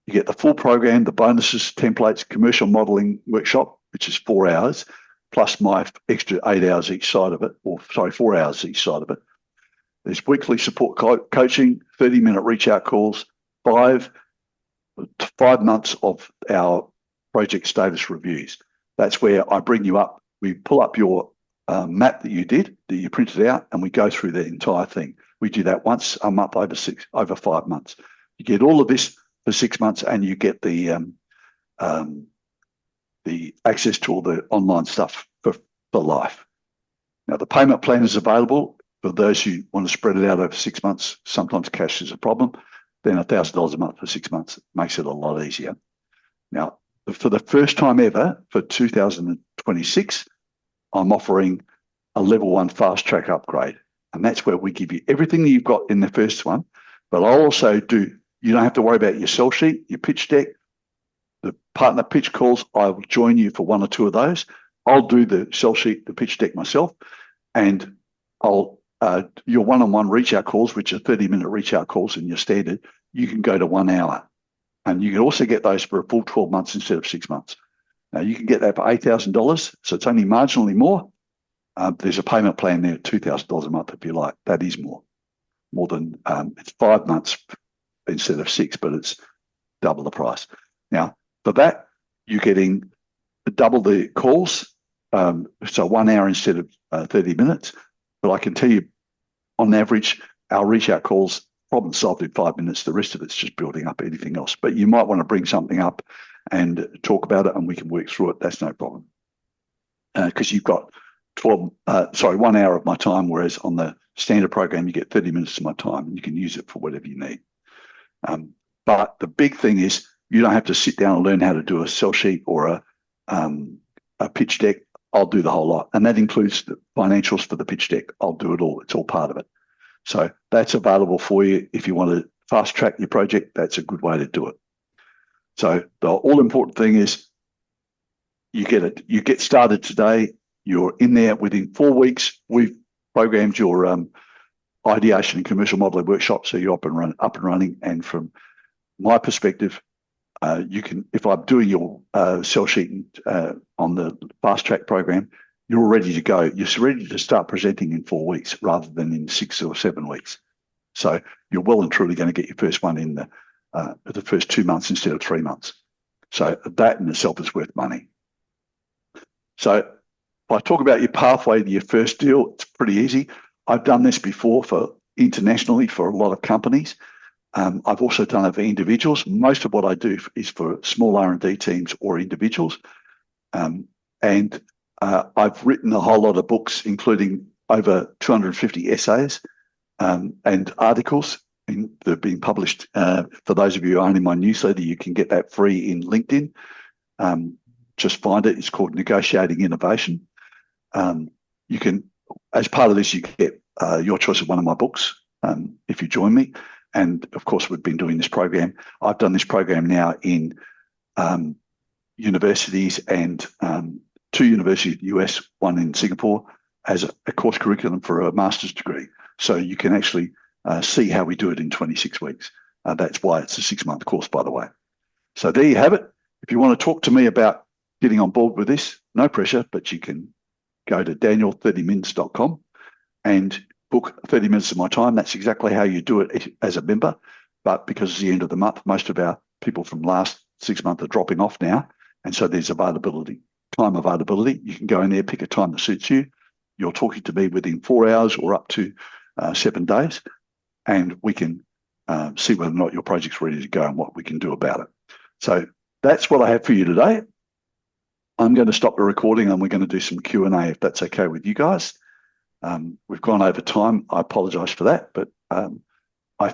You get the full program, the bonuses, templates, commercial modeling workshop, which is 4 hours, plus my extra 8 hours each side of it, 4 hours each side of it. There's weekly support coaching, 30-minute reach out calls, 5 months of our project status reviews. That's where I bring you up. We pull up your map that you printed out, and we go through the entire thing. We do that once a month over 5 months. You get all of this for 6 months, and you get the access to all the online stuff for life. Now, the payment plan is available For those who want to spread it out over 6 months, sometimes cash is a problem. Then $1,000 a month for 6 months makes it a lot easier. Now, for the first time ever for 2026, I'm offering a level 1 fast track upgrade. And that's where we give you everything that you've got in the first one. But I'll also you don't have to worry about your sell sheet, your pitch deck, the partner pitch calls. I will join you for 1 or 2 of those. I'll do the sell sheet, the pitch deck myself, and your one-on-one reach out calls, which are 30-minute reach out calls in your standard, you can go to 1 hour. And you can also get those for a full 12 months instead of 6 months. Now, you can get that for $8,000, so it's only marginally more. There's a payment plan there at $2,000 a month if you like. That is more than it's 5 months instead of 6, but it's double the price. Now, for that, you're getting double the calls, so 1 hour instead of 30 minutes. But I can tell you, on average, our reach out calls problem solved in 5 minutes. The rest of it's just building up anything else. But you might want to bring something up and talk about it, and we can work through it. That's no problem. Because you've got 1 hour of my time, whereas on the standard program, you get 30 minutes of my time, and you can use it for whatever you need. But the big thing is you don't have to sit down and learn how to do a sell sheet or a pitch deck. I'll do the whole lot. And that includes the financials for the pitch deck. I'll do it all. It's all part of it. So that's available for you. If you want to fast track your project, that's a good way to do it. So the all important thing is you get started today. You're in there within 4 weeks. We've programmed your ideation and commercial modeling workshop, so you're up and running. And from my perspective, you can, if I'm doing your sell sheet on the fast track program, you're ready to go. You're ready to start presenting in 4 weeks rather than in 6 or 7 weeks. So you're well and truly going to get your first one in the first 2 months instead of 3 months. So that in itself is worth money. So if I talk about your pathway to your first deal, it's pretty easy. I've done this before internationally for a lot of companies. I've also done it for individuals. Most of what I do is for small R&D teams or individuals. And I've written a whole lot of books, including over 250 essays and articles that have been published. For those of you who are in my newsletter, you can get that free in LinkedIn. Just find it. It's called Negotiating Innovation. You can, as part of this, you get your choice of one of my books if you join me. And of course, we've been doing this program. I've done this program now in universities and 2 universities in the US, 1 in Singapore, as a course curriculum for a master's degree. So you can actually see how we do it in 26 weeks. That's why it's a 6-month course, by the way. So there you have it. If you want to talk to me about getting on board with this, no pressure, but you can go to daniel30mins.com and book 30 minutes of my time. That's exactly how you do it as a member. But because it's the end of the month, most of our people from last 6 months are dropping off now. And so there's time availability. You can go in there, pick a time that suits you. You're talking to me within 4 hours or up to 7 days. And we can see whether or not your project's ready to go and what we can do about it. So that's what I have for you today. I'm going to stop the recording and we're going to do some Q&A if that's okay with you guys. We've gone over time. I apologise for that, but